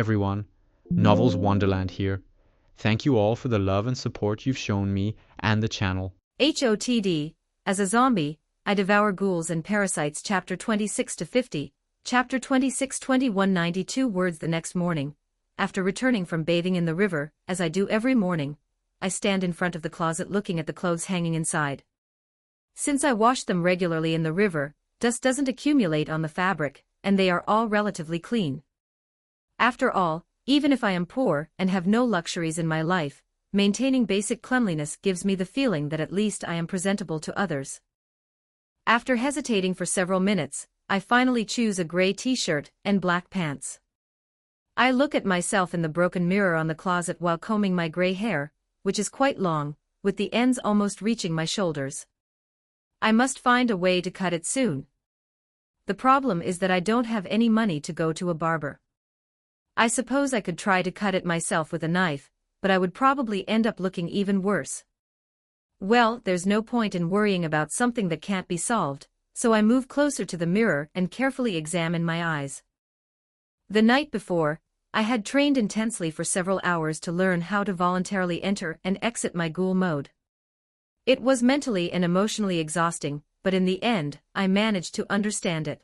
everyone, Novels Wonderland here. Thank you all for the love and support you've shown me and the channel. HOTD, as a zombie, I devour ghouls and parasites. Chapter 26 to 50, Chapter 26 2192 words. The next morning, after returning from bathing in the river, as I do every morning, I stand in front of the closet looking at the clothes hanging inside. Since I wash them regularly in the river, dust doesn't accumulate on the fabric, and they are all relatively clean. After all, even if I am poor and have no luxuries in my life, maintaining basic cleanliness gives me the feeling that at least I am presentable to others. After hesitating for several minutes, I finally choose a gray t-shirt and black pants. I look at myself in the broken mirror on the closet while combing my gray hair, which is quite long, with the ends almost reaching my shoulders. I must find a way to cut it soon. The problem is that I don't have any money to go to a barber. I suppose I could try to cut it myself with a knife, but I would probably end up looking even worse. Well, there's no point in worrying about something that can't be solved, so I move closer to the mirror and carefully examine my eyes. The night before, I had trained intensely for several hours to learn how to voluntarily enter and exit my ghoul mode. It was mentally and emotionally exhausting, but in the end, I managed to understand it.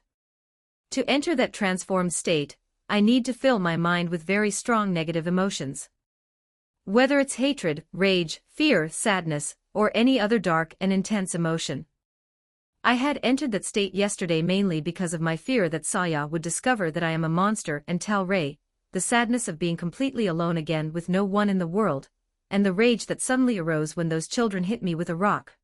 To enter that transformed state, I need to fill my mind with very strong negative emotions. Whether it's hatred, rage, fear, sadness, or any other dark and intense emotion. I had entered that state yesterday mainly because of my fear that Saya would discover that I am a monster and tell Ray, the sadness of being completely alone again with no one in the world, and the rage that suddenly arose when those children hit me with a rock.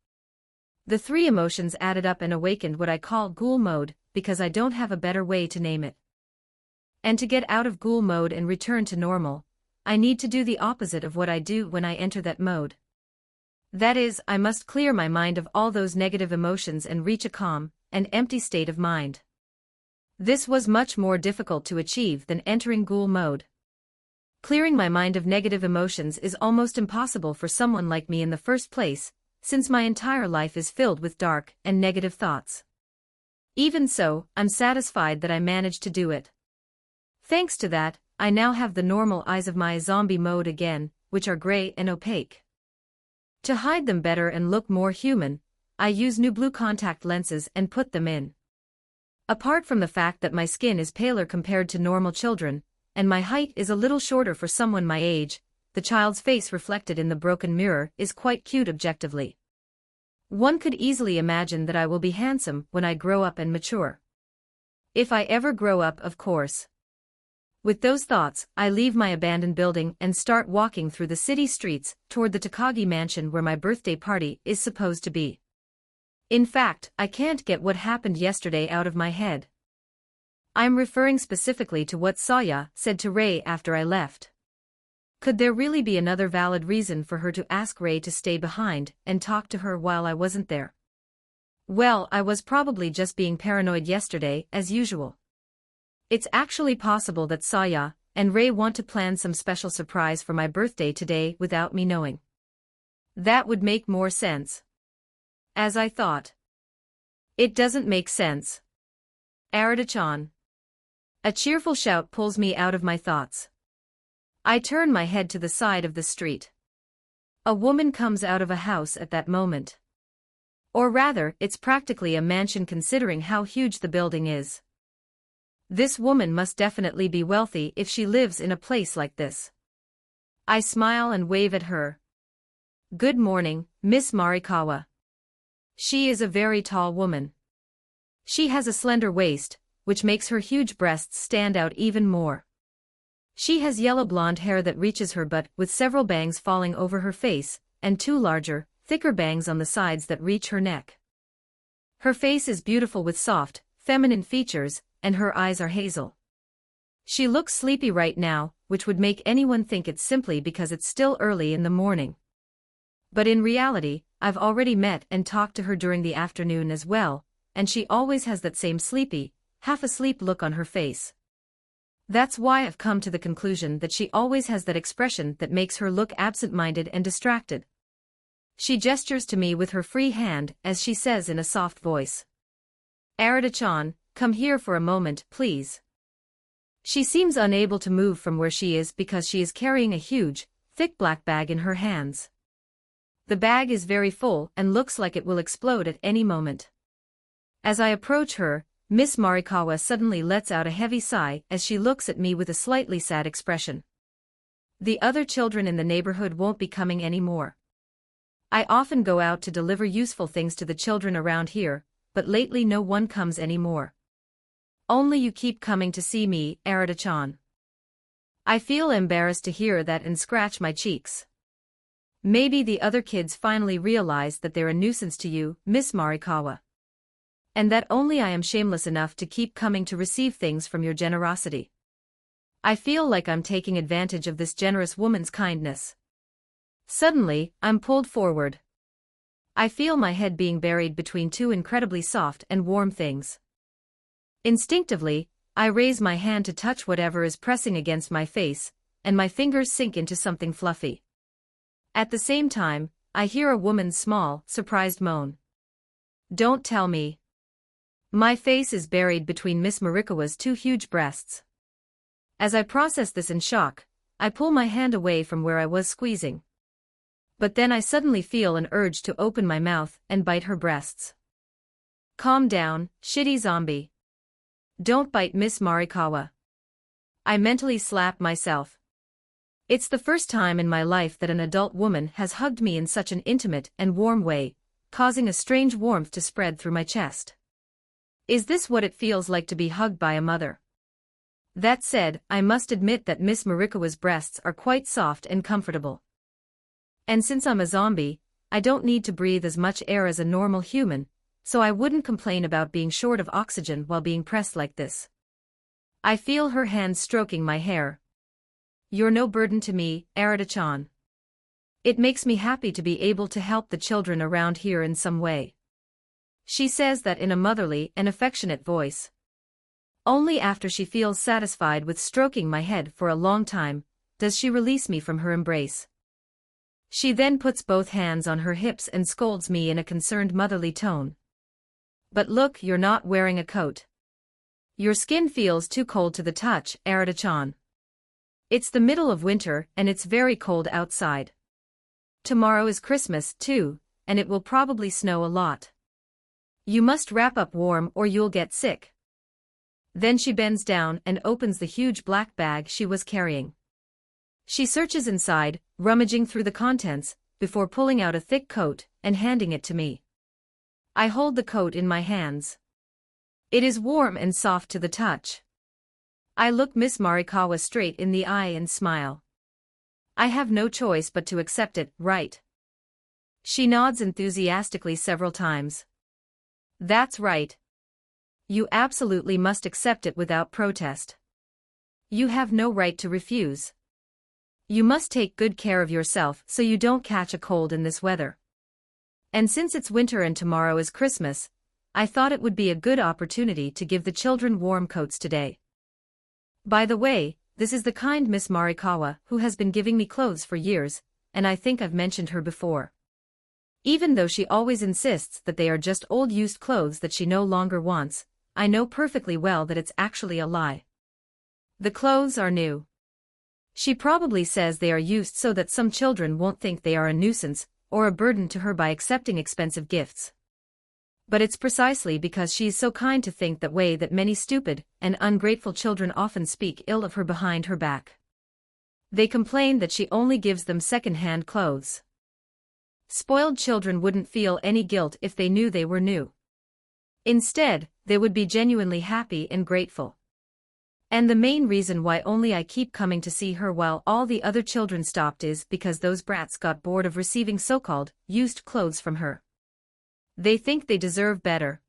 The three emotions added up and awakened what I call ghoul mode, because I don't have a better way to name it. And to get out of ghoul mode and return to normal, I need to do the opposite of what I do when I enter that mode. That is, I must clear my mind of all those negative emotions and reach a calm and empty state of mind. This was much more difficult to achieve than entering ghoul mode. Clearing my mind of negative emotions is almost impossible for someone like me in the first place, since my entire life is filled with dark and negative thoughts. Even so, I'm satisfied that I managed to do it. Thanks to that, I now have the normal eyes of my zombie mode again, which are gray and opaque. To hide them better and look more human, I use new blue contact lenses and put them in. Apart from the fact that my skin is paler compared to normal children, and my height is a little shorter for someone my age, the child's face reflected in the broken mirror is quite cute objectively. One could easily imagine that I will be handsome when I grow up and mature. If I ever grow up, of course. With those thoughts, I leave my abandoned building and start walking through the city streets toward the Takagi mansion where my birthday party is supposed to be. In fact, I can't get what happened yesterday out of my head. I'm referring specifically to what Saya said to Ray after I left. Could there really be another valid reason for her to ask Ray to stay behind and talk to her while I wasn't there? Well, I was probably just being paranoid yesterday, as usual. It's actually possible that Saya and Ray want to plan some special surprise for my birthday today without me knowing. That would make more sense. As I thought. It doesn't make sense. Arada-chan. A cheerful shout pulls me out of my thoughts. I turn my head to the side of the street. A woman comes out of a house at that moment. Or rather, it's practically a mansion considering how huge the building is. This woman must definitely be wealthy if she lives in a place like this. I smile and wave at her. Good morning, Miss Marikawa. She is a very tall woman. She has a slender waist, which makes her huge breasts stand out even more. She has yellow blonde hair that reaches her butt with several bangs falling over her face, and two larger, thicker bangs on the sides that reach her neck. Her face is beautiful with soft, feminine features, and her eyes are hazel. She looks sleepy right now, which would make anyone think it's simply because it's still early in the morning. But in reality, I've already met and talked to her during the afternoon as well, and she always has that same sleepy, half-asleep look on her face. That's why I've come to the conclusion that she always has that expression that makes her look absent-minded and distracted. She gestures to me with her free hand as she says in a soft voice. Arada-chan, come here for a moment, please. She seems unable to move from where she is because she is carrying a huge, thick black bag in her hands. The bag is very full and looks like it will explode at any moment. As I approach her, Miss Morikawa suddenly lets out a heavy sigh as she looks at me with a slightly sad expression. The other children in the neighborhood won't be coming anymore. I often go out to deliver useful things to the children around here, but lately no one comes anymore. Only you keep coming to see me, Arata-chan. I feel embarrassed to hear that and scratch my cheeks. Maybe the other kids finally realize that they're a nuisance to you, Miss Morikawa. And that only I am shameless enough to keep coming to receive things from your generosity. I feel like I'm taking advantage of this generous woman's kindness. Suddenly, I'm pulled forward. I feel my head being buried between two incredibly soft and warm things. Instinctively, I raise my hand to touch whatever is pressing against my face, and my fingers sink into something fluffy. At the same time, I hear a woman's small, surprised moan. Don't tell me. My face is buried between Miss Morikawa's two huge breasts. As I process this in shock, I pull my hand away from where I was squeezing. But then I suddenly feel an urge to open my mouth and bite her breasts. Calm down, shitty zombie. Don't bite Miss Morikawa. I mentally slap myself. It's the first time in my life that an adult woman has hugged me in such an intimate and warm way, causing a strange warmth to spread through my chest. Is this what it feels like to be hugged by a mother? That said, I must admit that Miss Morikawa's breasts are quite soft and comfortable. And since I'm a zombie, I don't need to breathe as much air as a normal human, so I wouldn't complain about being short of oxygen while being pressed like this. I feel her hands stroking my hair. You're no burden to me, Arata-chan. It makes me happy to be able to help the children around here in some way. She says that in a motherly and affectionate voice. Only after she feels satisfied with stroking my head for a long time, does she release me from her embrace. She then puts both hands on her hips and scolds me in a concerned motherly tone. But look, you're not wearing a coat. Your skin feels too cold to the touch, Arata-chan. It's the middle of winter and it's very cold outside. Tomorrow is Christmas, too, and it will probably snow a lot. You must wrap up warm or you'll get sick. Then she bends down and opens the huge black bag she was carrying. She searches inside, rummaging through the contents, before pulling out a thick coat and handing it to me. I hold the coat in my hands. It is warm and soft to the touch. I look Miss Morikawa straight in the eye and smile. I have no choice but to accept it, right? She nods enthusiastically several times. That's right. You absolutely must accept it without protest. You have no right to refuse. You must take good care of yourself so you don't catch a cold in this weather. And since it's winter and tomorrow is Christmas, I thought it would be a good opportunity to give the children warm coats today. By the way, this is the kind Miss Morikawa who has been giving me clothes for years, and I think I've mentioned her before. Even though she always insists that they are just old used clothes that she no longer wants, I know perfectly well that it's actually a lie. The clothes are new. She probably says they are used so that some children won't think they are a nuisance or a burden to her by accepting expensive gifts. But it's precisely because she is so kind to think that way that many stupid and ungrateful children often speak ill of her behind her back. They complain that she only gives them second-hand clothes. Spoiled children wouldn't feel any guilt if they knew they were new. Instead, they would be genuinely happy and grateful. And the main reason why only I keep coming to see her while all the other children stopped is because those brats got bored of receiving so-called used clothes from her. They think they deserve better.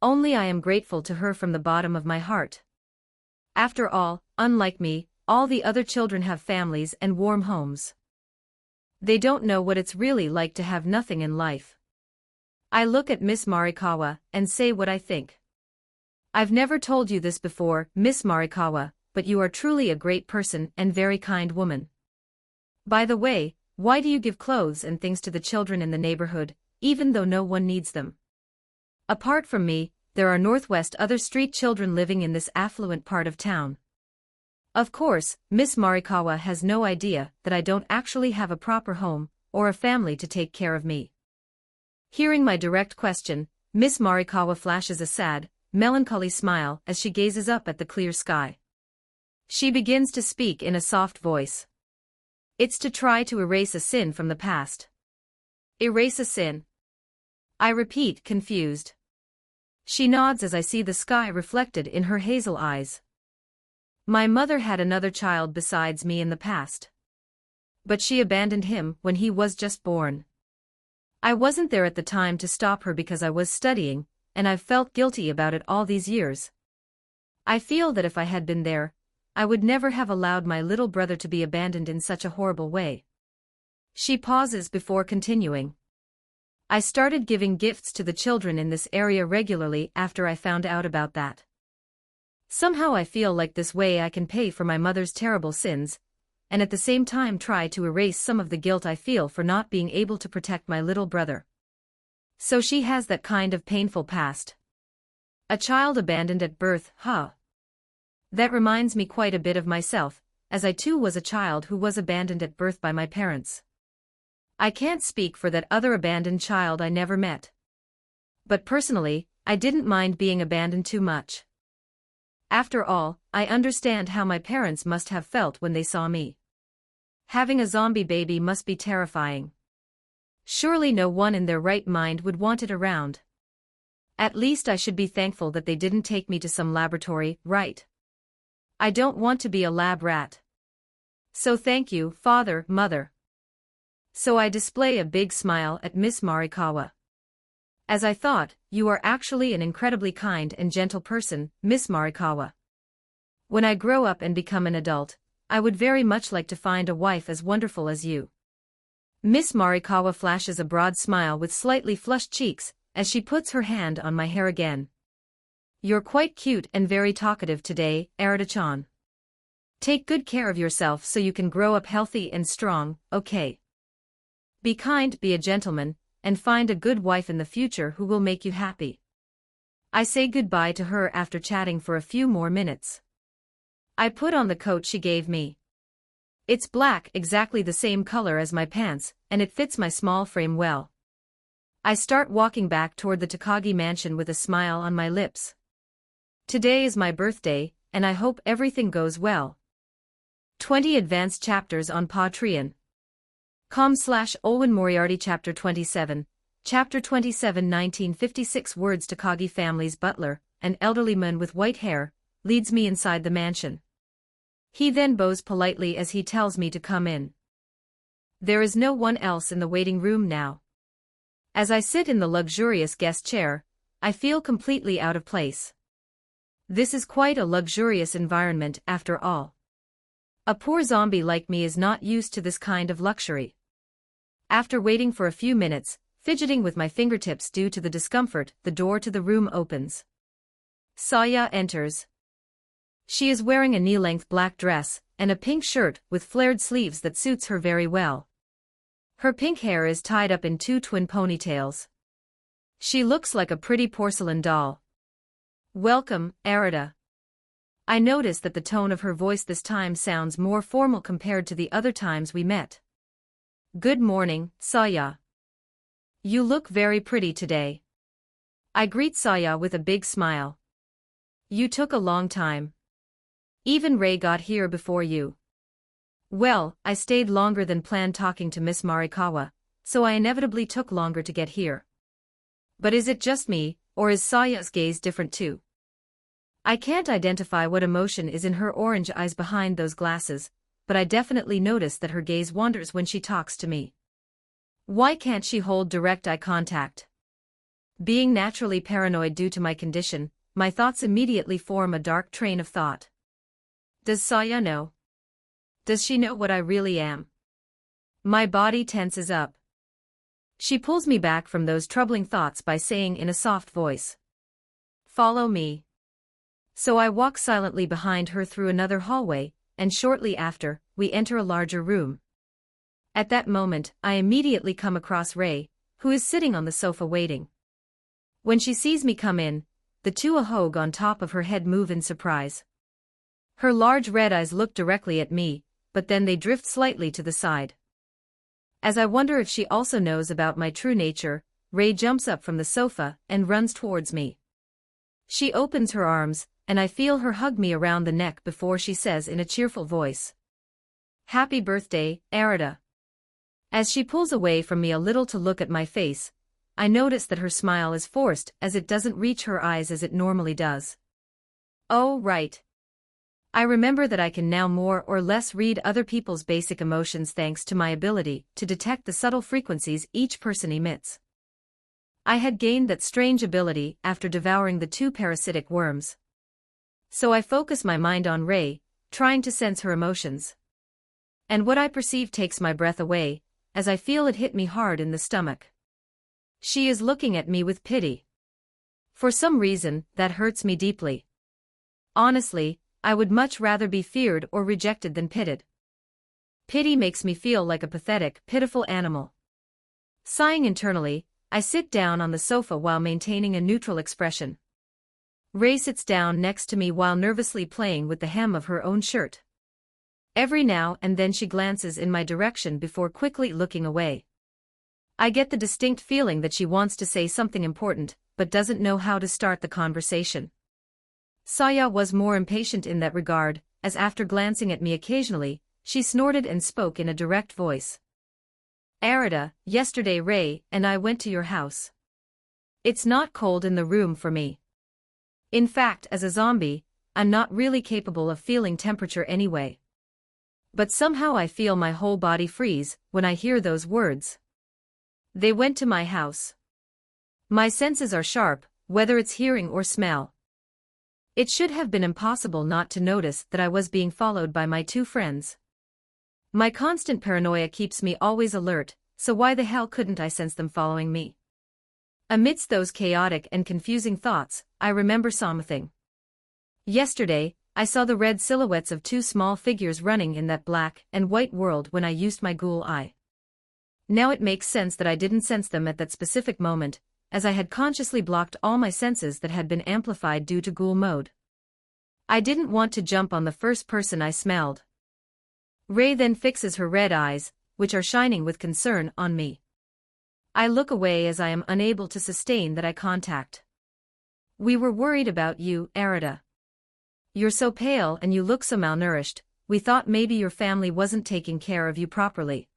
Only I am grateful to her from the bottom of my heart. After all, unlike me, all the other children have families and warm homes. They don't know what it's really like to have nothing in life. I look at Miss Morikawa and say what I think. I've never told you this before, Miss Morikawa, but you are truly a great person and very kind woman. By the way, why do you give clothes and things to the children in the neighborhood, even though no one needs them? Apart from me, there are other street children living in this affluent part of town. Of course, Miss Morikawa has no idea that I don't actually have a proper home, or a family to take care of me. Hearing my direct question, Miss Morikawa flashes a sad, melancholy smile as she gazes up at the clear sky. She begins to speak in a soft voice. It's to try to erase a sin from the past. Erase a sin? I repeat, confused. She nods as I see the sky reflected in her hazel eyes. My mother had another child besides me in the past. But she abandoned him when he was just born. I wasn't there at the time to stop her because I was studying, and I've felt guilty about it all these years. I feel that if I had been there, I would never have allowed my little brother to be abandoned in such a horrible way. She pauses before continuing. I started giving gifts to the children in this area regularly after I found out about that. Somehow I feel like this way I can pay for my mother's terrible sins, and at the same time try to erase some of the guilt I feel for not being able to protect my little brother. So she has that kind of painful past. A child abandoned at birth, huh? That reminds me quite a bit of myself, as I too was a child who was abandoned at birth by my parents. I can't speak for that other abandoned child I never met. But personally, I didn't mind being abandoned too much. After all, I understand how my parents must have felt when they saw me. Having a zombie baby must be terrifying. Surely no one in their right mind would want it around. At least I should be thankful that they didn't take me to some laboratory, right? I don't want to be a lab rat. So thank you, Father, Mother. So I display a big smile at Miss Morikawa. As I thought, you are actually an incredibly kind and gentle person, Miss Morikawa. When I grow up and become an adult, I would very much like to find a wife as wonderful as you. Miss Morikawa flashes a broad smile with slightly flushed cheeks, as she puts her hand on my hair again. You're quite cute and very talkative today, Arita-chan. Take good care of yourself so you can grow up healthy and strong, okay? Be kind, be a gentleman, and find a good wife in the future who will make you happy. I say goodbye to her after chatting for a few more minutes. I put on the coat she gave me. It's black, exactly the same color as my pants, and it fits my small frame well. I start walking back toward the Takagi mansion with a smile on my lips. Today is my birthday, and I hope everything goes well. 20 advanced chapters on Patreon. com/Olwen Moriarty Chapter 27, Chapter 27 1956 Words Takagi family's butler, an elderly man with white hair, leads me inside the mansion. He then bows politely as he tells me to come in. There is no one else in the waiting room now. As I sit in the luxurious guest chair, I feel completely out of place. This is quite a luxurious environment after all. A poor zombie like me is not used to this kind of luxury. After waiting for a few minutes, fidgeting with my fingertips due to the discomfort, the door to the room opens. Saya enters. She is wearing a knee-length black dress, and a pink shirt with flared sleeves that suits her very well. Her pink hair is tied up in 2 twin ponytails. She looks like a pretty porcelain doll. Welcome, Arita. I notice that the tone of her voice this time sounds more formal compared to the other times we met. Good morning, Saya. You look very pretty today. I greet Saya with a big smile. You took a long time. Even Ray got here before you. Well, I stayed longer than planned talking to Miss Morikawa, so I inevitably took longer to get here. But is it just me, or is Saya's gaze different too? I can't identify what emotion is in her orange eyes behind those glasses, but I definitely notice that her gaze wanders when she talks to me. Why can't she hold direct eye contact? Being naturally paranoid due to my condition, my thoughts immediately form a dark train of thought. Does Saya know? Does she know what I really am? My body tenses up. She pulls me back from those troubling thoughts by saying in a soft voice, "Follow me." So I walk silently behind her through another hallway, and shortly after, we enter a larger room. At that moment, I immediately come across Ray, who is sitting on the sofa waiting. When she sees me come in, the two ahog on top of her head move in surprise. Her large red eyes look directly at me, but then they drift slightly to the side. As I wonder if she also knows about my true nature, Ray jumps up from the sofa and runs towards me. She opens her arms, and I feel her hug me around the neck before she says in a cheerful voice, "Happy birthday, Arida." As she pulls away from me a little to look at my face, I notice that her smile is forced as it doesn't reach her eyes as it normally does. Oh, right. I remember that I can now more or less read other people's basic emotions thanks to my ability to detect the subtle frequencies each person emits. I had gained that strange ability after devouring the 2 parasitic worms. So I focus my mind on Ray, trying to sense her emotions. And what I perceive takes my breath away, as I feel it hit me hard in the stomach. She is looking at me with pity. For some reason, that hurts me deeply. Honestly, I would much rather be feared or rejected than pitied. Pity makes me feel like a pathetic, pitiful animal. Sighing internally, I sit down on the sofa while maintaining a neutral expression. Ray sits down next to me while nervously playing with the hem of her own shirt. Every now and then she glances in my direction before quickly looking away. I get the distinct feeling that she wants to say something important, but doesn't know how to start the conversation. Saya was more impatient in that regard, as after glancing at me occasionally, she snorted and spoke in a direct voice. "Arida, yesterday Ray and I went to your house. It's not cold in the room for me. In fact, as a zombie, I'm not really capable of feeling temperature anyway. But somehow I feel my whole body freeze when I hear those words. They went to my house. My senses are sharp, whether it's hearing or smell. It should have been impossible not to notice that I was being followed by my 2 friends. My constant paranoia keeps me always alert, so why the hell couldn't I sense them following me? Amidst those chaotic and confusing thoughts, I remember something. Yesterday, I saw the red silhouettes of 2 small figures running in that black and white world when I used my ghoul eye. Now it makes sense that I didn't sense them at that specific moment, as I had consciously blocked all my senses that had been amplified due to ghoul mode. I didn't want to jump on the first person I smelled. Ray then fixes her red eyes, which are shining with concern, on me. I look away as I am unable to sustain that eye contact. "We were worried about you, Arida. You're so pale and you look so malnourished, we thought maybe your family wasn't taking care of you properly."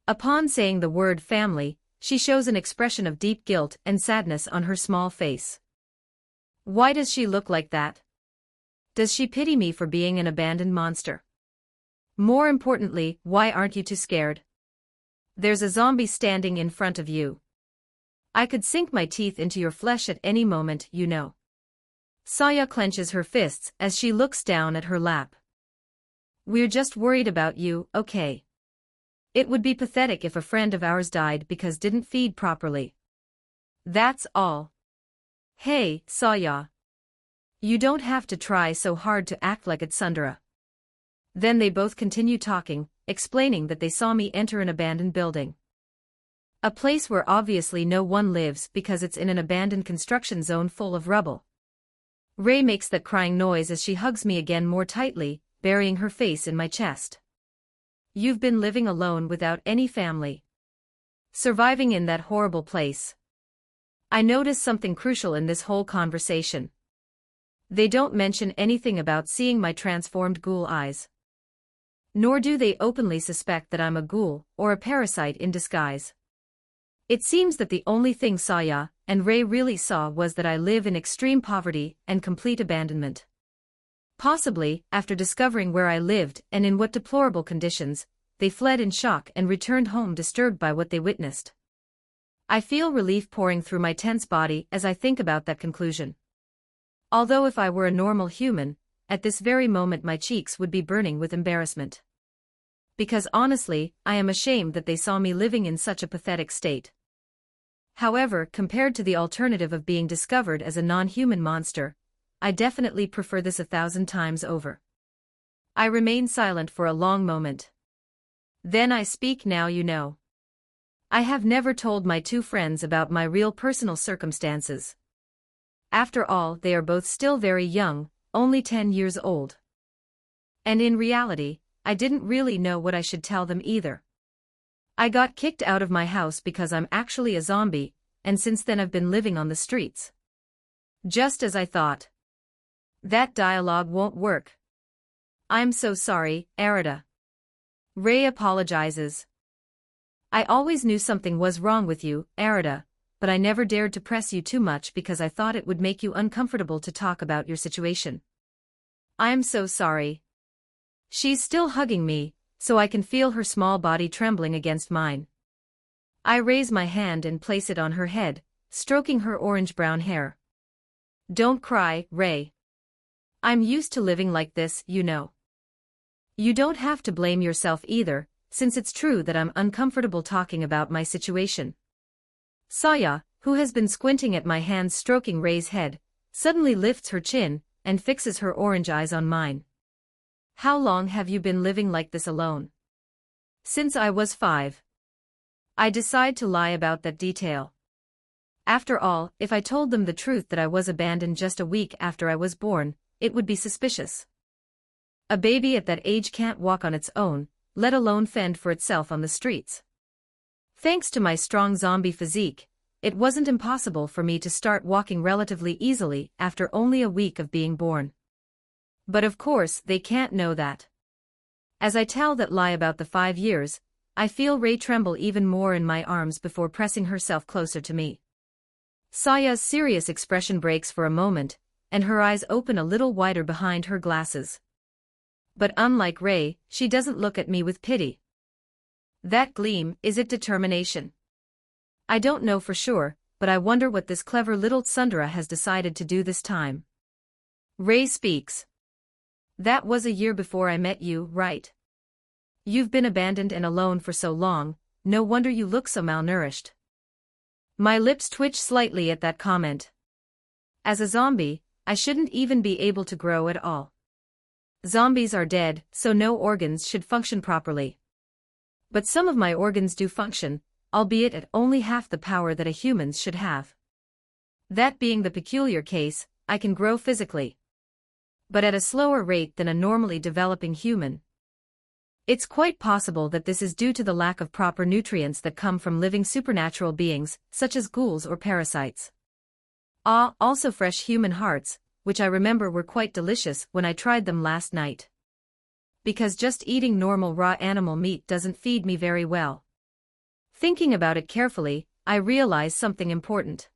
Upon saying the word family, she shows an expression of deep guilt and sadness on her small face. Why does she look like that? Does she pity me for being an abandoned monster? More importantly, why aren't you too scared? There's a zombie standing in front of you. I could sink my teeth into your flesh at any moment, you know. Saya clenches her fists as she looks down at her lap. "We're just worried about you, okay? It would be pathetic if a friend of ours died because didn't feed properly. That's all. Hey, Saya. You don't have to try so hard to act like it's Sundara." Then they both continue talking, explaining that they saw me enter an abandoned building. A place where obviously no one lives because it's in an abandoned construction zone full of rubble. Ray makes that crying noise as she hugs me again more tightly, burying her face in my chest. "You've been living alone without any family. Surviving in that horrible place." I notice something crucial in this whole conversation. They don't mention anything about seeing my transformed ghoul eyes. Nor do they openly suspect that I'm a ghoul or a parasite in disguise. It seems that the only thing Saya and Ray really saw was that I live in extreme poverty and complete abandonment. Possibly, after discovering where I lived and in what deplorable conditions, they fled in shock and returned home disturbed by what they witnessed. I feel relief pouring through my tense body as I think about that conclusion. Although if I were a normal human, at this very moment my cheeks would be burning with embarrassment. Because honestly, I am ashamed that they saw me living in such a pathetic state. However, compared to the alternative of being discovered as a non-human monster, I definitely prefer this 1,000 times over. I remain silent for a long moment. Then I speak. "Now you know. I have never told my 2 friends about my real personal circumstances. After all, they are both still very young, only 10 years old. And in reality, I didn't really know what I should tell them either. I got kicked out of my house because I'm actually a zombie, and since then I've been living on the streets. Just as I thought. That dialogue won't work. I'm so sorry, Arita. Ray apologizes. I always knew something was wrong with you, Arita, but I never dared to press you too much because I thought it would make you uncomfortable to talk about your situation. I'm so sorry. She's still hugging me, so I can feel her small body trembling against mine. I raise my hand and place it on her head, stroking her orange-brown hair. Don't cry, Ray. I'm used to living like this, you know. You don't have to blame yourself either, since it's true that I'm uncomfortable talking about my situation. Saya, who has been squinting at my hands stroking Ray's head, suddenly lifts her chin and fixes her orange eyes on mine. How long have you been living like this alone? Since I was 5. I decide to lie about that detail. After all, if I told them the truth that I was abandoned just a week after I was born, it would be suspicious. A baby at that age can't walk on its own, let alone fend for itself on the streets. Thanks to my strong zombie physique, it wasn't impossible for me to start walking relatively easily after only a week of being born. But of course they can't know that. As I tell that lie about the 5 years, I feel Ray tremble even more in my arms before pressing herself closer to me. Saya's serious expression breaks for a moment, and her eyes open a little wider behind her glasses. But unlike Ray, she doesn't look at me with pity. That gleam, is it determination? I don't know for sure, but I wonder what this clever little tsundere has decided to do this time. Ray speaks. That was a year before I met you, right? You've been abandoned and alone for so long, no wonder you look so malnourished. My lips twitch slightly at that comment. As a zombie, I shouldn't even be able to grow at all. Zombies are dead, so no organs should function properly. But some of my organs do function, albeit at only half the power that a human's should have. That being the peculiar case, I can grow physically, but at a slower rate than a normally developing human. It's quite possible that this is due to the lack of proper nutrients that come from living supernatural beings, such as ghouls or parasites. Also fresh human hearts, which I remember were quite delicious when I tried them last night. Because just eating normal raw animal meat doesn't feed me very well. Thinking about it carefully, I realize something important.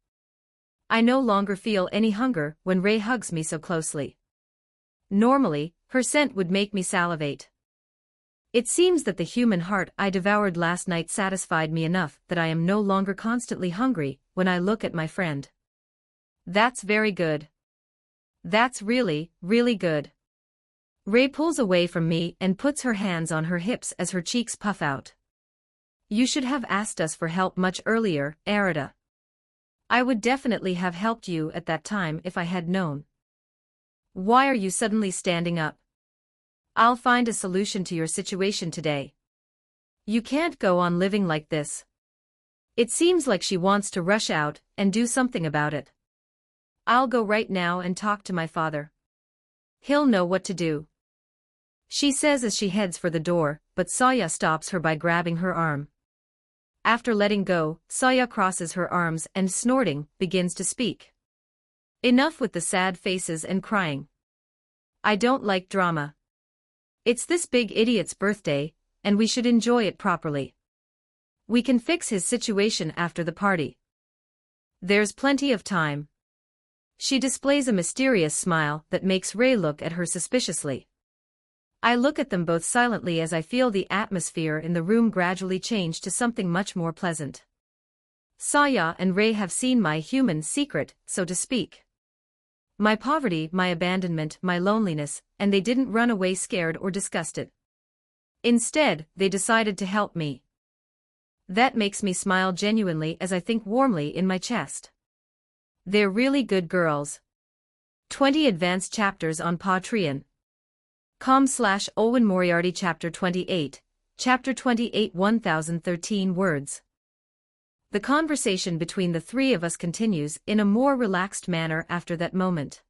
I no longer feel any hunger when Ray hugs me so closely. Normally, her scent would make me salivate. It seems that the human heart I devoured last night satisfied me enough that I am no longer constantly hungry when I look at my friend. That's very good. That's really, really good. Ray pulls away from me and puts her hands on her hips as her cheeks puff out. You should have asked us for help much earlier, Arita. I would definitely have helped you at that time if I had known. Why are you suddenly standing up? I'll find a solution to your situation today. You can't go on living like this. It seems like she wants to rush out and do something about it. I'll go right now and talk to my father. He'll know what to do. She says as she heads for the door, but Saya stops her by grabbing her arm. After letting go, Saya crosses her arms and snorting, begins to speak. Enough with the sad faces and crying. I don't like drama. It's this big idiot's birthday, and we should enjoy it properly. We can fix his situation after the party. There's plenty of time. She displays a mysterious smile that makes Ray look at her suspiciously. I look at them both silently as I feel the atmosphere in the room gradually change to something much more pleasant. Saya and Ray have seen my human secret, so to speak. My poverty, my abandonment, my loneliness, and they didn't run away scared or disgusted. Instead, they decided to help me. That makes me smile genuinely as I think warmly in my chest. They're really good girls. 20 advanced chapters on Patreon. com/Owen Moriarty Chapter 28, Chapter 28 1013 words. The conversation between the three of us continues in a more relaxed manner after that moment.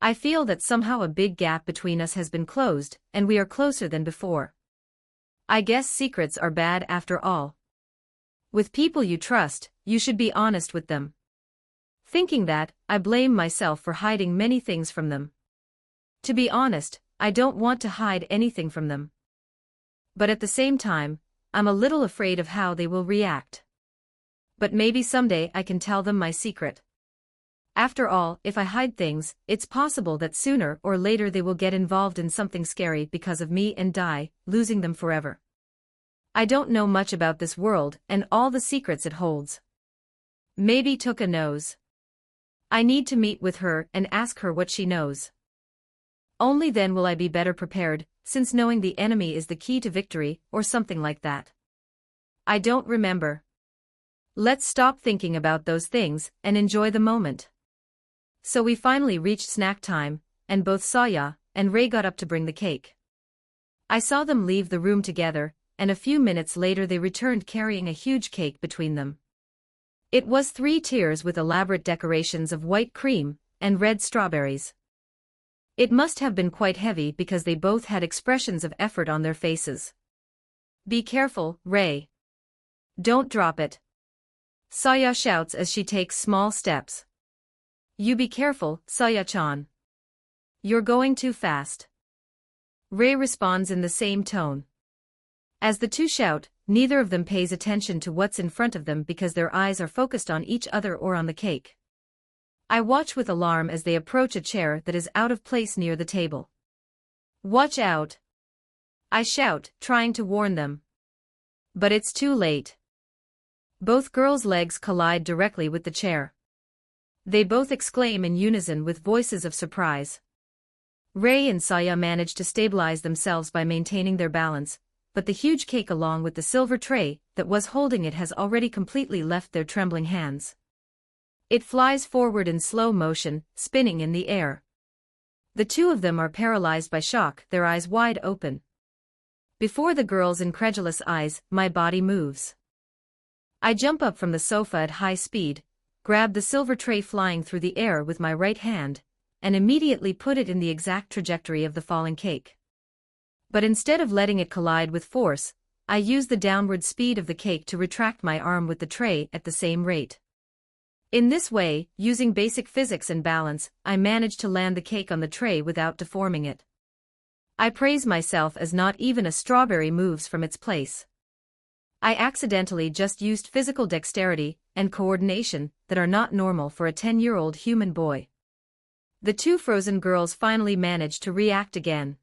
I feel that somehow a big gap between us has been closed, and we are closer than before. I guess secrets are bad after all. With people you trust, you should be honest with them. Thinking that, I blame myself for hiding many things from them. To be honest, I don't want to hide anything from them. But at the same time, I'm a little afraid of how they will react. But maybe someday I can tell them my secret. After all, if I hide things, it's possible that sooner or later they will get involved in something scary because of me and die, losing them forever. I don't know much about this world and all the secrets it holds. Maybe Tuka knows. I need to meet with her and ask her what she knows. Only then will I be better prepared, since knowing the enemy is the key to victory, or something like that. I don't remember. Let's stop thinking about those things and enjoy the moment. So we finally reached snack time, and both Saya and Ray got up to bring the cake. I saw them leave the room together, and a few minutes later they returned carrying a huge cake between them. It was 3 tiers with elaborate decorations of white cream and red strawberries. It must have been quite heavy because they both had expressions of effort on their faces. Be careful, Ray. Don't drop it. Saya shouts as she takes small steps. You be careful, Saya-chan. You're going too fast. Ray responds in the same tone. As the two shout, neither of them pays attention to what's in front of them because their eyes are focused on each other or on the cake. I watch with alarm as they approach a chair that is out of place near the table. Watch out! I shout, trying to warn them. But it's too late. Both girls' legs collide directly with the chair. They both exclaim in unison with voices of surprise. Ray and Saya manage to stabilize themselves by maintaining their balance, but the huge cake along with the silver tray that was holding it has already completely left their trembling hands. It flies forward in slow motion, spinning in the air. The two of them are paralyzed by shock, their eyes wide open. Before the girls' incredulous eyes, my body moves. I jump up from the sofa at high speed, grab the silver tray flying through the air with my right hand, and immediately put it in the exact trajectory of the falling cake. But instead of letting it collide with force, I use the downward speed of the cake to retract my arm with the tray at the same rate. In this way, using basic physics and balance, I manage to land the cake on the tray without deforming it. I praise myself as not even a strawberry moves from its place. I accidentally just used physical dexterity and coordination that are not normal for a 10-year-old human boy. The two frozen girls finally manage to react again.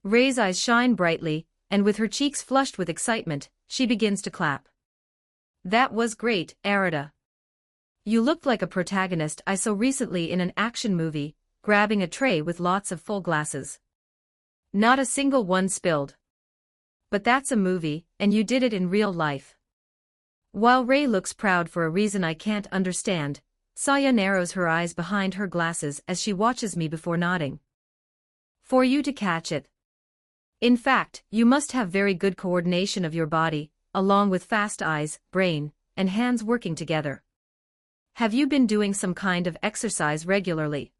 Ray's eyes shine brightly, and with her cheeks flushed with excitement, she begins to clap. That was great, Arita. You looked like a protagonist I saw recently in an action movie, grabbing a tray with lots of full glasses. Not a single one spilled. But that's a movie, and you did it in real life. While Ray looks proud for a reason I can't understand, Saya narrows her eyes behind her glasses as she watches me before nodding. For you to catch it. In fact, you must have very good coordination of your body, along with fast eyes, brain, and hands working together. Have you been doing some kind of exercise regularly?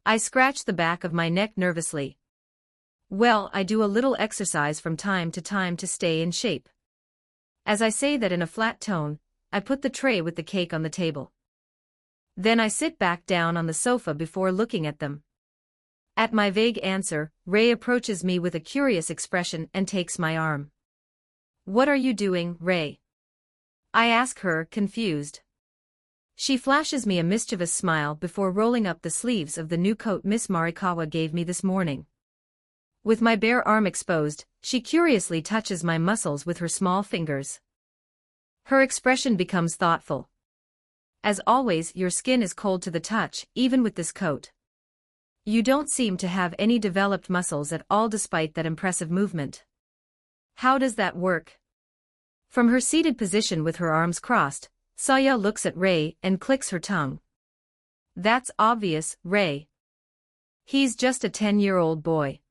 I scratch the back of my neck nervously. Well, I do a little exercise from time to stay in shape. As I say that in a flat tone, I put the tray with the cake on the table. Then I sit back down on the sofa before looking at them. At my vague answer, Ray approaches me with a curious expression and takes my arm. What are you doing, Ray? I ask her, confused. She flashes me a mischievous smile before rolling up the sleeves of the new coat Miss Marikawa gave me this morning. With my bare arm exposed, she curiously touches my muscles with her small fingers. Her expression becomes thoughtful. As always, your skin is cold to the touch, even with this coat. You don't seem to have any developed muscles at all despite that impressive movement. How does that work? From her seated position with her arms crossed, Saya looks at Ray and clicks her tongue. That's obvious, Ray. He's just a 10-year-old boy.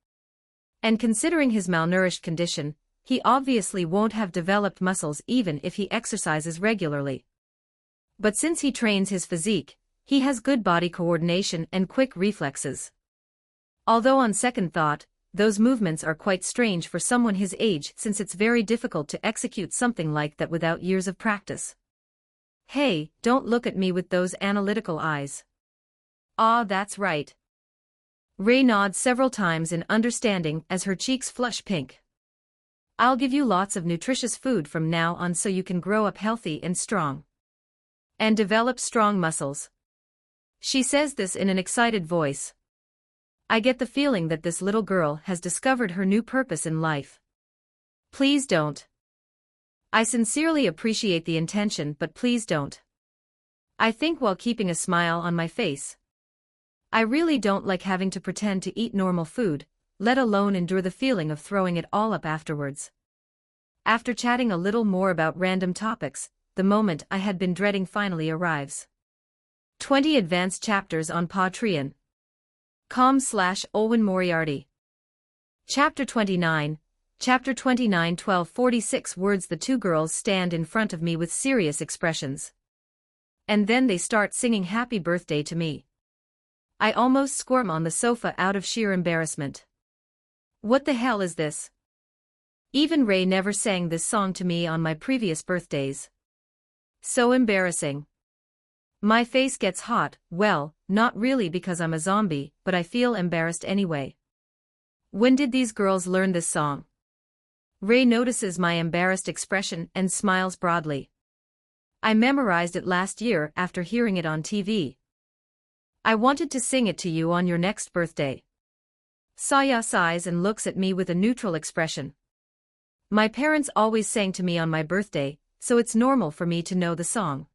And considering his malnourished condition, he obviously won't have developed muscles even if he exercises regularly. But since he trains his physique, He has good body coordination and quick reflexes. Although on second thought, those movements are quite strange for someone his age since it's very difficult to execute something like that without years of practice. Hey, don't look at me with those analytical eyes. Ah, that's right. Ray nods several times in understanding as her cheeks flush pink. I'll give you lots of nutritious food from now on so you can grow up healthy and strong. And develop strong muscles. She says this in an excited voice. I get the feeling that this little girl has discovered her new purpose in life. Please don't. I sincerely appreciate the intention, but please don't. I think while keeping a smile on my face. I really don't like having to pretend to eat normal food, let alone endure the feeling of throwing it all up afterwards. After chatting a little more about random topics, the moment I had been dreading finally arrives. 20 advanced chapters on Patreon. com/Olwen Moriarty. Chapter 29. Chapter 29. 12:46 words. The two girls stand in front of me with serious expressions. And then they start singing happy birthday to me. I almost squirm on the sofa out of sheer embarrassment. What the hell is this? Even Ray never sang this song to me on my previous birthdays. So embarrassing. My face gets hot, well, not really because I'm a zombie, but I feel embarrassed anyway. When did these girls learn this song? Ray notices my embarrassed expression and smiles broadly. I memorized it last year after hearing it on TV. I wanted to sing it to you on your next birthday. Saya sighs and looks at me with a neutral expression. My parents always sang to me on my birthday, so it's normal for me to know the song.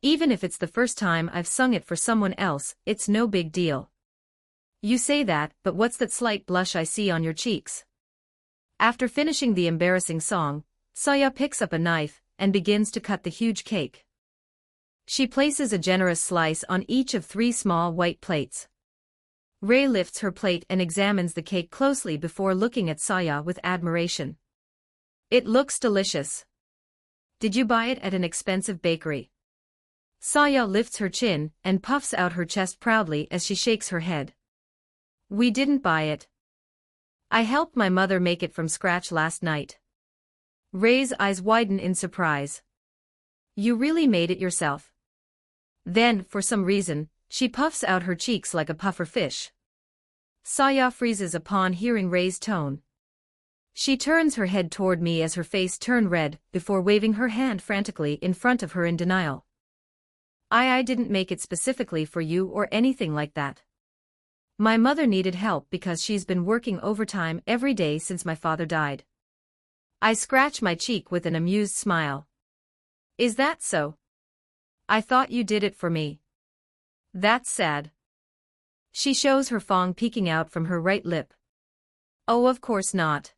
Even if it's the first time I've sung it for someone else, it's no big deal. You say that, but what's that slight blush I see on your cheeks? After finishing the embarrassing song, Saya picks up a knife and begins to cut the huge cake. She places a generous slice on each of 3 small white plates. Ray lifts her plate and examines the cake closely before looking at Saya with admiration. It looks delicious. Did you buy it at an expensive bakery? Saya lifts her chin and puffs out her chest proudly as she shakes her head. We didn't buy it. I helped my mother make it from scratch last night. Ray's eyes widen in surprise. You really made it yourself? Then, for some reason, she puffs out her cheeks like a puffer fish. Saya freezes upon hearing Ray's tone. She turns her head toward me as her face turns red before waving her hand frantically in front of her in denial. I didn't make it specifically for you or anything like that. My mother needed help because she's been working overtime every day since my father died. I scratch my cheek with an amused smile. Is that so? I thought you did it for me. That's sad. She shows her fong peeking out from her right lip. Oh, of course not.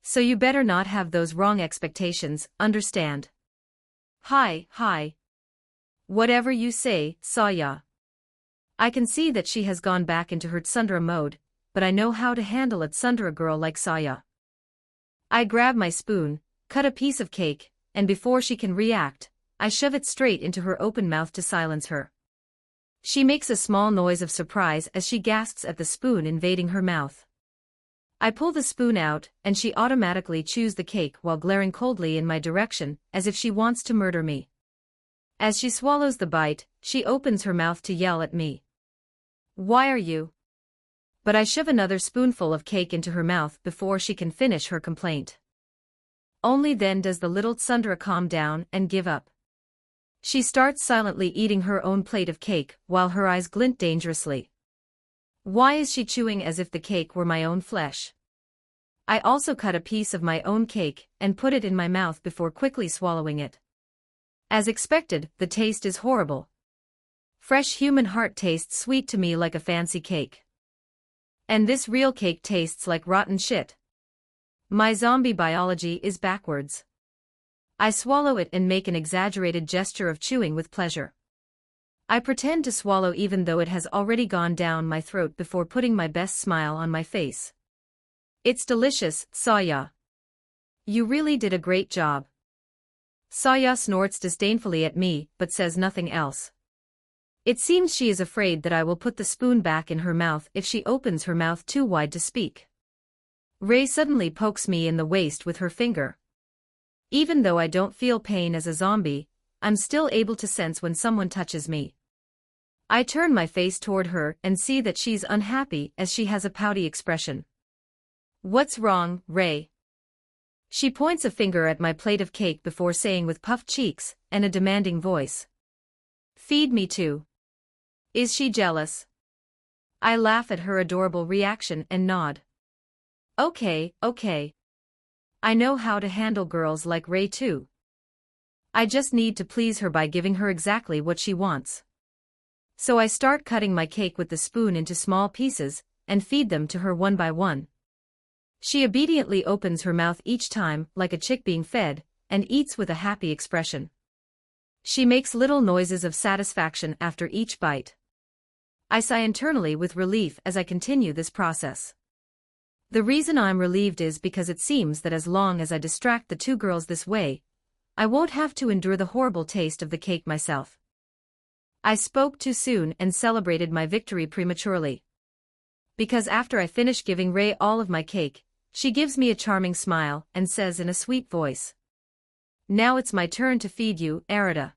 So you better not have those wrong expectations, understand? Hi. Whatever you say, Saya. I can see that she has gone back into her tsundere mode, but I know how to handle a tsundere girl like Saya. I grab my spoon, cut a piece of cake, and before she can react, I shove it straight into her open mouth to silence her. She makes a small noise of surprise as she gasps at the spoon invading her mouth. I pull the spoon out, and she automatically chews the cake while glaring coldly in my direction, as if she wants to murder me. As she swallows the bite, she opens her mouth to yell at me. Why are you? But I shove another spoonful of cake into her mouth before she can finish her complaint. Only then does the little tsundere calm down and give up. She starts silently eating her own plate of cake while her eyes glint dangerously. Why is she chewing as if the cake were my own flesh? I also cut a piece of my own cake and put it in my mouth before quickly swallowing it. As expected, the taste is horrible. Fresh human heart tastes sweet to me like a fancy cake. And this real cake tastes like rotten shit. My zombie biology is backwards. I swallow it and make an exaggerated gesture of chewing with pleasure. I pretend to swallow even though it has already gone down my throat before putting my best smile on my face. It's delicious, Saya. You really did a great job. Saya snorts disdainfully at me, but says nothing else. It seems she is afraid that I will put the spoon back in her mouth if she opens her mouth too wide to speak. Ray suddenly pokes me in the waist with her finger. Even though I don't feel pain as a zombie, I'm still able to sense when someone touches me. I turn my face toward her and see that she's unhappy as she has a pouty expression. "What's wrong, Ray?" She points a finger at my plate of cake before saying with puffed cheeks and a demanding voice, "Feed me too." Is she jealous? I laugh at her adorable reaction and nod. Okay. I know how to handle girls like Ray too. I just need to please her by giving her exactly what she wants. So I start cutting my cake with the spoon into small pieces and feed them to her one by one. She obediently opens her mouth each time like a chick being fed and eats with a happy expression. She makes little noises of satisfaction after each bite. I sigh internally with relief as I continue this process. The reason I'm relieved is because it seems that as long as I distract the two girls this way, I won't have to endure the horrible taste of the cake myself. I spoke too soon and celebrated my victory prematurely. Because after I finish giving Ray all of my cake, she gives me a charming smile and says in a sweet voice, "Now it's my turn to feed you, Arita."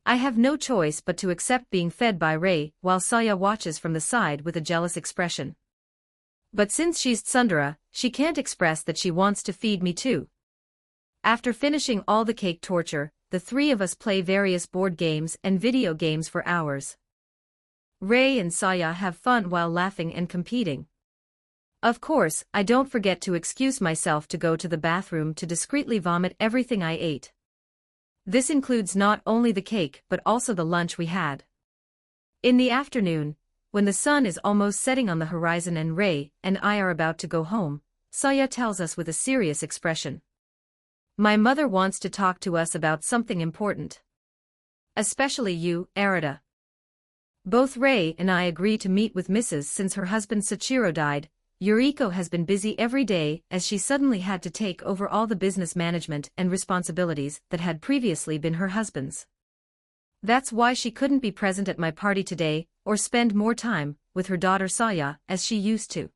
I have no choice but to accept being fed by Ray while Saya watches from the side with a jealous expression. But since she's tsundere, she can't express that she wants to feed me too. After finishing all the cake torture, the three of us play various board games and video games for hours. Ray and Saya have fun while laughing and competing. Of course, I don't forget to excuse myself to go to the bathroom to discreetly vomit everything I ate. This includes not only the cake but also the lunch we had. In the afternoon, when the sun is almost setting on the horizon and Ray and I are about to go home, Saya tells us with a serious expression, "My mother wants to talk to us about something important. Especially you, Arita." Both Ray and I agree to meet with Mrs. Since her husband Sachiro died. Yuriko has been busy every day as she suddenly had to take over all the business management and responsibilities that had previously been her husband's. That's why she couldn't be present at my party today or spend more time with her daughter Saya as she used to.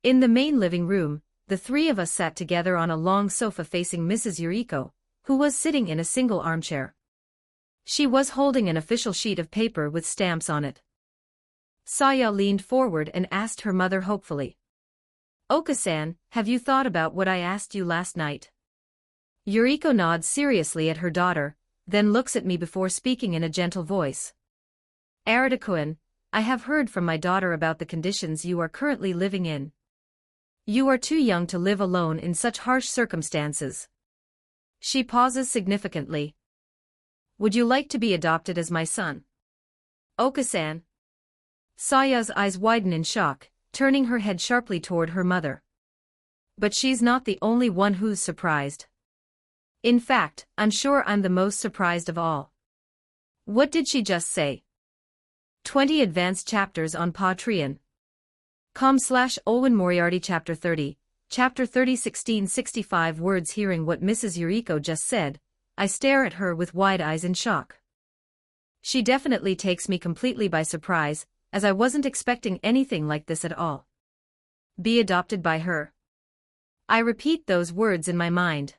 In the main living room, the three of us sat together on a long sofa facing Mrs. Yuriko, who was sitting in a single armchair. She was holding an official sheet of paper with stamps on it. Saya leaned forward and asked her mother hopefully, "Oka-san, have you thought about what I asked you last night?" Yuriko nods seriously at her daughter, then looks at me before speaking in a gentle voice. "Arita-kun, I have heard from my daughter about the conditions you are currently living in. You are too young to live alone in such harsh circumstances." She pauses significantly. "Would you like to be adopted as my son?" "Oka-san." Saya's eyes widen in shock, turning her head sharply toward her mother. But she's not the only one who's surprised. In fact, I'm sure I'm the most surprised of all. What did she just say? 20 advanced chapters on Patreon.com/Olwen Moriarty Chapter 30, Chapter 30 1665 words. Hearing what Mrs. Yuriko just said, I stare at her with wide eyes in shock. She definitely takes me completely by surprise, as I wasn't expecting anything like this at all. Be adopted by her. I repeat those words in my mind.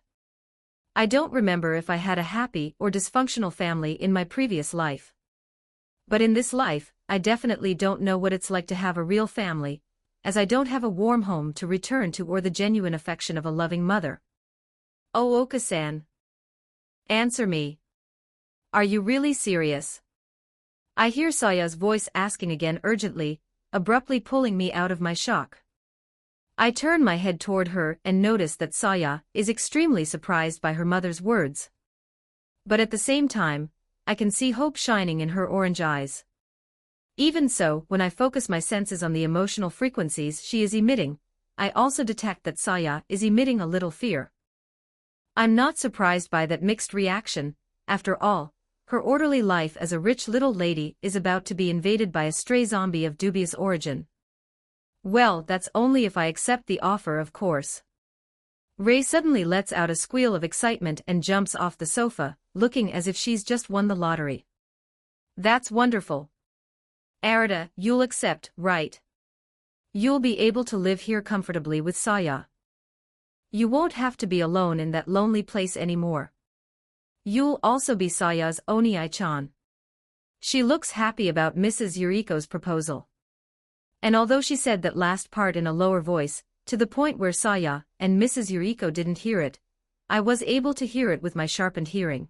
I don't remember if I had a happy or dysfunctional family in my previous life. But in this life, I definitely don't know what it's like to have a real family, as I don't have a warm home to return to or the genuine affection of a loving mother. Oh, Oka-san. Answer me. Are you really serious? I hear Saya's voice asking again urgently, abruptly pulling me out of my shock. I turn my head toward her and notice that Saya is extremely surprised by her mother's words. But at the same time, I can see hope shining in her orange eyes. Even so, when I focus my senses on the emotional frequencies she is emitting, I also detect that Saya is emitting a little fear. I'm not surprised by that mixed reaction. After all, her orderly life as a rich little lady is about to be invaded by a stray zombie of dubious origin. Well, that's only if I accept the offer, of course. Ray suddenly lets out a squeal of excitement and jumps off the sofa, looking as if she's just won the lottery. That's wonderful. Arata, you'll accept, right? You'll be able to live here comfortably with Saya. You won't have to be alone in that lonely place anymore. You'll also be Saya's Oni-chan. She looks happy about Mrs. Yuriko's proposal. And although she said that last part in a lower voice, to the point where Saya and Mrs. Yuriko didn't hear it, I was able to hear it with my sharpened hearing.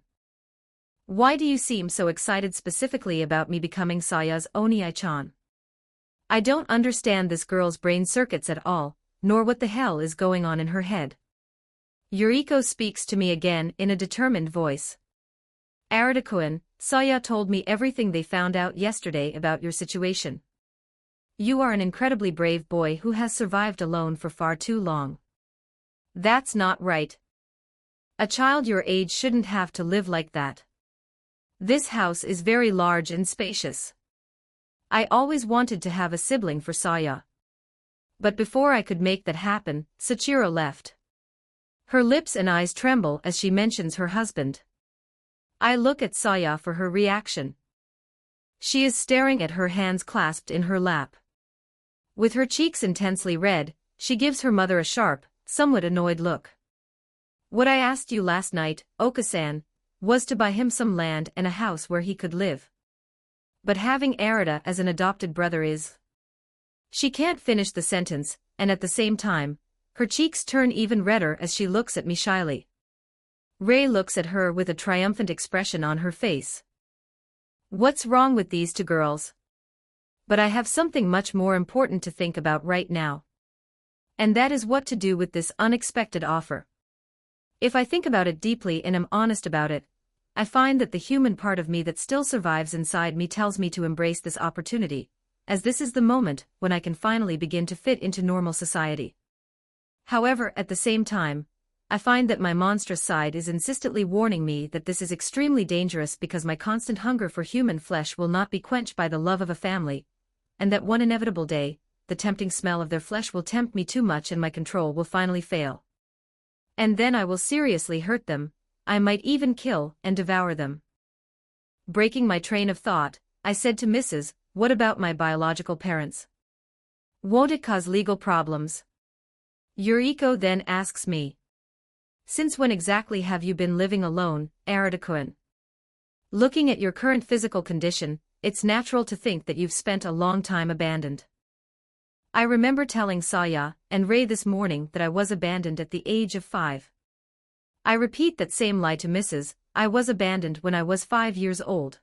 Why do you seem so excited specifically about me becoming Saya's Oni-chan? I don't understand this girl's brain circuits at all, nor what the hell is going on in her head. Yuriko speaks to me again in a determined voice. Arata-kun, Saya told me everything they found out yesterday about your situation. You are an incredibly brave boy who has survived alone for far too long. That's not right. A child your age shouldn't have to live like that. This house is very large and spacious. I always wanted to have a sibling for Saya. But before I could make that happen, Sachiro left. Her lips and eyes tremble as she mentions her husband. I look at Saya for her reaction. She is staring at her hands clasped in her lap. With her cheeks intensely red, she gives her mother a sharp, somewhat annoyed look. What I asked you last night, Oka-san, was to buy him some land and a house where he could live. But having Arata as an adopted brother is... She can't finish the sentence, and at the same time, her cheeks turn even redder as she looks at me shyly. Ray looks at her with a triumphant expression on her face. What's wrong with these two girls? But I have something much more important to think about right now. And that is what to do with this unexpected offer. If I think about it deeply and am honest about it, I find that the human part of me that still survives inside me tells me to embrace this opportunity, as this is the moment when I can finally begin to fit into normal society. However, at the same time, I find that my monstrous side is insistently warning me that this is extremely dangerous because my constant hunger for human flesh will not be quenched by the love of a family, and that one inevitable day, the tempting smell of their flesh will tempt me too much and my control will finally fail. And then I will seriously hurt them, I might even kill and devour them. Breaking my train of thought, I said to Mrs., what about my biological parents? Won't it cause legal problems? Yuriko then asks me. Since when exactly have you been living alone, Arata-kun? Looking at your current physical condition, it's natural to think that you've spent a long time abandoned. I remember telling Saya and Ray this morning that I was abandoned at the age of 5. I repeat that same lie to Mrs. I was abandoned when I was 5 years old.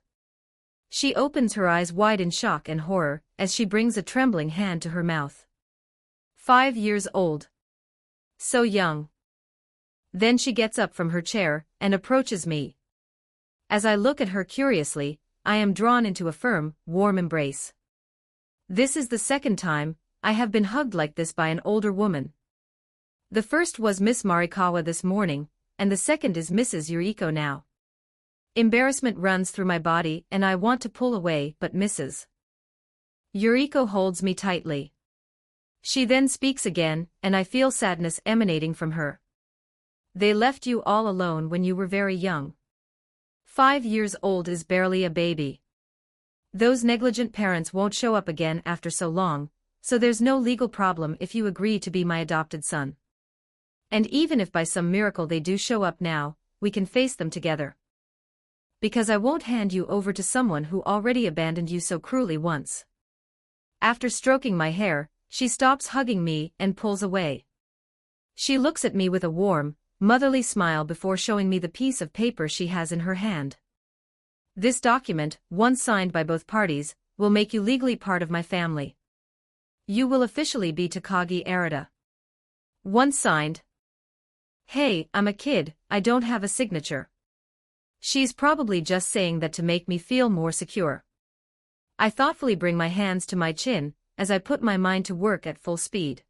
She opens her eyes wide in shock and horror as she brings a trembling hand to her mouth. 5 years old. So young. Then she gets up from her chair and approaches me. As I look at her curiously, I am drawn into a firm, warm embrace. This is the second time I have been hugged like this by an older woman. The first was Miss Marikawa this morning, and the second is Mrs. Yuriko now. Embarrassment runs through my body and I want to pull away, but Mrs. Yuriko holds me tightly. She then speaks again, and I feel sadness emanating from her. They left you all alone when you were very young. 5 years old is barely a baby. Those negligent parents won't show up again after so long, so there's no legal problem if you agree to be my adopted son. And even if by some miracle they do show up now, we can face them together. Because I won't hand you over to someone who already abandoned you so cruelly once. After stroking my hair, she stops hugging me and pulls away. She looks at me with a warm, motherly smile before showing me the piece of paper she has in her hand. This document, once signed by both parties, will make you legally part of my family. You will officially be Takagi Arata. Once signed. Hey, I'm a kid, I don't have a signature. She's probably just saying that to make me feel more secure. I thoughtfully bring my hands to my chin, as I put my mind to work at full speed.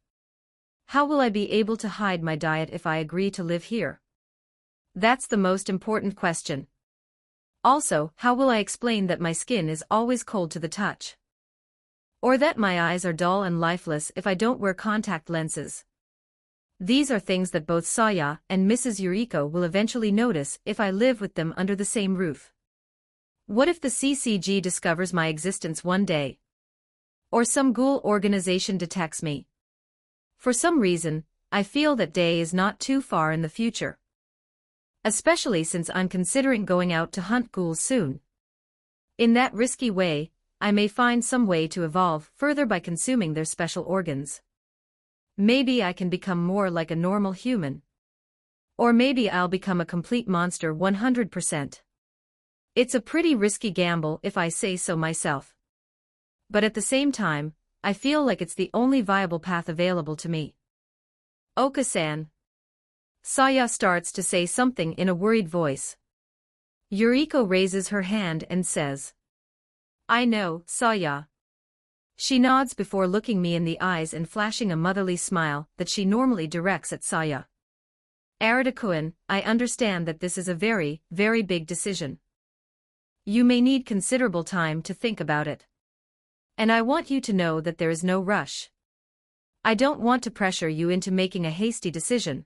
How will I be able to hide my diet if I agree to live here? That's the most important question. Also, how will I explain that my skin is always cold to the touch? Or that my eyes are dull and lifeless if I don't wear contact lenses? These are things that both Saya and Mrs. Yuriko will eventually notice if I live with them under the same roof. What if the CCG discovers my existence one day? Or some ghoul organization detects me? For some reason, I feel that day is not too far in the future. Especially since I'm considering going out to hunt ghouls soon. In that risky way, I may find some way to evolve further by consuming their special organs. Maybe I can become more like a normal human. Or maybe I'll become a complete monster 100%. It's a pretty risky gamble if I say so myself. But at the same time, I feel like it's the only viable path available to me. Oka-san. Saya starts to say something in a worried voice. Yuriko raises her hand and says, I know, Saya. She nods before looking me in the eyes and flashing a motherly smile that she normally directs at Saya. Arita-kun, I understand that this is a very, very big decision. You may need considerable time to think about it. And I want you to know that there is no rush. I don't want to pressure you into making a hasty decision.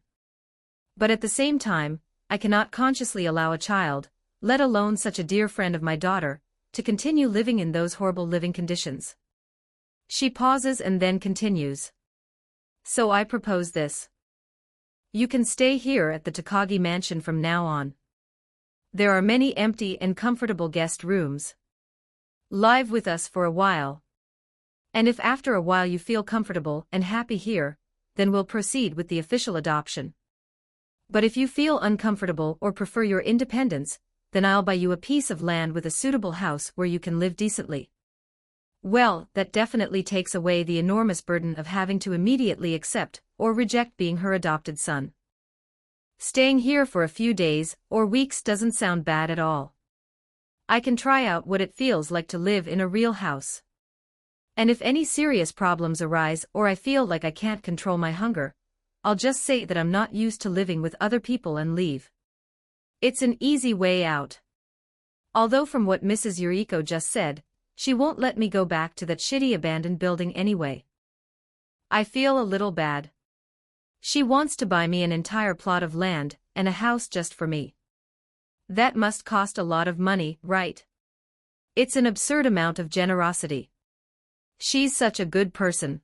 But at the same time, I cannot consciously allow a child, let alone such a dear friend of my daughter, to continue living in those horrible living conditions. She pauses and then continues. So I propose this. You can stay here at the Takagi mansion from now on. There are many empty and comfortable guest rooms. Live with us for a while. And if after a while you feel comfortable and happy here, then we'll proceed with the official adoption. But if you feel uncomfortable or prefer your independence, then I'll buy you a piece of land with a suitable house where you can live decently. Well, that definitely takes away the enormous burden of having to immediately accept or reject being her adopted son. Staying here for a few days or weeks doesn't sound bad at all. I can try out what it feels like to live in a real house. And if any serious problems arise or I feel like I can't control my hunger, I'll just say that I'm not used to living with other people and leave. It's an easy way out. Although from what Mrs. Yuriko just said, she won't let me go back to that shitty abandoned building anyway. I feel a little bad. She wants to buy me an entire plot of land and a house just for me. That must cost a lot of money, right? It's an absurd amount of generosity. She's such a good person.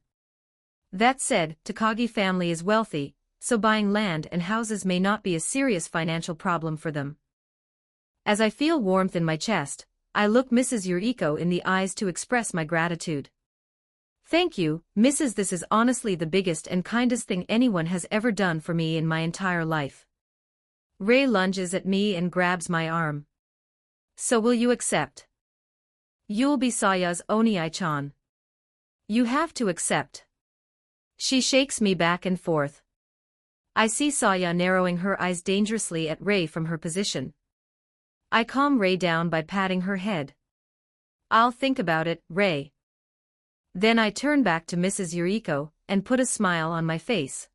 That said, Takagi family is wealthy, so buying land and houses may not be a serious financial problem for them. As I feel warmth in my chest, I look Mrs. Yuriko in the eyes to express my gratitude. Thank you, Mrs. This is honestly the biggest and kindest thing anyone has ever done for me in my entire life. Ray lunges at me and grabs my arm. So will you accept? You'll be Saya's Oni-chan. You have to accept. She shakes me back and forth. I see Saya narrowing her eyes dangerously at Ray from her position. I calm Ray down by patting her head. I'll think about it, Ray. Then I turn back to Mrs. Yuriko and put a smile on my face.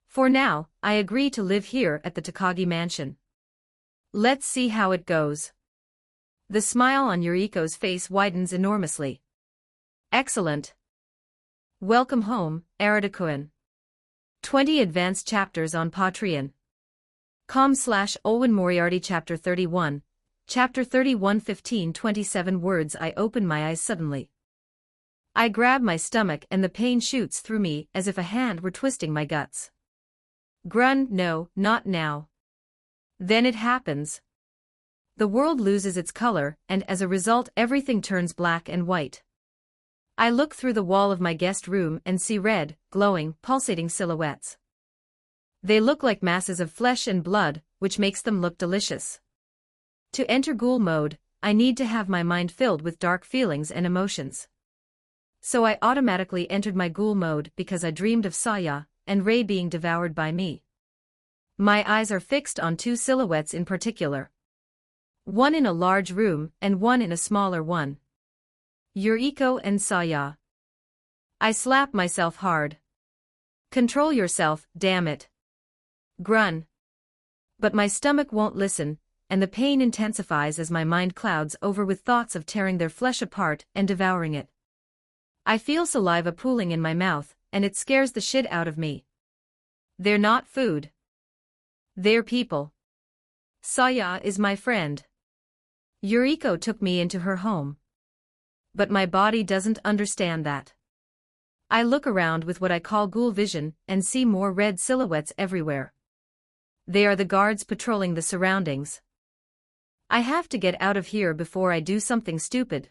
For now, I agree to live here at the Takagi mansion. Let's see how it goes. The smile on Yuriko's face widens enormously. Excellent. Welcome home, Arita-kun. 20 advanced chapters on Patreon. com/Olwen Moriarty Chapter 31, Chapter 31 15-27 words. I open my eyes suddenly. I grab my stomach and the pain shoots through me as if a hand were twisting my guts. Grun, no, not now. Then it happens. The world loses its color and as a result everything turns black and white. I look through the wall of my guest room and see red, glowing, pulsating silhouettes. They look like masses of flesh and blood, which makes them look delicious. To enter ghoul mode, I need to have my mind filled with dark feelings and emotions. So I automatically entered my ghoul mode because I dreamed of Saya and Ray being devoured by me. My eyes are fixed on two silhouettes in particular. One in a large room and one in a smaller one. Yuriko and Saya. I slap myself hard. Control yourself, damn it. Grun. But my stomach won't listen, and the pain intensifies as my mind clouds over with thoughts of tearing their flesh apart and devouring it. I feel saliva pooling in my mouth, and it scares the shit out of me. They're not food. They're people. Saya is my friend. Yuriko took me into her home. But my body doesn't understand that. I look around with what I call ghoul vision and see more red silhouettes everywhere. They are the guards patrolling the surroundings. I have to get out of here before I do something stupid.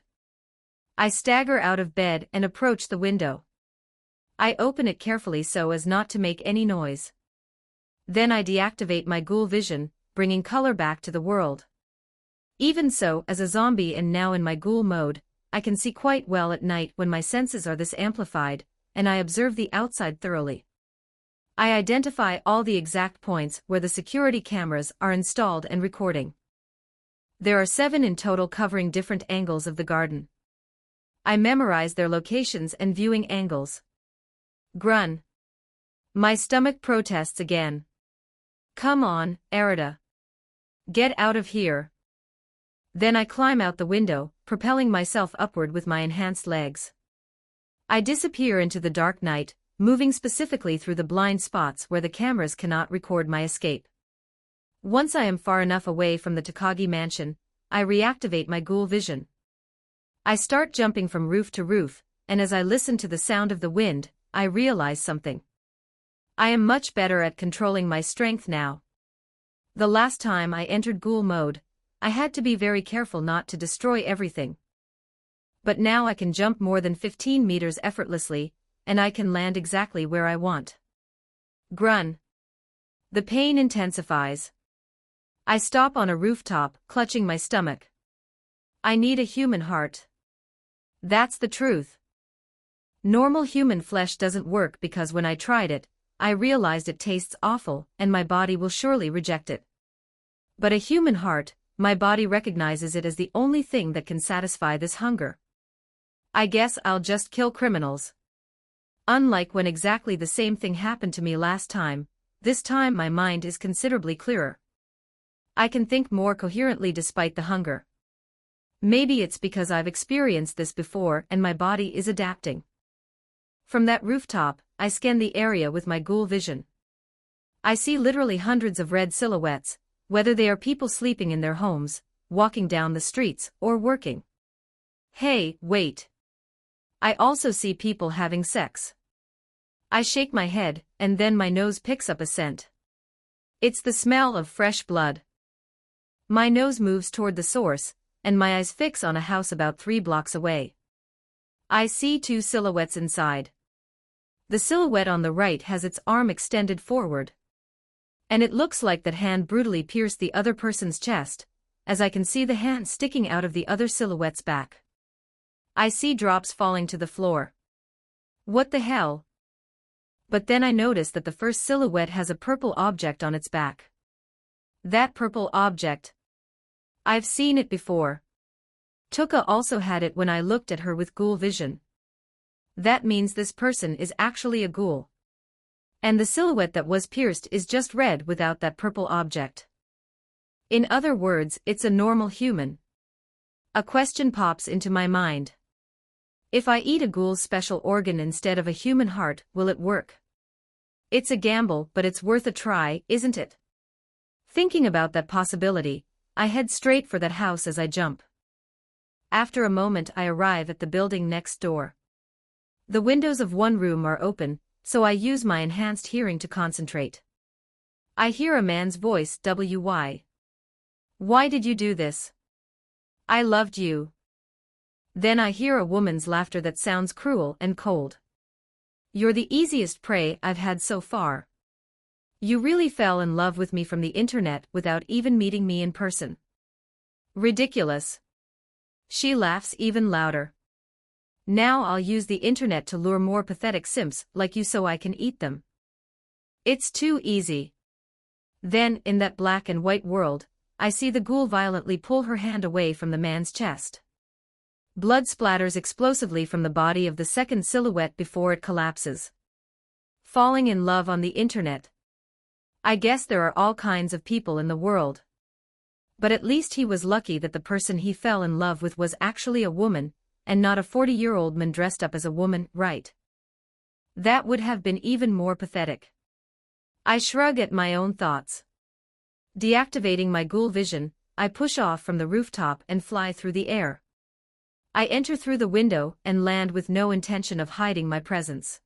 I stagger out of bed and approach the window. I open it carefully so as not to make any noise. Then I deactivate my ghoul vision, bringing color back to the world. Even so, as a zombie and now in my ghoul mode, I can see quite well at night when my senses are this amplified, and I observe the outside thoroughly. I identify all the exact points where the security cameras are installed and recording. There are 7 in total covering different angles of the garden. I memorize their locations and viewing angles. Grun. My stomach protests again. Come on, Arita. Get out of here. Then I climb out the window, propelling myself upward with my enhanced legs. I disappear into the dark night, moving specifically through the blind spots where the cameras cannot record my escape. Once I am far enough away from the Takagi mansion, I reactivate my ghoul vision. I start jumping from roof to roof, and as I listen to the sound of the wind, I realize something. I am much better at controlling my strength now. The last time I entered ghoul mode, I had to be very careful not to destroy everything. But now I can jump more than 15 meters effortlessly, and I can land exactly where I want. Grun. The pain intensifies. I stop on a rooftop, clutching my stomach. I need a human heart. That's the truth. Normal human flesh doesn't work because when I tried it, I realized it tastes awful and my body will surely reject it. But a human heart, my body recognizes it as the only thing that can satisfy this hunger. I guess I'll just kill criminals. Unlike when exactly the same thing happened to me last time, this time my mind is considerably clearer. I can think more coherently despite the hunger. Maybe it's because I've experienced this before and my body is adapting. From that rooftop, I scan the area with my ghoul vision. I see literally hundreds of red silhouettes, whether they are people sleeping in their homes, walking down the streets, or working. Hey, wait. I also see people having sex. I shake my head, and then my nose picks up a scent. It's the smell of fresh blood. My nose moves toward the source, and my eyes fix on a house about 3 blocks away. I see 2 silhouettes inside. The silhouette on the right has its arm extended forward. And it looks like that hand brutally pierced the other person's chest, as I can see the hand sticking out of the other silhouette's back. I see drops falling to the floor. What the hell? But then I notice that the first silhouette has a purple object on its back. That purple object. I've seen it before. Tuka also had it when I looked at her with ghoul vision. That means this person is actually a ghoul. And the silhouette that was pierced is just red without that purple object. In other words, it's a normal human. A question pops into my mind. If I eat a ghoul's special organ instead of a human heart, will it work? It's a gamble, but it's worth a try, isn't it? Thinking about that possibility, I head straight for that house as I jump. After a moment I arrive at the building next door. The windows of one room are open, so I use my enhanced hearing to concentrate. I hear a man's voice, "Why? Why did you do this? I loved you." Then I hear a woman's laughter that sounds cruel and cold. "You're the easiest prey I've had so far. You really fell in love with me from the internet without even meeting me in person. Ridiculous." She laughs even louder. "Now I'll use the internet to lure more pathetic simps like you so I can eat them. It's too easy." Then, in that black and white world, I see the ghoul violently pull her hand away from the man's chest. Blood splatters explosively from the body of the second silhouette before it collapses. Falling in love on the internet. I guess there are all kinds of people in the world. But at least he was lucky that the person he fell in love with was actually a woman, and not a 40-year-old man dressed up as a woman, right? That would have been even more pathetic. I shrug at my own thoughts. Deactivating my ghoul vision, I push off from the rooftop and fly through the air. I enter through the window and land with no intention of hiding my presence.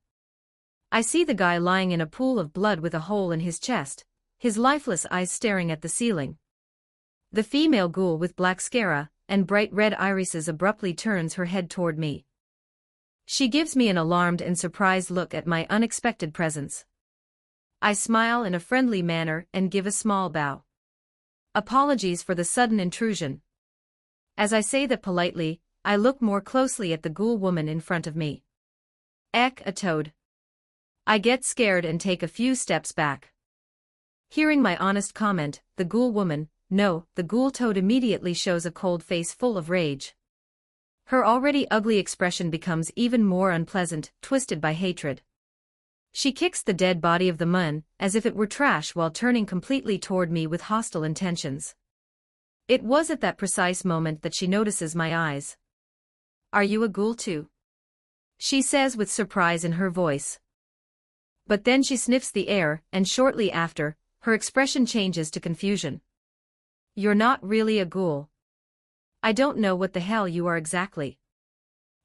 I see the guy lying in a pool of blood with a hole in his chest, his lifeless eyes staring at the ceiling. The female ghoul with black scara and bright red irises abruptly turns her head toward me. She gives me an alarmed and surprised look at my unexpected presence. I smile in a friendly manner and give a small bow. Apologies for the sudden intrusion. As I say that politely, I look more closely at the ghoul woman in front of me. Eck, a toad. I get scared and take a few steps back. Hearing my honest comment, the ghoul woman, no, the ghoul toad immediately shows a cold face full of rage. Her already ugly expression becomes even more unpleasant, twisted by hatred. She kicks the dead body of the man, as if it were trash, while turning completely toward me with hostile intentions. It was at that precise moment that she notices my eyes. "Are you a ghoul too?" she says with surprise in her voice. But then she sniffs the air, and shortly after, her expression changes to confusion. "You're not really a ghoul. I don't know what the hell you are exactly."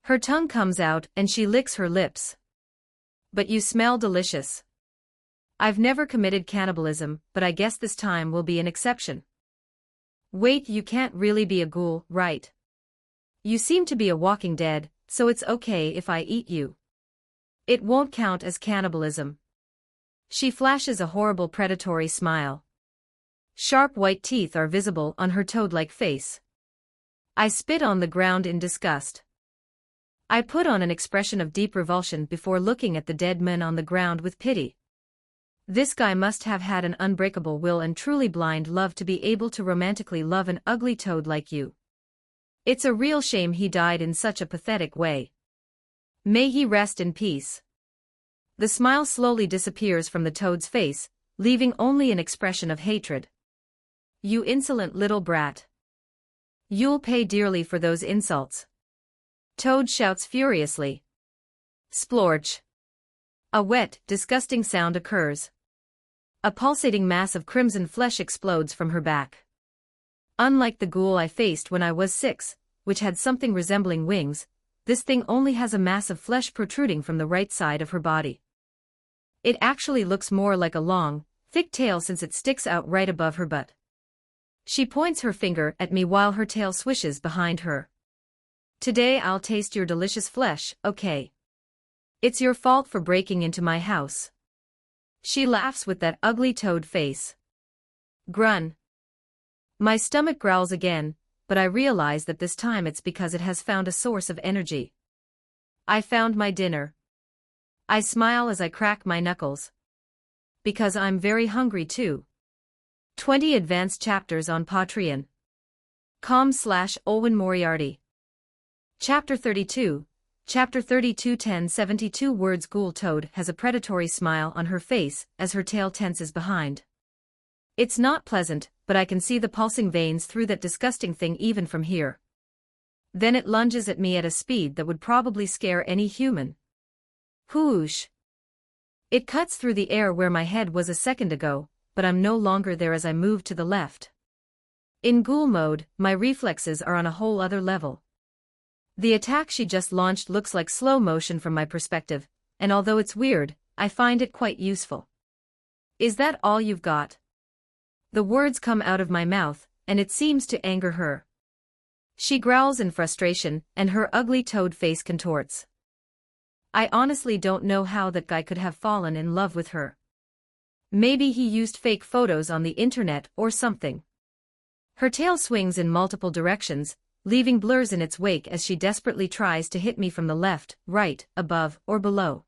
Her tongue comes out and she licks her lips. "But you smell delicious." I've never committed cannibalism, but I guess this time will be an exception. "Wait, you can't really be a ghoul, right? You seem to be a walking dead, so it's okay if I eat you. It won't count as cannibalism." She flashes a horrible predatory smile. Sharp white teeth are visible on her toad-like face. I spit on the ground in disgust. I put on an expression of deep revulsion before looking at the dead man on the ground with pity. This guy must have had an unbreakable will and truly blind love to be able to romantically love an ugly toad like you. It's a real shame he died in such a pathetic way. May he rest in peace. The smile slowly disappears from the toad's face, leaving only an expression of hatred. "You insolent little brat. You'll pay dearly for those insults." Toad shouts furiously. Splorch. A wet, disgusting sound occurs. A pulsating mass of crimson flesh explodes from her back. Unlike the ghoul I faced when I was 6, which had something resembling wings, this thing only has a mass of flesh protruding from the right side of her body. It actually looks more like a long, thick tail since it sticks out right above her butt. She points her finger at me while her tail swishes behind her. "Today I'll taste your delicious flesh, okay? It's your fault for breaking into my house." She laughs with that ugly toad face. Grun. My stomach growls again, but I realize that this time it's because it has found a source of energy. I found my dinner. I smile as I crack my knuckles. Because I'm very hungry too. 20 advanced chapters on Patreon. com/Olwen Moriarty. Chapter 32. Chapter 32 1072 words. Ghoul toad has a predatory smile on her face as her tail tenses behind. It's not pleasant, but I can see the pulsing veins through that disgusting thing even from here. Then it lunges at me at a speed that would probably scare any human. Whoosh! It cuts through the air where my head was a second ago, but I'm no longer there as I move to the left. In ghoul mode, my reflexes are on a whole other level. The attack she just launched looks like slow motion from my perspective, and although it's weird, I find it quite useful. "Is that all you've got?" The words come out of my mouth, and it seems to anger her. She growls in frustration, and her ugly toad face contorts. I honestly don't know how that guy could have fallen in love with her. Maybe he used fake photos on the internet or something. Her tail swings in multiple directions, leaving blurs in its wake as she desperately tries to hit me from the left, right, above, or below.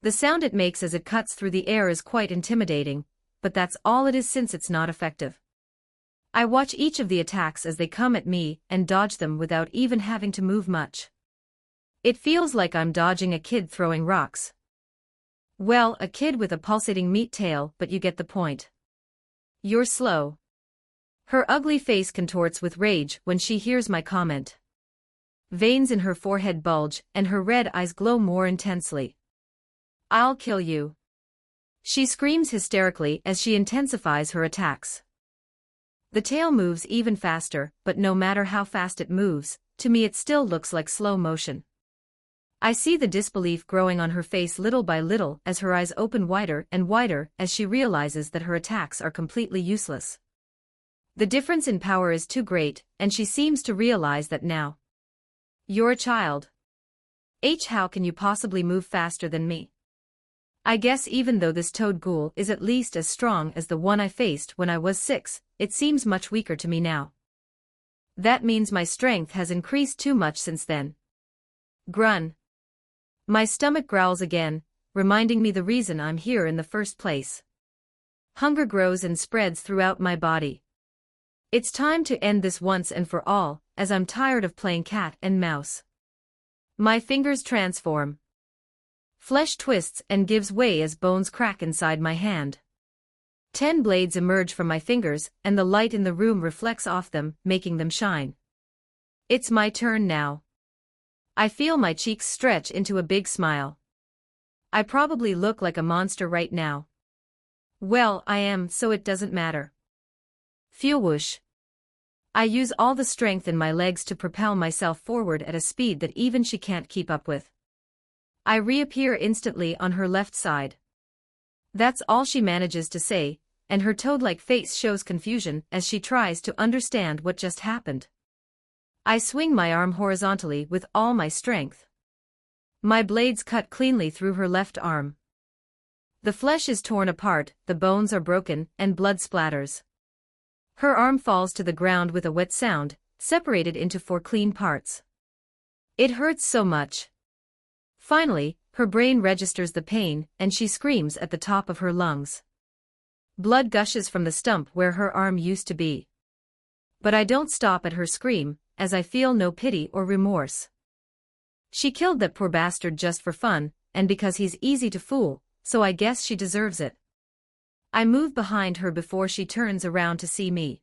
The sound it makes as it cuts through the air is quite intimidating, but that's all it is since it's not effective. I watch each of the attacks as they come at me and dodge them without even having to move much. It feels like I'm dodging a kid throwing rocks. Well, a kid with a pulsating meat tail, but you get the point. "You're slow." Her ugly face contorts with rage when she hears my comment. Veins in her forehead bulge and her red eyes glow more intensely. "I'll kill you." She screams hysterically as she intensifies her attacks. The tail moves even faster, but no matter how fast it moves, to me it still looks like slow motion. I see the disbelief growing on her face little by little as her eyes open wider and wider as she realizes that her attacks are completely useless. The difference in power is too great, and she seems to realize that now. You're a child. How can you possibly move faster than me? I guess even though this toad ghoul is at least as strong as the one I faced when I was 6, it seems much weaker to me now. That means my strength has increased too much since then. Grun. My stomach growls again, reminding me the reason I'm here in the first place. Hunger grows and spreads throughout my body. It's time to end this once and for all, as I'm tired of playing cat and mouse. My fingers transform. Flesh twists and gives way as bones crack inside my hand. 10 blades emerge from my fingers, and the light in the room reflects off them, making them shine. It's my turn now. I feel my cheeks stretch into a big smile. I probably look like a monster right now. Well, I am, so it doesn't matter. Phew whoosh. I use all the strength in my legs to propel myself forward at a speed that even she can't keep up with. I reappear instantly on her left side. That's all she manages to say, and her toad-like face shows confusion as she tries to understand what just happened. I swing my arm horizontally with all my strength. My blades cut cleanly through her left arm. The flesh is torn apart, the bones are broken, and blood splatters. Her arm falls to the ground with a wet sound, separated into 4 clean parts. It hurts so much. Finally, her brain registers the pain, and she screams at the top of her lungs. Blood gushes from the stump where her arm used to be. But I don't stop at her scream, as I feel no pity or remorse. She killed that poor bastard just for fun, and because he's easy to fool, so I guess she deserves it. I move behind her before she turns around to see me.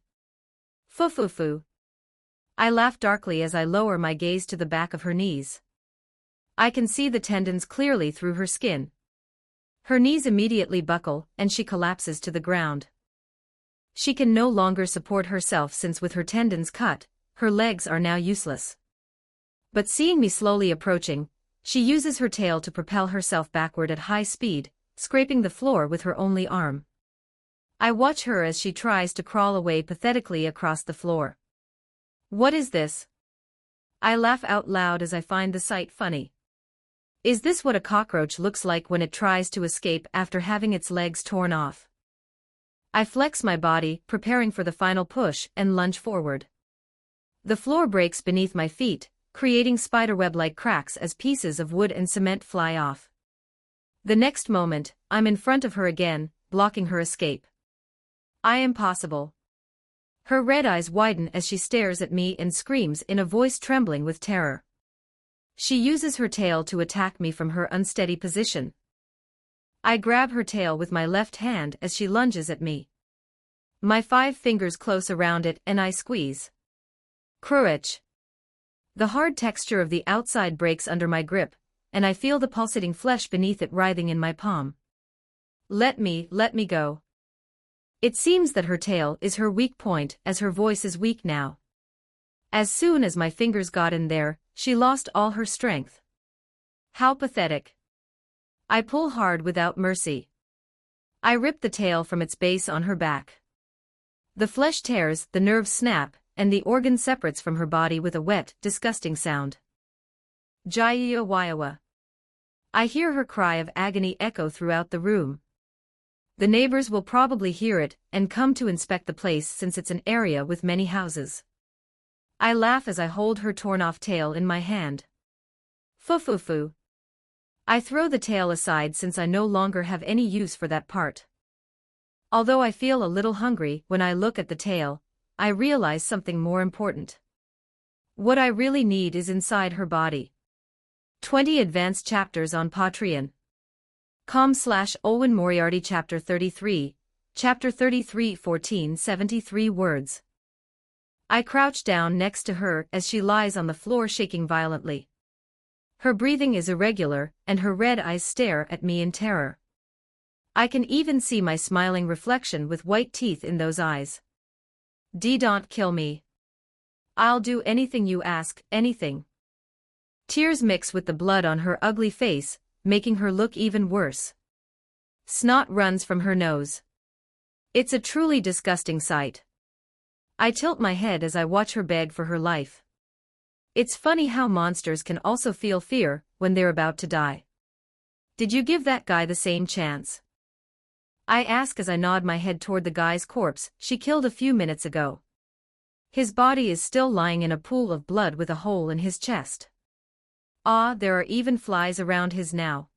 Foo-foo-foo. I laugh darkly as I lower my gaze to the back of her knees. I can see the tendons clearly through her skin. Her knees immediately buckle, and she collapses to the ground. She can no longer support herself since with her tendons cut, her legs are now useless. But seeing me slowly approaching, she uses her tail to propel herself backward at high speed, scraping the floor with her only arm. I watch her as she tries to crawl away pathetically across the floor. What is this? I laugh out loud as I find the sight funny. Is this what a cockroach looks like when it tries to escape after having its legs torn off? I flex my body, preparing for the final push, and lunge forward. The floor breaks beneath my feet, creating spiderweb-like cracks as pieces of wood and cement fly off. The next moment, I'm in front of her again, blocking her escape. I am possible. Her red eyes widen as she stares at me and screams in a voice trembling with terror. She uses her tail to attack me from her unsteady position. I grab her tail with my left hand as she lunges at me. My 5 fingers close around it and I squeeze. Crunch. The hard texture of the outside breaks under my grip, and I feel the pulsating flesh beneath it writhing in my palm. Let me go. It seems that her tail is her weak point as her voice is weak now. As soon as my fingers got in there, she lost all her strength. How pathetic. I pull hard without mercy. I rip the tail from its base on her back. The flesh tears, the nerves snap, and the organ separates from her body with a wet, disgusting sound. Jaya-wayawa. I hear her cry of agony echo throughout the room. The neighbors will probably hear it and come to inspect the place since it's an area with many houses. I laugh as I hold her torn-off tail in my hand. Foo-foo-foo. I throw the tail aside since I no longer have any use for that part. Although I feel a little hungry when I look at the tail, I realize something more important. What I really need is inside her body. 20 advanced chapters on Patreon.com/Olwen Moriarty Chapter 33, Chapter 33 1473 words. I crouch down next to her as she lies on the floor shaking violently. Her breathing is irregular, and her red eyes stare at me in terror. I can even see my smiling reflection with white teeth in those eyes. Don't kill me. I'll do anything you ask, anything. Tears mix with the blood on her ugly face, making her look even worse. Snot runs from her nose. It's a truly disgusting sight. I tilt my head as I watch her beg for her life. It's funny how monsters can also feel fear when they're about to die. Did you give that guy the same chance? I ask as I nod my head toward the guy's corpse she killed a few minutes ago. His body is still lying in a pool of blood with a hole in his chest. Ah, there are even flies around his now.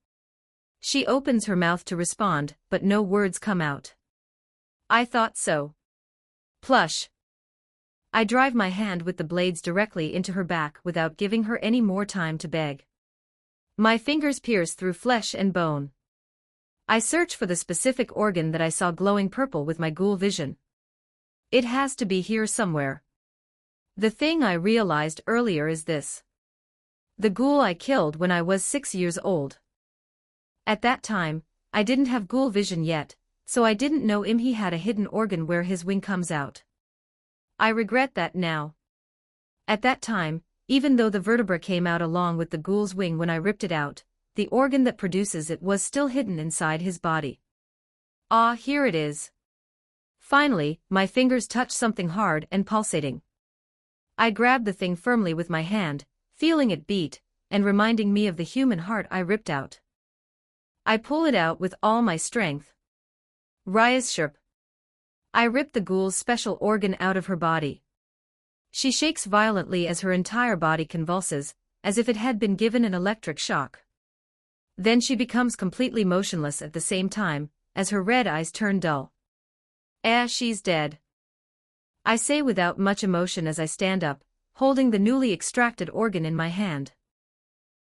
She opens her mouth to respond, but no words come out. I thought so. Plush. I drive my hand with the blades directly into her back without giving her any more time to beg. My fingers pierce through flesh and bone. I search for the specific organ that I saw glowing purple with my ghoul vision. It has to be here somewhere. The thing I realized earlier is this. The ghoul I killed when I was 6 years old. At that time, I didn't have ghoul vision yet, so I didn't know he had a hidden organ where his wing comes out. I regret that now. At that time, even though the vertebra came out along with the ghoul's wing when I ripped it out, the organ that produces it was still hidden inside his body. Ah, here it is. Finally, my fingers touch something hard and pulsating. I grab the thing firmly with my hand, feeling it beat, and reminding me of the human heart I ripped out. I pull it out with all my strength. Ryasharp. I rip the ghoul's special organ out of her body. She shakes violently as her entire body convulses, as if it had been given an electric shock. Then she becomes completely motionless at the same time, as her red eyes turn dull. She's dead. I say without much emotion as I stand up, holding the newly extracted organ in my hand.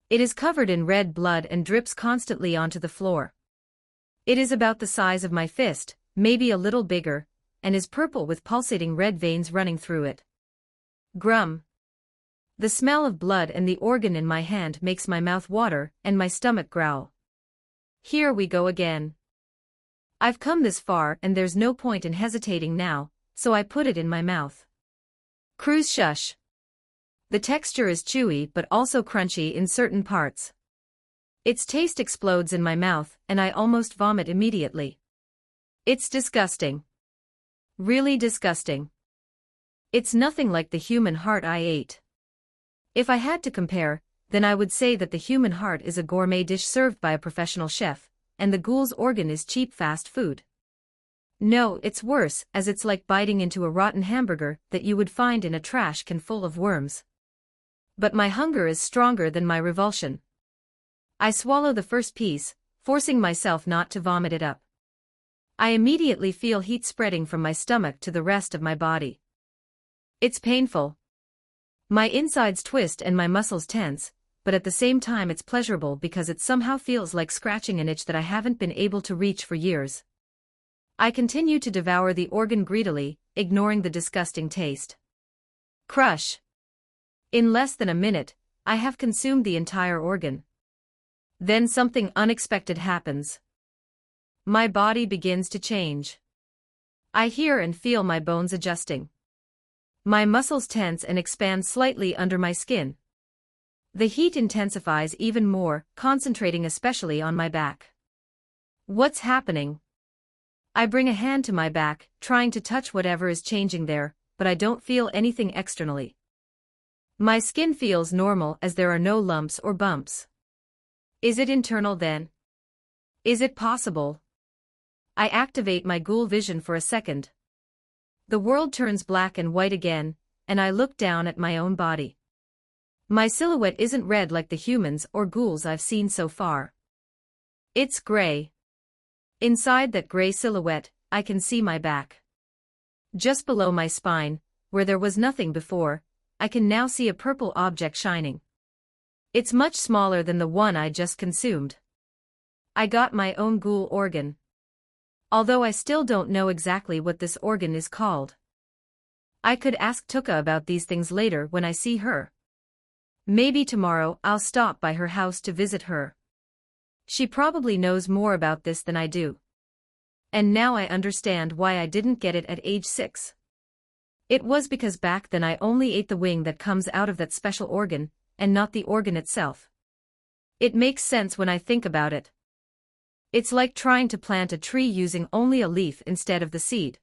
It is covered in red blood and drips constantly onto the floor. It is about the size of my fist, maybe a little bigger, and is purple with pulsating red veins running through it. Grum. The smell of blood and the organ in my hand makes my mouth water and my stomach growl. Here we go again. I've come this far and there's no point in hesitating now, so I put it in my mouth. Cruise shush. The texture is chewy but also crunchy in certain parts. Its taste explodes in my mouth and I almost vomit immediately. It's disgusting. Really disgusting. It's nothing like the human heart I ate. If I had to compare, then I would say that the human heart is a gourmet dish served by a professional chef, and the ghoul's organ is cheap fast food. No, it's worse, as it's like biting into a rotten hamburger that you would find in a trash can full of worms. But my hunger is stronger than my revulsion. I swallow the first piece, forcing myself not to vomit it up. I immediately feel heat spreading from my stomach to the rest of my body. It's painful. My insides twist and my muscles tense, but at the same time it's pleasurable because it somehow feels like scratching an itch that I haven't been able to reach for years. I continue to devour the organ greedily, ignoring the disgusting taste. Crush. In less than a minute, I have consumed the entire organ. Then something unexpected happens. My body begins to change. I hear and feel my bones adjusting. My muscles tense and expand slightly under my skin. The heat intensifies even more, concentrating especially on my back. What's happening? I bring a hand to my back, trying to touch whatever is changing there, but I don't feel anything externally. My skin feels normal as there are no lumps or bumps. Is it internal then? Is it possible? I activate my ghoul vision for a second. The world turns black and white again, and I look down at my own body. My silhouette isn't red like the humans or ghouls I've seen so far. It's gray. Inside that gray silhouette, I can see my back. Just below my spine, where there was nothing before, I can now see a purple object shining. It's much smaller than the one I just consumed. I got my own ghoul organ. Although I still don't know exactly what this organ is called. I could ask Tuka about these things later when I see her. Maybe tomorrow I'll stop by her house to visit her. She probably knows more about this than I do. And now I understand why I didn't get it at age 6. It was because back then I only ate the wing that comes out of that special organ, and not the organ itself. It makes sense when I think about it. It's like trying to plant a tree using only a leaf instead of the seed.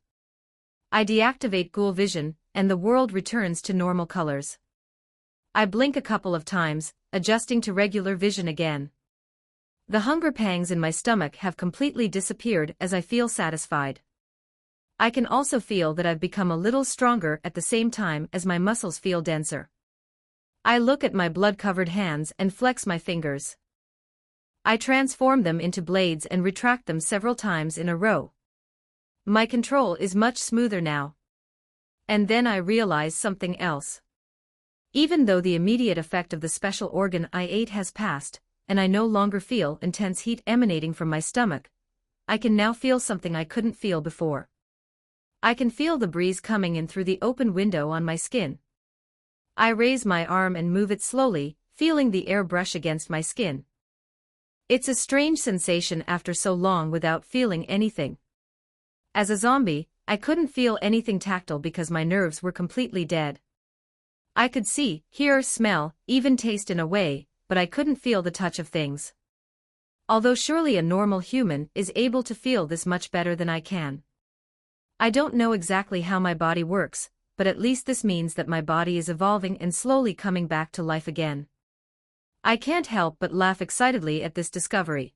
I deactivate Ghoul vision, and the world returns to normal colors. I blink a couple of times, adjusting to regular vision again. The hunger pangs in my stomach have completely disappeared as I feel satisfied. I can also feel that I've become a little stronger at the same time as my muscles feel denser. I look at my blood-covered hands and flex my fingers. I transform them into blades and retract them several times in a row. My control is much smoother now. And then I realize something else. Even though the immediate effect of the special organ I ate has passed, and I no longer feel intense heat emanating from my stomach, I can now feel something I couldn't feel before. I can feel the breeze coming in through the open window on my skin. I raise my arm and move it slowly, feeling the air brush against my skin. It's a strange sensation after so long without feeling anything. As a zombie, I couldn't feel anything tactile because my nerves were completely dead. I could see, hear, smell, even taste in a way, but I couldn't feel the touch of things. Although surely a normal human is able to feel this much better than I can. I don't know exactly how my body works, but at least this means that my body is evolving and slowly coming back to life again. I can't help but laugh excitedly at this discovery.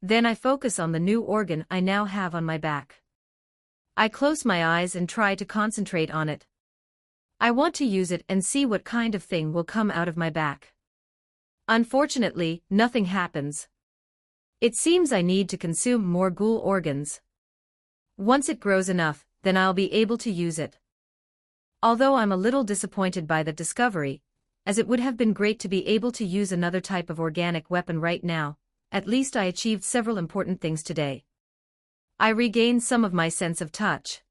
Then I focus on the new organ I now have on my back. I close my eyes and try to concentrate on it. I want to use it and see what kind of thing will come out of my back. Unfortunately, nothing happens. It seems I need to consume more ghoul organs. Once it grows enough, then I'll be able to use it. Although I'm a little disappointed by that discovery, as it would have been great to be able to use another type of organic weapon right now, at least I achieved several important things today. I regained some of my sense of touch.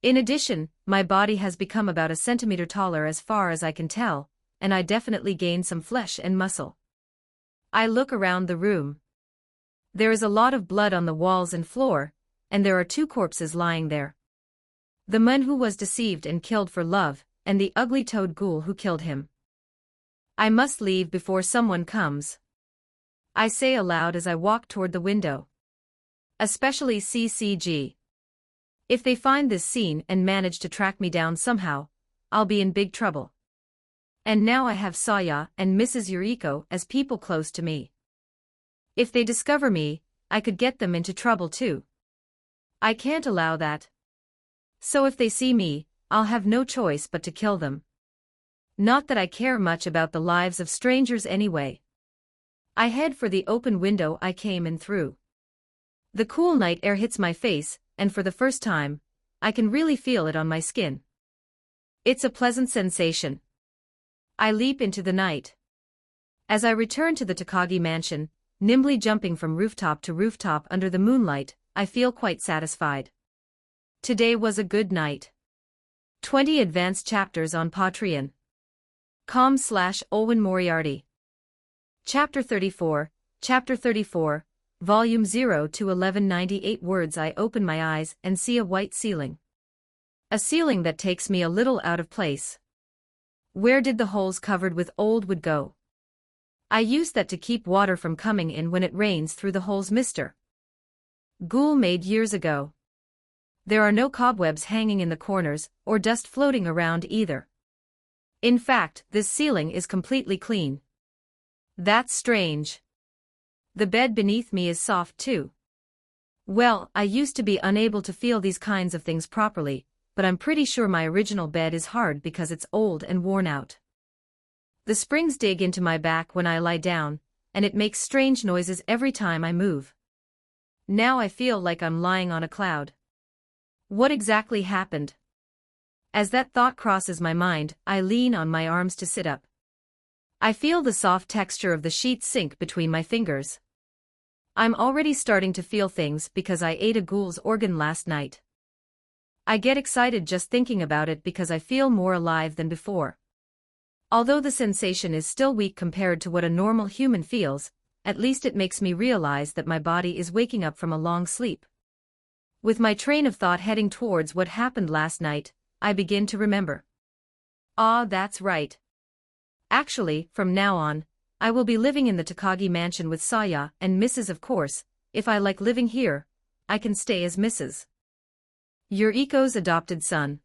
In addition, my body has become about a centimeter taller as far as I can tell, and I definitely gained some flesh and muscle. I look around the room. There is a lot of blood on the walls and floor, and there are 2 corpses lying there. The man who was deceived and killed for love, and the ugly toad ghoul who killed him. I must leave before someone comes. I say aloud as I walk toward the window. Especially CCG. If they find this scene and manage to track me down somehow, I'll be in big trouble. And now I have Saya and Mrs. Yuriko as people close to me. If they discover me, I could get them into trouble too. I can't allow that. So if they see me, I'll have no choice but to kill them. Not that I care much about the lives of strangers anyway. I head for the open window I came in through. The cool night air hits my face, and for the first time, I can really feel it on my skin. It's a pleasant sensation. I leap into the night. As I return to the Takagi mansion, nimbly jumping from rooftop to rooftop under the moonlight, I feel quite satisfied. Today was a good night. 20 advanced chapters on Patreon. com/Olwen Moriarty. Chapter 34, Volume 0 to 1198 words. I open my eyes and see a white ceiling. A ceiling that takes me a little out of place. Where did the holes covered with old wood go? I use that to keep water from coming in when it rains through the holes. Mr. Ghoul made years ago. There are no cobwebs hanging in the corners, or dust floating around either. In fact, this ceiling is completely clean. That's strange. The bed beneath me is soft too. Well, I used to be unable to feel these kinds of things properly, but I'm pretty sure my original bed is hard because it's old and worn out. The springs dig into my back when I lie down, and it makes strange noises every time I move. Now I feel like I'm lying on a cloud. What exactly happened? As that thought crosses my mind, I lean on my arms to sit up. I feel the soft texture of the sheets sink between my fingers. I'm already starting to feel things because I ate a ghoul's organ last night. I get excited just thinking about it because I feel more alive than before. Although the sensation is still weak compared to what a normal human feels, at least it makes me realize that my body is waking up from a long sleep. With my train of thought heading towards what happened last night, I begin to remember. Ah, that's right. Actually, from now on, I will be living in the Takagi mansion with Saya and Mrs. Of course, if I like living here, I can stay as Mrs. Yuriko's adopted son.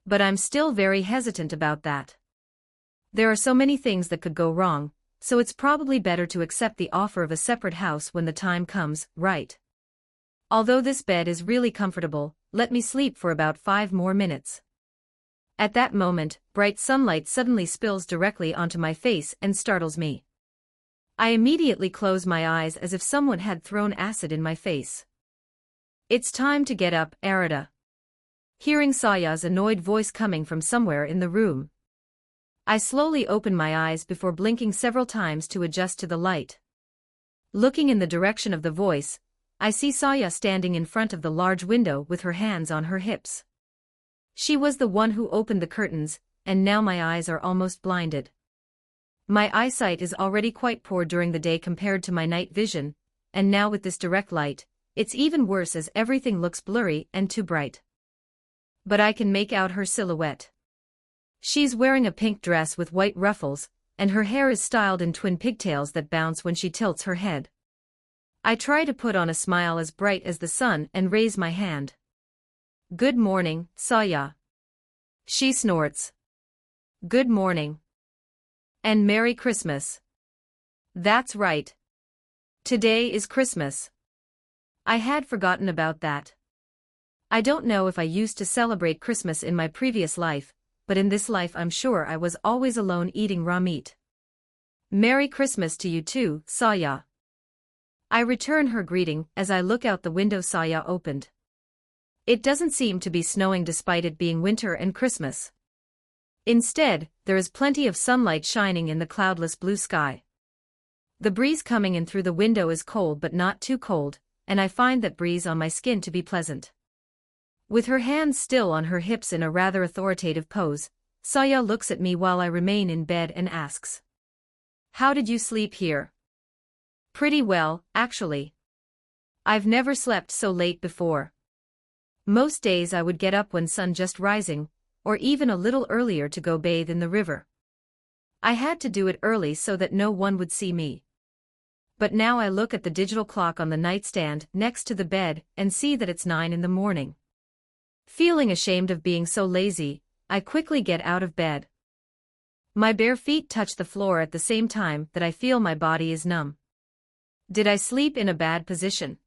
But I'm still very hesitant about that. There are so many things that could go wrong, so it's probably better to accept the offer of a separate house when the time comes, right? Although this bed is really comfortable, let me sleep for about 5 more minutes. At that moment, bright sunlight suddenly spills directly onto my face and startles me. I immediately close my eyes as if someone had thrown acid in my face. It's time to get up, Arita. Hearing Saya's annoyed voice coming from somewhere in the room. I slowly open my eyes before blinking several times to adjust to the light. Looking in the direction of the voice, I see Saya standing in front of the large window with her hands on her hips. She was the one who opened the curtains, and now my eyes are almost blinded. My eyesight is already quite poor during the day compared to my night vision, and now with this direct light, it's even worse as everything looks blurry and too bright. But I can make out her silhouette. She's wearing a pink dress with white ruffles, and her hair is styled in twin pigtails that bounce when she tilts her head. I try to put on a smile as bright as the sun and raise my hand. Good morning, Saya. She snorts. Good morning. And Merry Christmas. That's right. Today is Christmas. I had forgotten about that. I don't know if I used to celebrate Christmas in my previous life, but in this life I'm sure I was always alone eating raw meat. Merry Christmas to you too, Saya. I return her greeting as I look out the window Saya opened. It doesn't seem to be snowing despite it being winter and Christmas. Instead, there is plenty of sunlight shining in the cloudless blue sky. The breeze coming in through the window is cold but not too cold, and I find that breeze on my skin to be pleasant. With her hands still on her hips in a rather authoritative pose, Saya looks at me while I remain in bed and asks, "How did you sleep here?" "Pretty well, actually. I've never slept so late before. Most days I would get up when sun just rising, or even a little earlier to go bathe in the river. I had to do it early so that no one would see me. But now I look at the digital clock on the nightstand next to the bed and see that it's 9 in the morning. Feeling ashamed of being so lazy, I quickly get out of bed. My bare feet touch the floor at the same time that I feel my body is numb. Did I sleep in a bad position?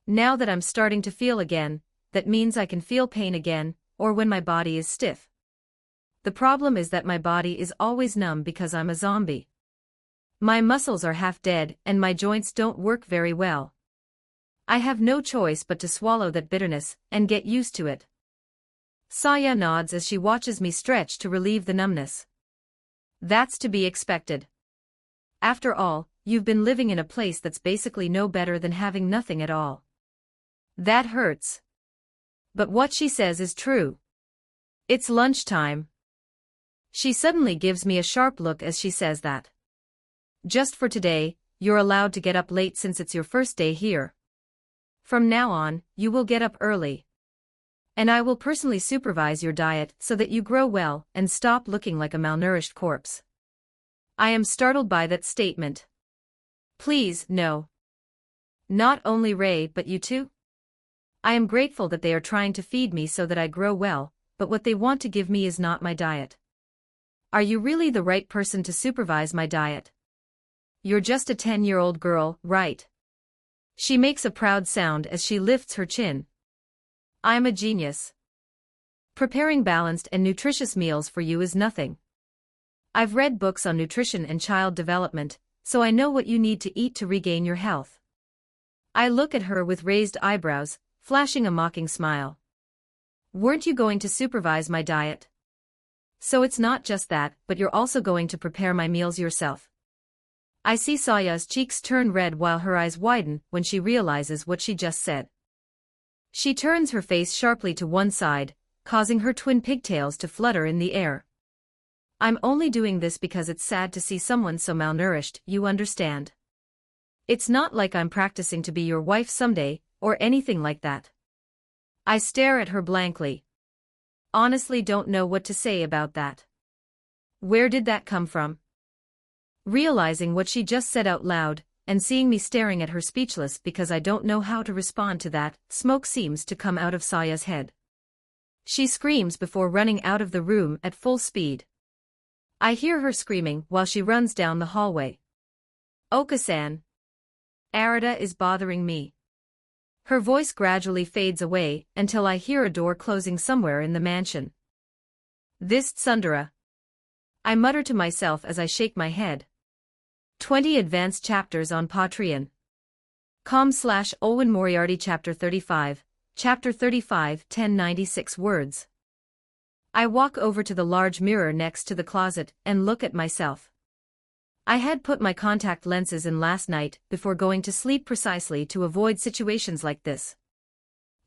Now that I'm starting to feel again, that means I can feel pain again, or when my body is stiff. The problem is that my body is always numb because I'm a zombie. My muscles are half dead and my joints don't work very well. I have no choice but to swallow that bitterness and get used to it. Saya nods as she watches me stretch to relieve the numbness. That's to be expected. After all, you've been living in a place that's basically no better than having nothing at all. That hurts. But what she says is true. It's lunchtime. She suddenly gives me a sharp look as she says that. Just for today, you're allowed to get up late since it's your first day here. From now on, you will get up early. And I will personally supervise your diet so that you grow well and stop looking like a malnourished corpse. I am startled by that statement. Please, no. Not only Ray but you too? I am grateful that they are trying to feed me so that I grow well, but what they want to give me is not my diet. Are you really the right person to supervise my diet? You're just a 10-year-old girl, right? She makes a proud sound as she lifts her chin. I'm a genius. Preparing balanced and nutritious meals for you is nothing. I've read books on nutrition and child development, so I know what you need to eat to regain your health. I look at her with raised eyebrows, flashing a mocking smile. Weren't you going to supervise my diet? So it's not just that, but you're also going to prepare my meals yourself. I see Saya's cheeks turn red while her eyes widen when she realizes what she just said. She turns her face sharply to one side, causing her twin pigtails to flutter in the air. I'm only doing this because it's sad to see someone so malnourished, you understand. It's not like I'm practicing to be your wife someday, or anything like that. I stare at her blankly. honestly don't know what to say about that. Where did that come from? Realizing what she just said out loud, and seeing me staring at her speechless because I don't know how to respond to that, smoke seems to come out of Saya's head. She screams before running out of the room at full speed. I hear her screaming while she runs down the hallway. Oka-san. Arata is bothering me. Her voice gradually fades away until I hear a door closing somewhere in the mansion. This tsundere. I mutter to myself as I shake my head. 20 advanced chapters on Patreon. com/Owen Moriarty Chapter 35, 1096 words. I walk over to the large mirror next to the closet and look at myself. I had put my contact lenses in last night before going to sleep precisely to avoid situations like this.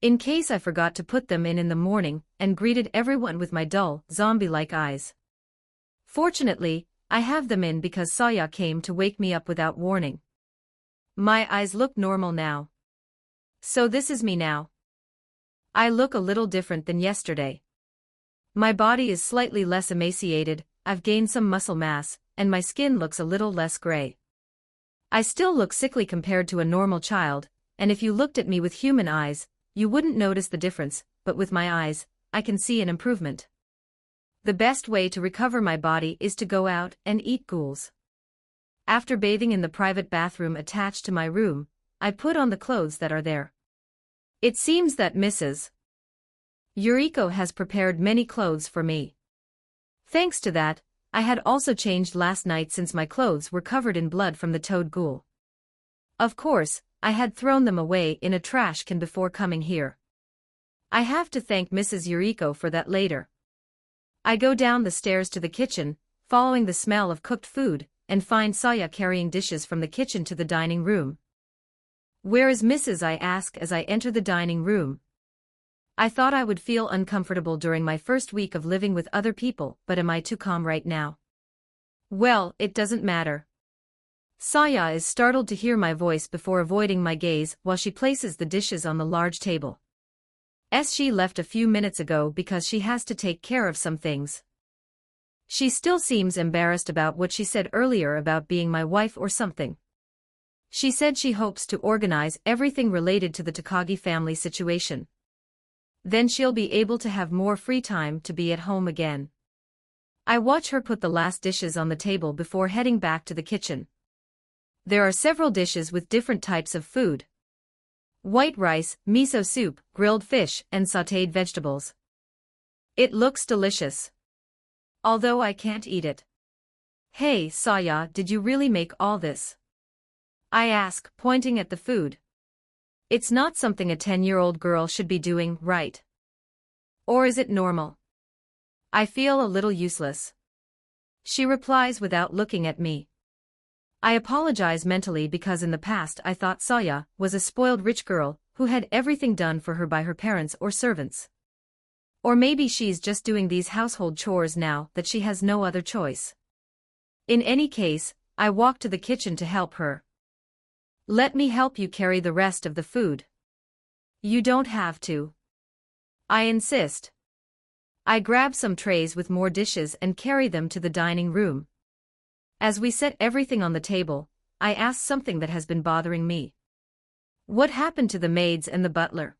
In case I forgot to put them in the morning and greeted everyone with my dull, zombie-like eyes. Fortunately, I have them in because Saya came to wake me up without warning. My eyes look normal now. So this is me now. I look a little different than yesterday. My body is slightly less emaciated, I've gained some muscle mass, and my skin looks a little less gray. I still look sickly compared to a normal child, and if you looked at me with human eyes, you wouldn't notice the difference, but with my eyes, I can see an improvement. The best way to recover my body is to go out and eat ghouls. After bathing in the private bathroom attached to my room, I put on the clothes that are there. It seems that Mrs. Yuriko has prepared many clothes for me. Thanks to that, I had also changed last night since my clothes were covered in blood from the toad ghoul. Of course, I had thrown them away in a trash can before coming here. I have to thank Mrs. Yuriko for that later. I go down the stairs to the kitchen, following the smell of cooked food, and find Saya carrying dishes from the kitchen to the dining room. Where is Mrs.? I ask as I enter the dining room. I thought I would feel uncomfortable during my first week of living with other people, but am I too calm right now? Well, it doesn't matter. Saya is startled to hear my voice before avoiding my gaze while she places the dishes on the large table. She left a few minutes ago because she has to take care of some things. She still seems embarrassed about what she said earlier about being my wife or something. She said she hopes to organize everything related to the Takagi family situation. Then she'll be able to have more free time to be at home again. I watch her put the last dishes on the table before heading back to the kitchen. There are several dishes with different types of food. White rice, miso soup, grilled fish, and sautéed vegetables. It looks delicious. Although I can't eat it. Hey, Saya, did you really make all this? I ask, pointing at the food. It's not something a 10-year-old girl should be doing, right? Or is it normal? I feel a little useless. She replies without looking at me. I apologize mentally because in the past I thought Saya was a spoiled rich girl who had everything done for her by her parents or servants. Or maybe she's just doing these household chores now that she has no other choice. In any case, I walk to the kitchen to help her. Let me help you carry the rest of the food. You don't have to. I insist. I grab some trays with more dishes and carry them to the dining room. As we set everything on the table, I ask something that has been bothering me. What happened to the maids and the butler?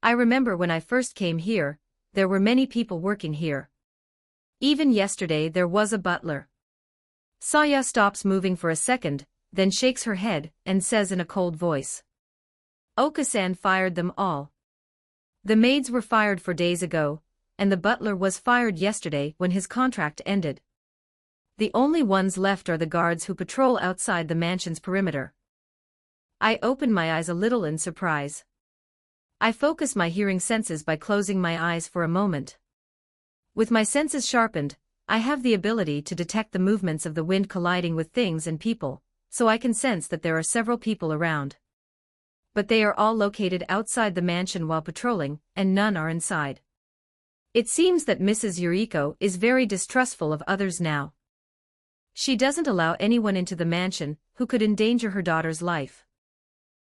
I remember when I first came here, there were many people working here. Even yesterday there was a butler. Saya stops moving for a second, then shakes her head and says in a cold voice. Oka-san fired them all. The maids were fired 4 days ago, and the butler was fired yesterday when his contract ended. The only ones left are the guards who patrol outside the mansion's perimeter. I open my eyes a little in surprise. I focus my hearing senses by closing my eyes for a moment. With my senses sharpened, I have the ability to detect the movements of the wind colliding with things and people, so I can sense that there are several people around. But they are all located outside the mansion while patrolling, and none are inside. It seems that Mrs. Yuriko is very distrustful of others now. She doesn't allow anyone into the mansion who could endanger her daughter's life.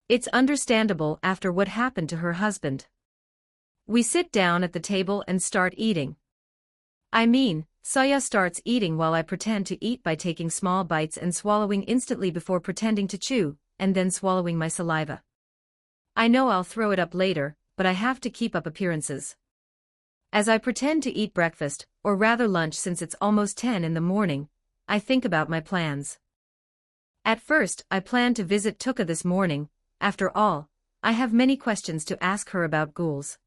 It's understandable after what happened to her husband. We sit down at the table and start eating. I mean, Saya starts eating while I pretend to eat by taking small bites and swallowing instantly before pretending to chew, and then swallowing my saliva. I know I'll throw it up later, but I have to keep up appearances. As I pretend to eat breakfast, or rather lunch since it's almost 10 in the morning, I think about my plans. At first, I planned to visit Tuka this morning. After all, I have many questions to ask her about ghouls.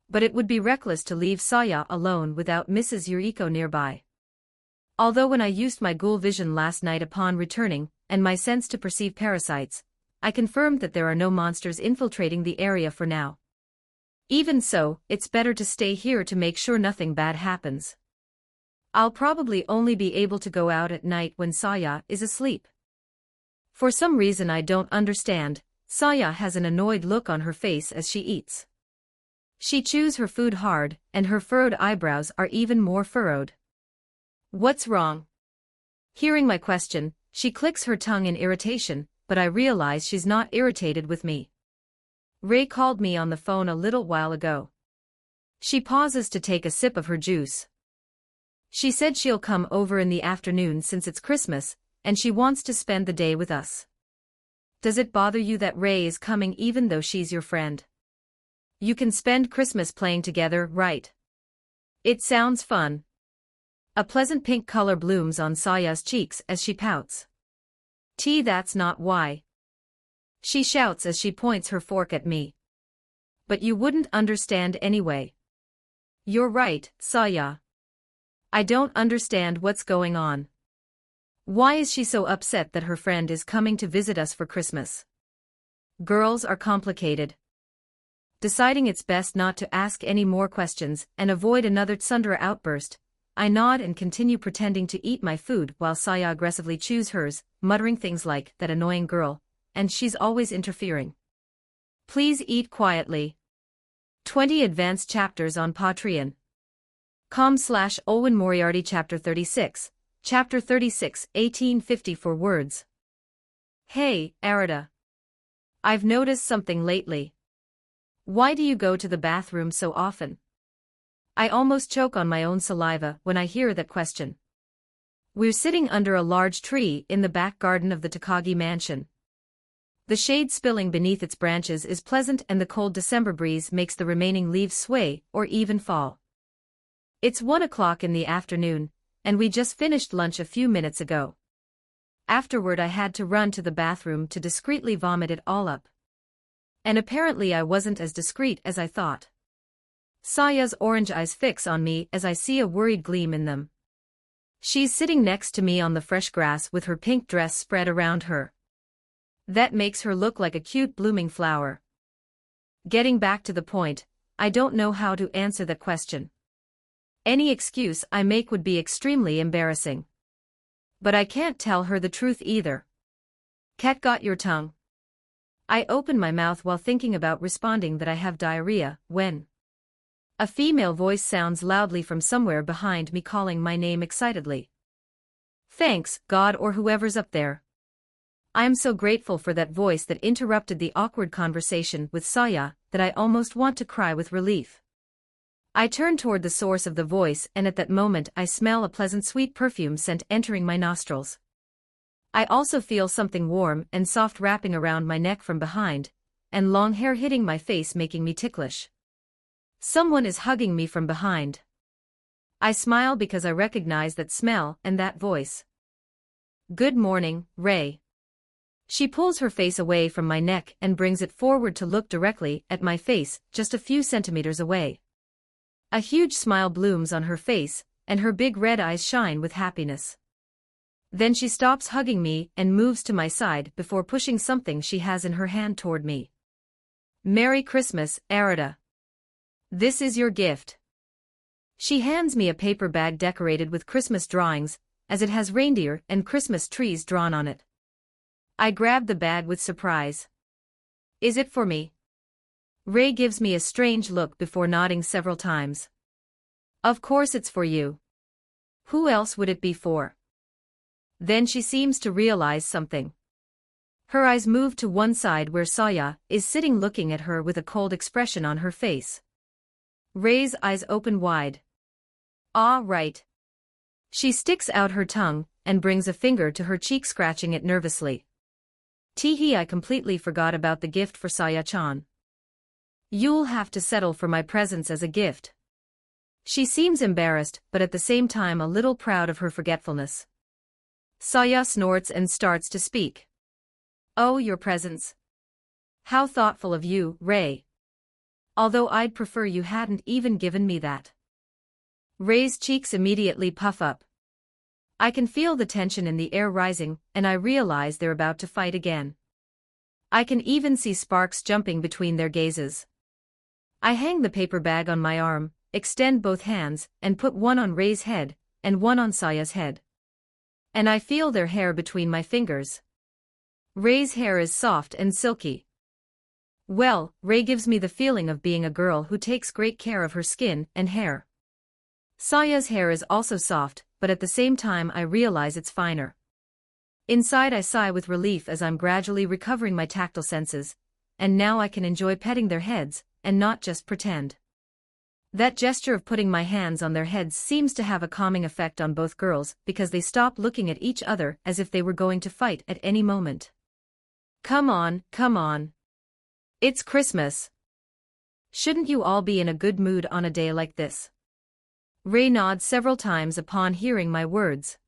But it would be reckless to leave Saya alone without Mrs. Yuriko nearby. Although when I used my ghoul vision last night upon returning, and my sense to perceive parasites, I confirmed that there are no monsters infiltrating the area for now. Even so, it's better to stay here to make sure nothing bad happens. I'll probably only be able to go out at night when Saya is asleep. For some reason I don't understand, Saya has an annoyed look on her face as she eats. She chews her food hard, and her furrowed eyebrows are even more furrowed. What's wrong? Hearing my question, she clicks her tongue in irritation, but I realize she's not irritated with me. Ray called me on the phone a little while ago. She pauses to take a sip of her juice. She said she'll come over in the afternoon since it's Christmas, and she wants to spend the day with us. Does it bother you that Ray is coming even though she's your friend? You can spend Christmas playing together, right? It sounds fun. A pleasant pink color blooms on Saya's cheeks as she pouts. That's not why. She shouts as she points her fork at me. But you wouldn't understand anyway. You're right, Saya. I don't understand what's going on. Why is she so upset that her friend is coming to visit us for Christmas? Girls are complicated. Deciding it's best not to ask any more questions and avoid another tsundere outburst, I nod and continue pretending to eat my food while Saya aggressively chews hers, muttering things like, "That annoying girl," and "she's always interfering." Please eat quietly. 20 advanced chapters on Patreon. com/Olwen Moriarty Chapter 36, Chapter 36, 1854 words. Hey, Arita. I've noticed something lately. Why do you go to the bathroom so often? I almost choke on my own saliva when I hear that question. We're sitting under a large tree in the back garden of the Takagi mansion. The shade spilling beneath its branches is pleasant and the cold December breeze makes the remaining leaves sway or even fall. It's 1 o'clock in the afternoon, and we just finished lunch a few minutes ago. Afterward I had to run to the bathroom to discreetly vomit it all up. And apparently I wasn't as discreet as I thought. Saya's orange eyes fix on me as I see a worried gleam in them. She's sitting next to me on the fresh grass with her pink dress spread around her. That makes her look like a cute blooming flower. Getting back to the point, I don't know how to answer that question. Any excuse I make would be extremely embarrassing. But I can't tell her the truth either. Cat got your tongue. I open my mouth while thinking about responding that I have diarrhea, when a female voice sounds loudly from somewhere behind me calling my name excitedly. Thanks, God or whoever's up there. I am so grateful for that voice that interrupted the awkward conversation with Saya that I almost want to cry with relief. I turn toward the source of the voice and at that moment I smell a pleasant sweet perfume scent entering my nostrils. I also feel something warm and soft wrapping around my neck from behind, and long hair hitting my face making me ticklish. Someone is hugging me from behind. I smile because I recognize that smell and that voice. Good morning, Ray. She pulls her face away from my neck and brings it forward to look directly at my face, just a few centimeters away. A huge smile blooms on her face, and her big red eyes shine with happiness. Then she stops hugging me and moves to my side before pushing something she has in her hand toward me. Merry Christmas, Arita. This is your gift. She hands me a paper bag decorated with Christmas drawings, as it has reindeer and Christmas trees drawn on it. I grab the bag with surprise. Is it for me? Ray gives me a strange look before nodding several times. Of course it's for you. Who else would it be for? Then she seems to realize something. Her eyes move to one side where Saya is sitting looking at her with a cold expression on her face. Ray's eyes open wide. Ah, right. She sticks out her tongue and brings a finger to her cheek, scratching it nervously. Teehee, I completely forgot about the gift for Saya-chan. You'll have to settle for my presents as a gift. She seems embarrassed, but at the same time a little proud of her forgetfulness. Saya snorts and starts to speak. Oh, your presents. How thoughtful of you, Ray. Although I'd prefer you hadn't even given me that. Ray's cheeks immediately puff up. I can feel the tension in the air rising, and I realize they're about to fight again. I can even see sparks jumping between their gazes. I hang the paper bag on my arm, extend both hands, and put one on Ray's head, and one on Saya's head. And I feel their hair between my fingers. Ray's hair is soft and silky. Well, Ray gives me the feeling of being a girl who takes great care of her skin and hair. Saya's hair is also soft, but at the same time I realize it's finer. Inside I sigh with relief as I'm gradually recovering my tactile senses, and now I can enjoy petting their heads, and not just pretend. That gesture of putting my hands on their heads seems to have a calming effect on both girls because they stop looking at each other as if they were going to fight at any moment. Come on, come on. It's Christmas. Shouldn't you all be in a good mood on a day like this? Ray nods several times upon hearing my words.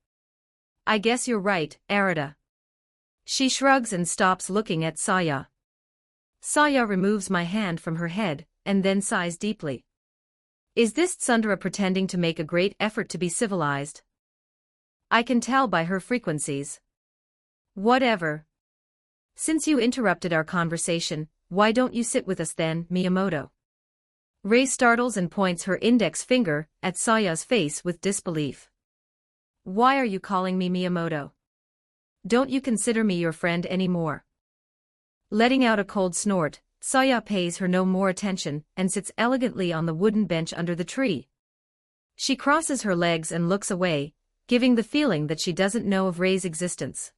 I guess you're right, Arita. She shrugs and stops looking at Saya. Saya removes my hand from her head, and then sighs deeply. Is this Tsundere pretending to make a great effort to be civilized? I can tell by her frequencies. Whatever. Since you interrupted our conversation, why don't you sit with us then, Miyamoto? Ray startles and points her index finger at Saya's face with disbelief. Why are you calling me Miyamoto? Don't you consider me your friend anymore? Letting out a cold snort, Saya pays her no more attention and sits elegantly on the wooden bench under the tree. She crosses her legs and looks away, giving the feeling that she doesn't know of Ray's existence.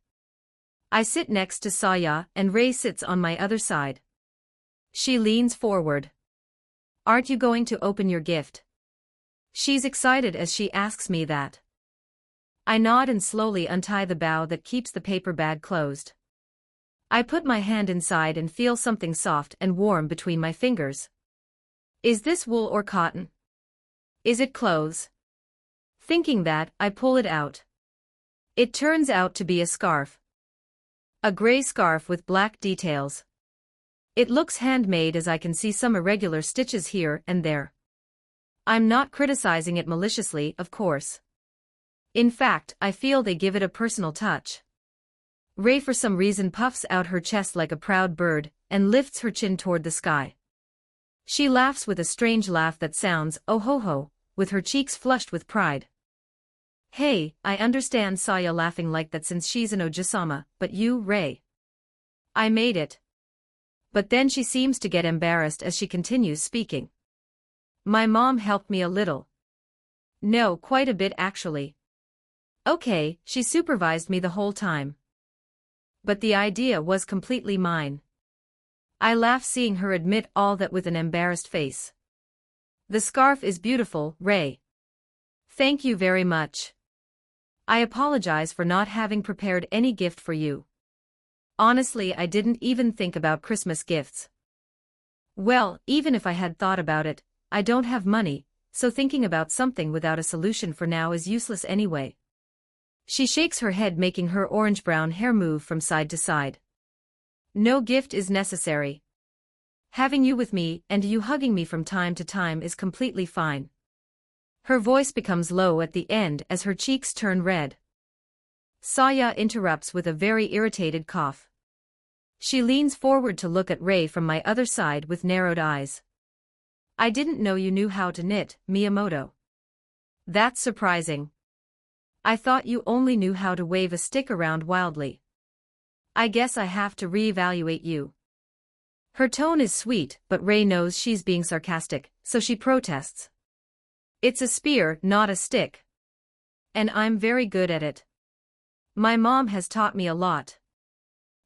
I sit next to Saya and Ray sits on my other side. She leans forward. Aren't you going to open your gift? She's excited as she asks me that. I nod and slowly untie the bow that keeps the paper bag closed. I put my hand inside and feel something soft and warm between my fingers. Is this wool or cotton? Is it clothes? Thinking that, I pull it out. It turns out to be a scarf. A gray scarf with black details. It looks handmade as I can see some irregular stitches here and there. I'm not criticizing it maliciously, of course. In fact, I feel they give it a personal touch. Ray for some reason puffs out her chest like a proud bird, and lifts her chin toward the sky. She laughs with a strange laugh that sounds, oh ho ho, with her cheeks flushed with pride. Hey, I understand Saya laughing like that since she's an Ojisama, but you, Ray. I made it. But then she seems to get embarrassed as she continues speaking. My mom helped me a little. No, quite a bit actually. Okay, she supervised me the whole time. But the idea was completely mine. I laugh seeing her admit all that with an embarrassed face. The scarf is beautiful, Ray. Thank you very much. I apologize for not having prepared any gift for you. Honestly, I didn't even think about Christmas gifts. Well, even if I had thought about it, I don't have money, so thinking about something without a solution for now is useless anyway. She shakes her head, making her orange-brown hair move from side to side. No gift is necessary. Having you with me and you hugging me from time to time is completely fine. Her voice becomes low at the end as her cheeks turn red. Saya interrupts with a very irritated cough. She leans forward to look at Ray from my other side with narrowed eyes. I didn't know you knew how to knit, Miyamoto. That's surprising. I thought you only knew how to wave a stick around wildly. I guess I have to reevaluate you. Her tone is sweet, but Ray knows she's being sarcastic, so she protests. It's a spear, not a stick. And I'm very good at it. My mom has taught me a lot.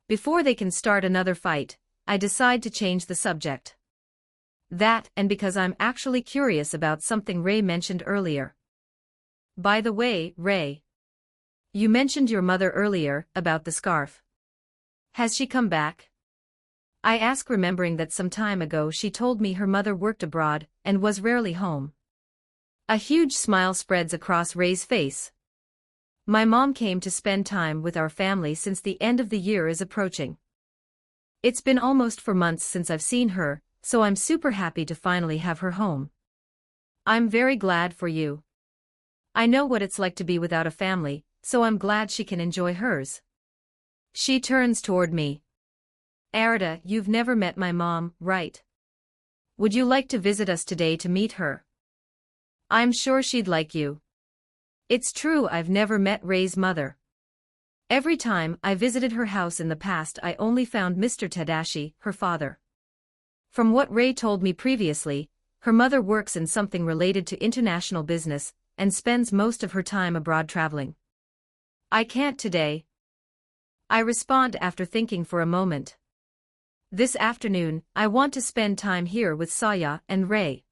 Before they can start another fight, I decide to change the subject. That, and because I'm actually curious about something Ray mentioned earlier. By the way, Ray. You mentioned your mother earlier, about the scarf. Has she come back? I ask, remembering that some time ago she told me her mother worked abroad and was rarely home. A huge smile spreads across Ray's face. My mom came to spend time with our family since the end of the year is approaching. It's been almost 4 months since I've seen her, so I'm super happy to finally have her home. I'm very glad for you. I know what it's like to be without a family, so I'm glad she can enjoy hers. She turns toward me. Arda, you've never met my mom, right? Would you like to visit us today to meet her? I'm sure she'd like you. It's true, I've never met Ray's mother. Every time I visited her house in the past, I only found Mr. Tadashi, her father. From what Ray told me previously, her mother works in something related to international business and spends most of her time abroad traveling. I can't today. I respond after thinking for a moment. This afternoon, I want to spend time here with Saya and Ray.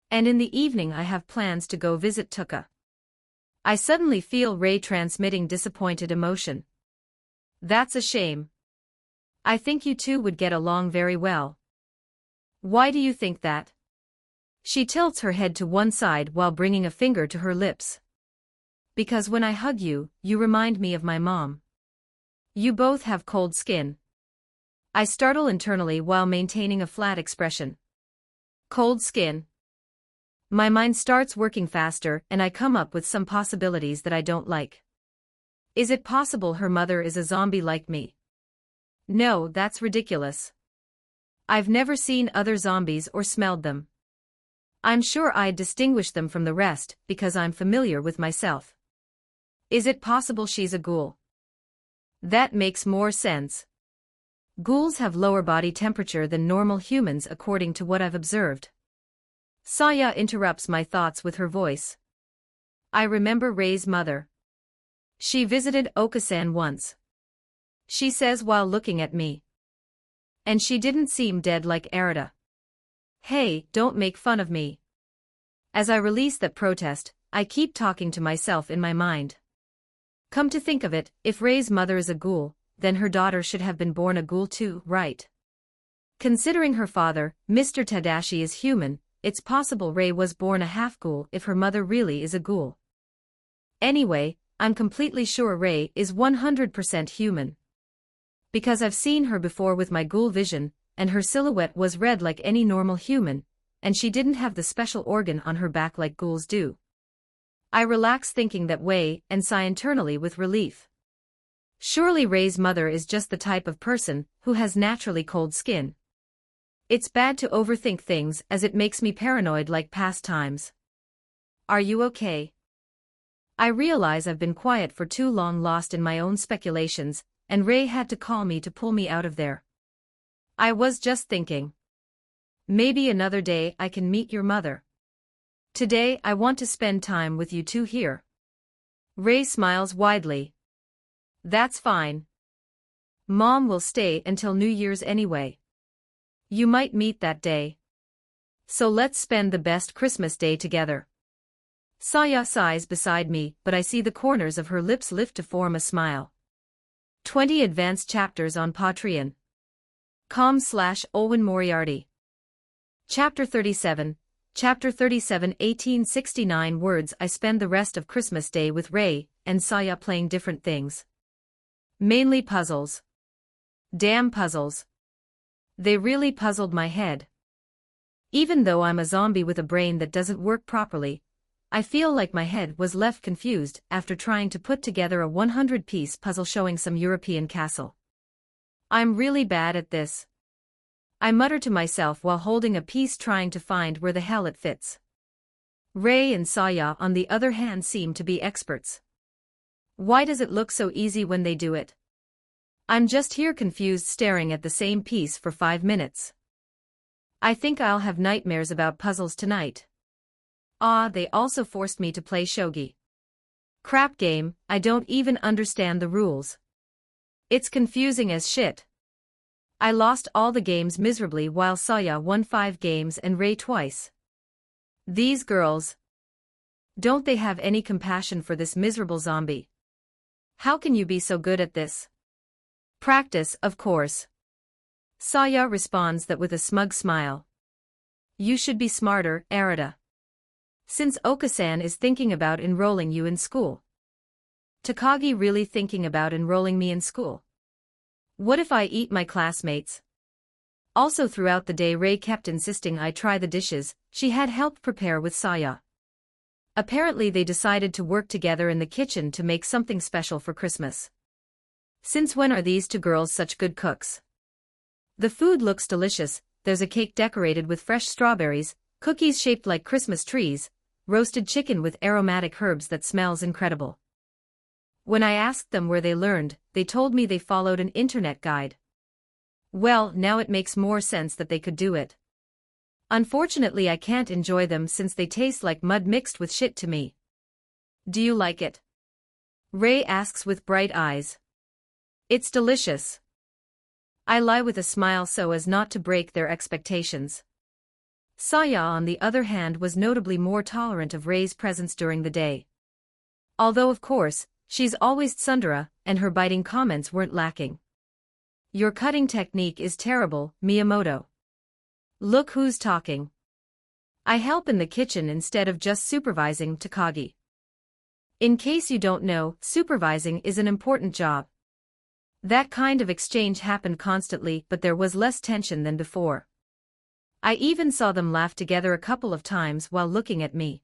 And in the evening I have plans to go visit Tuka. I suddenly feel Ray transmitting disappointed emotion. That's a shame. I think you two would get along very well. Why do you think that? She tilts her head to one side while bringing a finger to her lips. Because when I hug you, you remind me of my mom. You both have cold skin. I startle internally while maintaining a flat expression. Cold skin. My mind starts working faster and I come up with some possibilities that I don't like. Is it possible her mother is a zombie like me? No, that's ridiculous. I've never seen other zombies or smelled them. I'm sure I'd distinguish them from the rest because I'm familiar with myself. Is it possible she's a ghoul? That makes more sense. Ghouls have lower body temperature than normal humans according to what I've observed. Saya interrupts my thoughts with her voice. I remember Ray's mother. She visited Okasan once. She says while looking at me. And she didn't seem dead like Arda. Hey, don't make fun of me. As I release that protest, I keep talking to myself in my mind. Come to think of it, if Ray's mother is a ghoul, then her daughter should have been born a ghoul too, right? Considering her father, Mr. Tadashi, is human, it's possible Ray was born a half-ghoul if her mother really is a ghoul. Anyway, I'm completely sure Ray is 100% human. Because I've seen her before with my ghoul vision, and her silhouette was red like any normal human, and she didn't have the special organ on her back like ghouls do. I relax thinking that way and sigh internally with relief. Surely Ray's mother is just the type of person who has naturally cold skin. It's bad to overthink things as it makes me paranoid like past times. Are you okay? I realize I've been quiet for too long, lost in my own speculations, and Ray had to call me to pull me out of there. I was just thinking. Maybe another day I can meet your mother. Today I want to spend time with you two here. Ray smiles widely. That's fine. Mom will stay until New Year's anyway. You might meet that day. So let's spend the best Christmas day together. Saya sighs beside me, but I see the corners of her lips lift to form a smile. 20 advanced chapters on Patreon. com/Olwen Moriarty. Chapter 37, Chapter 37, 1869 words. I spend the rest of Christmas Day with Ray and Saya playing different things. Mainly puzzles. Damn puzzles. They really puzzled my head. Even though I'm a zombie with a brain that doesn't work properly, I feel like my head was left confused after trying to put together a 100-piece puzzle showing some European castle. I'm really bad at this. I mutter to myself while holding a piece, trying to find where the hell it fits. Ray and Saya, on the other hand, seem to be experts. Why does it look so easy when they do it? I'm just here confused, staring at the same piece for 5 minutes. I think I'll have nightmares about puzzles tonight. They also forced me to play shogi. Crap game, I don't even understand the rules. It's confusing as shit. I lost all the games miserably while Saya won 5 games and Ray twice. These girls. Don't they have any compassion for this miserable zombie? How can you be so good at this? Practice, of course. Saya responds that with a smug smile. You should be smarter, Arita. Since Okasan is thinking about enrolling you in school. Takagi really thinking about enrolling me in school? What if I eat my classmates? Also throughout the day Ray kept insisting I try the dishes she had helped prepare with Saya. Apparently they decided to work together in the kitchen to make something special for Christmas. Since when are these two girls such good cooks? The food looks delicious. There's a cake decorated with fresh strawberries, cookies shaped like Christmas trees, roasted chicken with aromatic herbs that smells incredible. When I asked them where they learned, they told me they followed an internet guide. Well, now it makes more sense that they could do it. Unfortunately I can't enjoy them since they taste like mud mixed with shit to me. Do you like it? Ray asks with bright eyes. It's delicious. I lie with a smile so as not to break their expectations. Saya on the other hand was notably more tolerant of Ray's presence during the day. Although of course, she's always tsundere, and her biting comments weren't lacking. Your cutting technique is terrible, Miyamoto. Look who's talking. I help in the kitchen instead of just supervising, Takagi. In case you don't know, supervising is an important job. That kind of exchange happened constantly, but there was less tension than before. I even saw them laugh together a couple of times while looking at me.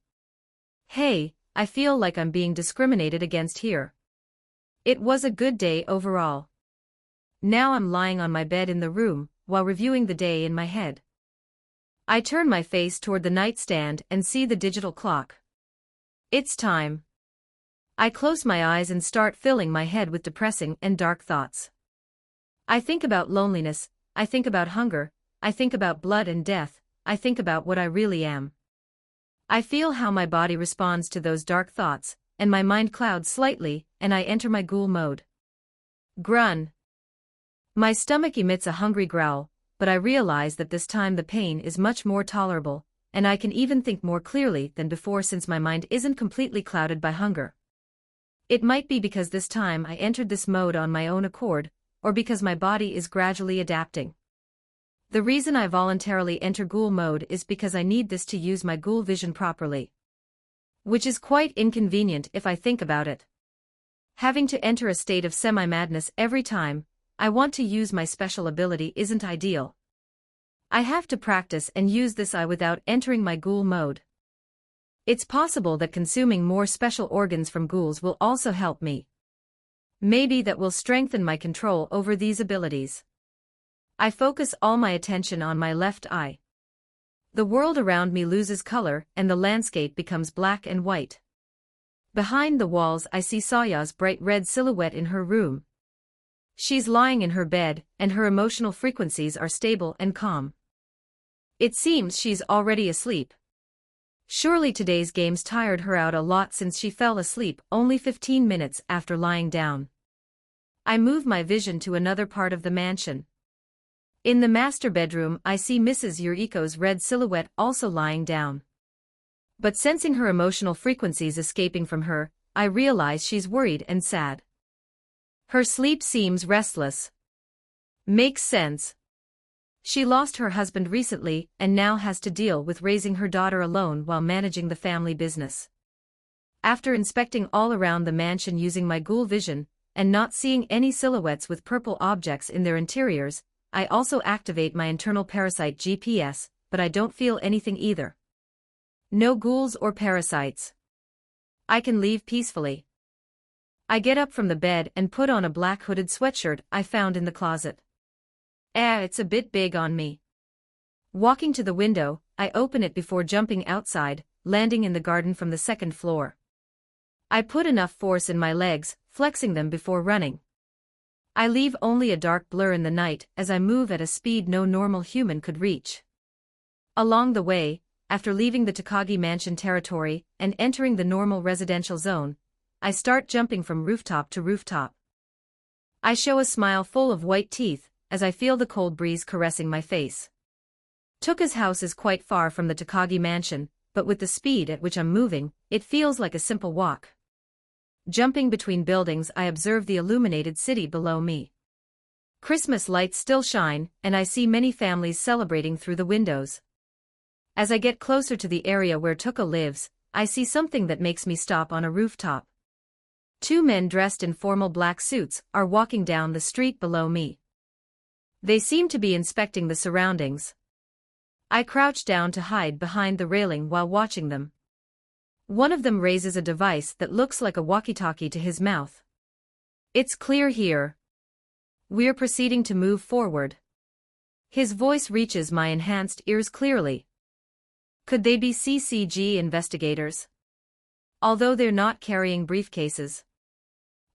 Hey, I feel like I'm being discriminated against here. It was a good day overall. Now I'm lying on my bed in the room, while reviewing the day in my head. I turn my face toward the nightstand and see the digital clock. It's time. I close my eyes and start filling my head with depressing and dark thoughts. I think about loneliness, I think about hunger, I think about blood and death, I think about what I really am. I feel how my body responds to those dark thoughts, and my mind clouds slightly, and I enter my ghoul mode. Grun. My stomach emits a hungry growl, but I realize that this time the pain is much more tolerable, and I can even think more clearly than before since my mind isn't completely clouded by hunger. It might be because this time I entered this mode on my own accord, or because my body is gradually adapting. The reason I voluntarily enter ghoul mode is because I need this to use my ghoul vision properly. Which is quite inconvenient if I think about it. Having to enter a state of semi-madness every time I want to use my special ability isn't ideal. I have to practice and use this without entering my ghoul mode. It's possible that consuming more special organs from ghouls will also help me. Maybe that will strengthen my control over these abilities. I focus all my attention on my left eye. The world around me loses color and the landscape becomes black and white. Behind the walls I see Saya's bright red silhouette in her room. She's lying in her bed, and her emotional frequencies are stable and calm. It seems she's already asleep. Surely today's games tired her out a lot since she fell asleep only 15 minutes after lying down. I move my vision to another part of the mansion. In the master bedroom I see Mrs. Yuriko's red silhouette also lying down. But sensing her emotional frequencies escaping from her, I realize she's worried and sad. Her sleep seems restless. Makes sense. She lost her husband recently and now has to deal with raising her daughter alone while managing the family business. After inspecting all around the mansion using my ghoul vision, and not seeing any silhouettes with purple objects in their interiors, I also activate my internal Parasyte GPS, but I don't feel anything either. No ghouls or parasites. I can leave peacefully. I get up from the bed and put on a black hooded sweatshirt I found in the closet. It's a bit big on me. Walking to the window, I open it before jumping outside, landing in the garden from the second floor. I put enough force in my legs, flexing them before running. I leave only a dark blur in the night as I move at a speed no normal human could reach. Along the way, after leaving the Takagi mansion territory and entering the normal residential zone, I start jumping from rooftop to rooftop. I show a smile full of white teeth as I feel the cold breeze caressing my face. Tuka's house is quite far from the Takagi mansion, but with the speed at which I'm moving, it feels like a simple walk. Jumping between buildings, I observe the illuminated city below me. Christmas lights still shine, and I see many families celebrating through the windows. As I get closer to the area where Tuka lives, I see something that makes me stop on a rooftop. Two men dressed in formal black suits are walking down the street below me. They seem to be inspecting the surroundings. I crouch down to hide behind the railing while watching them. One of them raises a device that looks like a walkie-talkie to his mouth. It's clear here. We're proceeding to move forward. His voice reaches my enhanced ears clearly. Could they be CCG investigators? Although they're not carrying briefcases.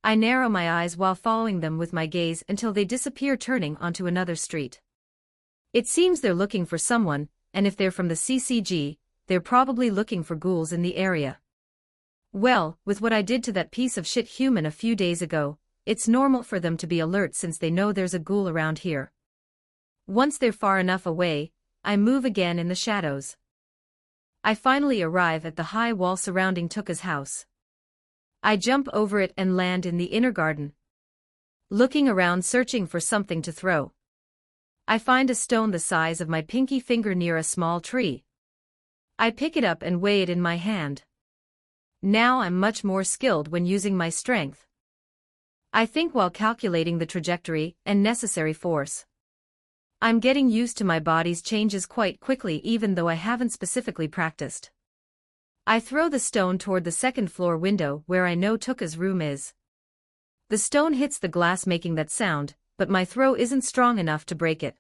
I narrow my eyes while following them with my gaze until they disappear, turning onto another street. It seems they're looking for someone, and if they're from the CCG, they're probably looking for ghouls in the area. Well, with what I did to that piece of shit human a few days ago, it's normal for them to be alert since they know there's a ghoul around here. Once they're far enough away, I move again in the shadows. I finally arrive at the high wall surrounding Tuka's house. I jump over it and land in the inner garden. Looking around, searching for something to throw. I find a stone the size of my pinky finger near a small tree. I pick it up and weigh it in my hand. Now I'm much more skilled when using my strength. I think while calculating the trajectory and necessary force. I'm getting used to my body's changes quite quickly, even though I haven't specifically practiced. I throw the stone toward the second floor window where I know Tuka's room is. The stone hits the glass making that sound, but my throw isn't strong enough to break it.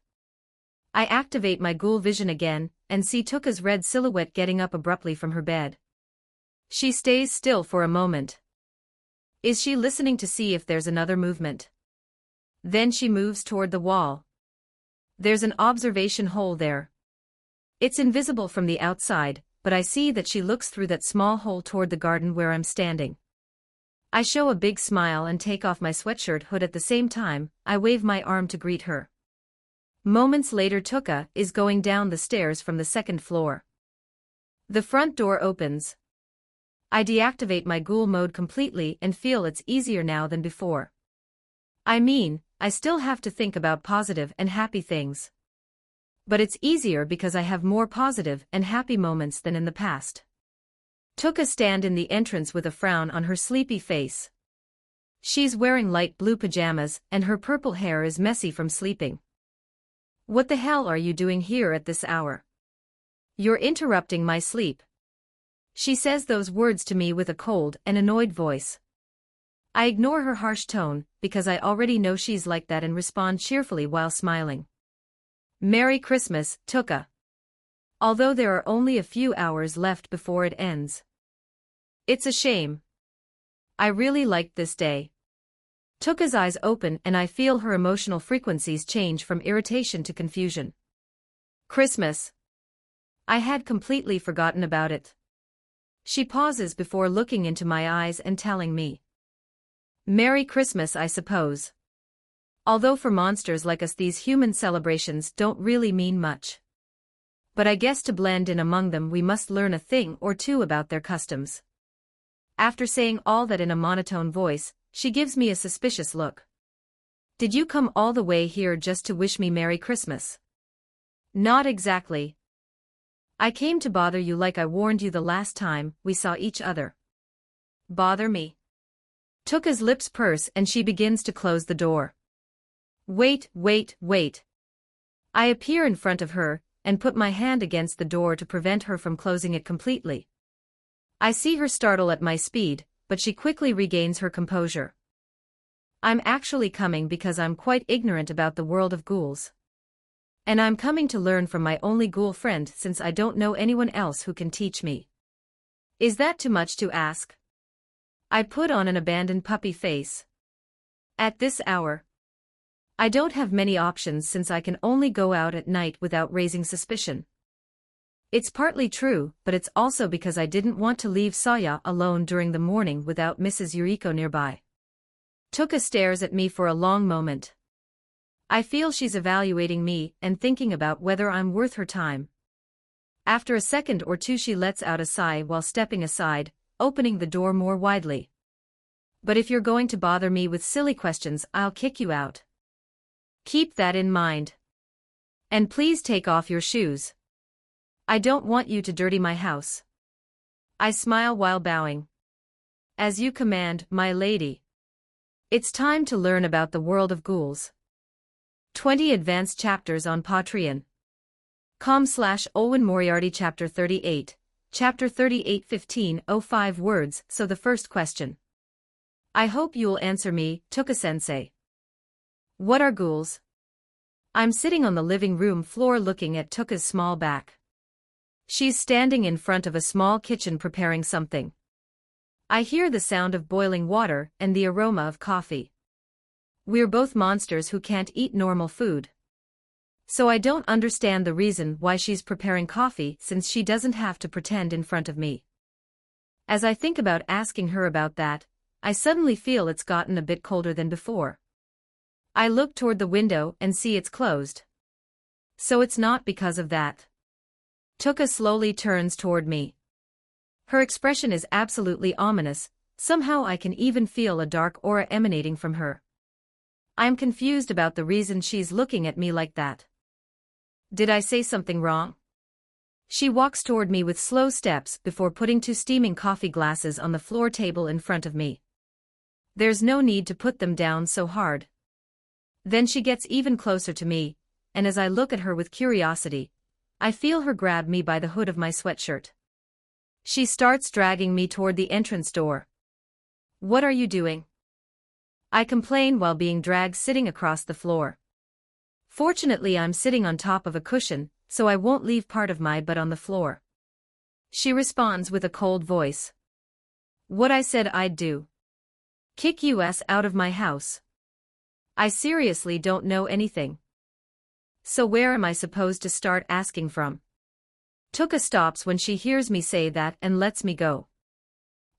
I activate my ghoul vision again, and see Tuka's red silhouette getting up abruptly from her bed. She stays still for a moment. Is she listening to see if there's another movement? Then she moves toward the wall. There's an observation hole there. It's invisible from the outside, but I see that she looks through that small hole toward the garden where I'm standing. I show a big smile and take off my sweatshirt hood at the same time. I wave my arm to greet her. Moments later, Tuka is going down the stairs from the second floor. The front door opens. I deactivate my ghoul mode completely and feel it's easier now than before. I mean, I still have to think about positive and happy things. But it's easier because I have more positive and happy moments than in the past. Tuka stands in the entrance with a frown on her sleepy face. She's wearing light blue pajamas and her purple hair is messy from sleeping. What the hell are you doing here at this hour? You're interrupting my sleep. She says those words to me with a cold and annoyed voice. I ignore her harsh tone, because I already know she's like that, and respond cheerfully while smiling. Merry Christmas, Tuka. Although there are only a few hours left before it ends. It's a shame. I really liked this day. Tuka's eyes open and I feel her emotional frequencies change from irritation to confusion. Christmas. I had completely forgotten about it. She pauses before looking into my eyes and telling me. Merry Christmas, I suppose. Although for monsters like us these human celebrations don't really mean much. But I guess to blend in among them we must learn a thing or two about their customs. After saying all that in a monotone voice, she gives me a suspicious look. Did you come all the way here just to wish me Merry Christmas? Not exactly. I came to bother you like I warned you the last time we saw each other. Bother me? Tuka's lips purse and she begins to close the door. Wait. I appear in front of her and put my hand against the door to prevent her from closing it completely. I see her startle at my speed, but she quickly regains her composure. I'm actually coming because I'm quite ignorant about the world of ghouls. And I'm coming to learn from my only ghoul friend since I don't know anyone else who can teach me. Is that too much to ask? I put on an abandoned puppy face. At this hour, I don't have many options since I can only go out at night without raising suspicion. It's partly true, but it's also because I didn't want to leave Saya alone during the morning without Mrs. Yuriko nearby. Tuka stares at me for a long moment. I feel she's evaluating me and thinking about whether I'm worth her time. After a second or two she lets out a sigh while stepping aside, opening the door more widely. But if you're going to bother me with silly questions, I'll kick you out. Keep that in mind. And please take off your shoes. I don't want you to dirty my house. I smile while bowing. As you command, my lady. It's time to learn about the world of ghouls. 20 advanced chapters on Patreon. com/Olwen Moriarty Chapter 38. Chapter 38 1505 words. So the first question. I hope you'll answer me, Tuka-sensei. What are ghouls? I'm sitting on the living room floor looking at Tuka's small back. She's standing in front of a small kitchen preparing something. I hear the sound of boiling water and the aroma of coffee. We're both monsters who can't eat normal food. So I don't understand the reason why she's preparing coffee since she doesn't have to pretend in front of me. As I think about asking her about that, I suddenly feel it's gotten a bit colder than before. I look toward the window and see it's closed. So it's not because of that. Tuka slowly turns toward me. Her expression is absolutely ominous, somehow I can even feel a dark aura emanating from her. I'm confused about the reason she's looking at me like that. Did I say something wrong? She walks toward me with slow steps before putting 2 steaming coffee glasses on the floor table in front of me. There's no need to put them down so hard. Then she gets even closer to me, and as I look at her with curiosity, I feel her grab me by the hood of my sweatshirt. She starts dragging me toward the entrance door. What are you doing? I complain while being dragged sitting across the floor. Fortunately I'm sitting on top of a cushion, so I won't leave part of my butt on the floor. She responds with a cold voice. What I said I'd do. Kick you ass out of my house. I seriously don't know anything. So where am I supposed to start asking from? Tuka stops when she hears me say that and lets me go.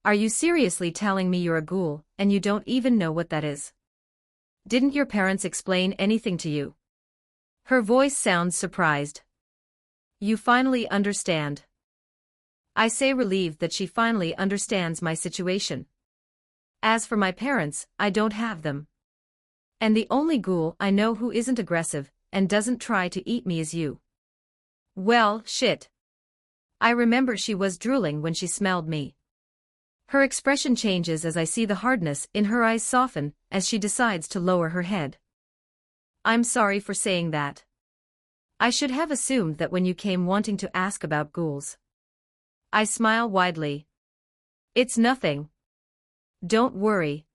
Are you seriously telling me you're a ghoul, and you don't even know what that is? Didn't your parents explain anything to you? Her voice sounds surprised. You finally understand. I say relieved that she finally understands my situation. As for my parents, I don't have them. And the only ghoul I know who isn't aggressive and doesn't try to eat me is you. Well, shit. I remember she was drooling when she smelled me. Her expression changes as I see the hardness in her eyes soften as she decides to lower her head. I'm sorry for saying that. I should have assumed that when you came wanting to ask about ghouls. I smile widely. It's nothing. Don't worry.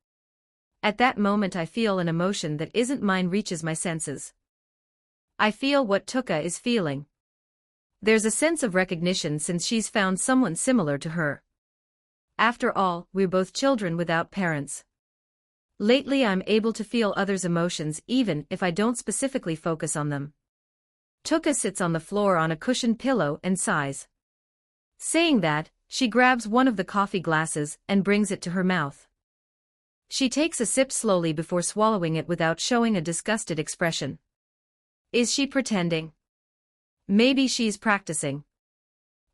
At that moment I feel an emotion that isn't mine reaches my senses. I feel what Tuka is feeling. There's a sense of recognition since she's found someone similar to her. After all, we're both children without parents. Lately I'm able to feel others' emotions even if I don't specifically focus on them. Tuka sits on the floor on a cushioned pillow and sighs. Saying that, she grabs one of the coffee glasses and brings it to her mouth. She takes a sip slowly before swallowing it without showing a disgusted expression. Is she pretending? Maybe she's practicing.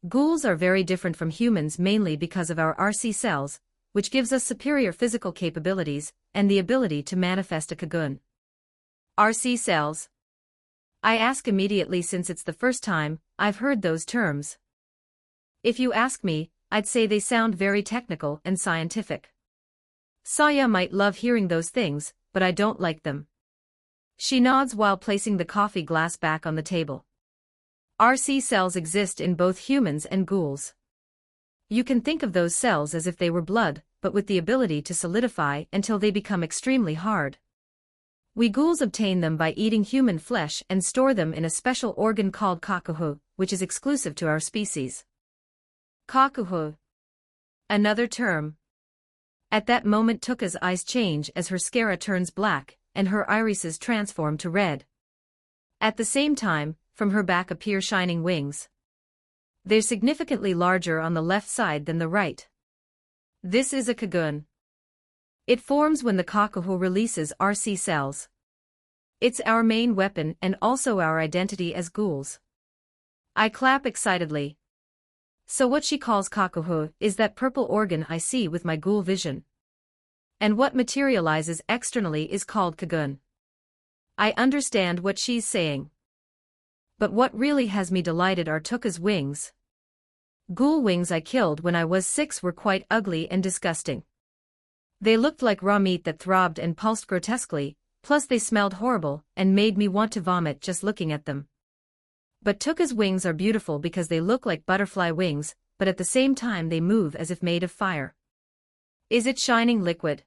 Ghouls are very different from humans mainly because of our RC cells, which gives us superior physical capabilities and the ability to manifest a cocoon. RC cells. I ask immediately since it's the first time I've heard those terms. If you ask me, I'd say they sound very technical and scientific. Saya might love hearing those things, but I don't like them. She nods while placing the coffee glass back on the table. RC cells exist in both humans and ghouls. You can think of those cells as if they were blood, but with the ability to solidify until they become extremely hard. We ghouls obtain them by eating human flesh and store them in a special organ called kakuhu, which is exclusive to our species. Kakuhu. Another term. At that moment Tuka's eyes change as her sclera turns black, and her irises transform to red. At the same time, from her back appear shining wings. They're significantly larger on the left side than the right. This is a cocoon. It forms when the kakuhu releases RC cells. It's our main weapon and also our identity as ghouls. I clap excitedly. So what she calls kakuhu is that purple organ I see with my ghoul vision. And what materializes externally is called kagun. I understand what she's saying. But what really has me delighted are Tuka's wings. Ghoul wings I killed when I was 6 were quite ugly and disgusting. They looked like raw meat that throbbed and pulsed grotesquely, plus they smelled horrible and made me want to vomit just looking at them. But Tuka's wings are beautiful because they look like butterfly wings, but at the same time they move as if made of fire. Is it shining liquid?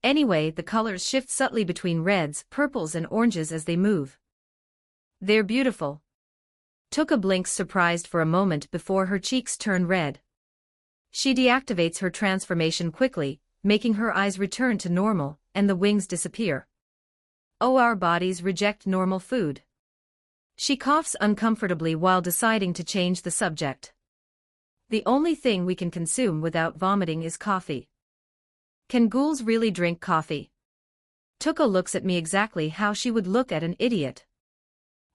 Anyway, the colors shift subtly between reds, purples and oranges as they move. They're beautiful. Tuka blinks surprised for a moment before her cheeks turn red. She deactivates her transformation quickly, making her eyes return to normal, and the wings disappear. Oh, our bodies reject normal food. She coughs uncomfortably while deciding to change the subject. The only thing we can consume without vomiting is coffee. Can ghouls really drink coffee? Tuka looks at me exactly how she would look at an idiot.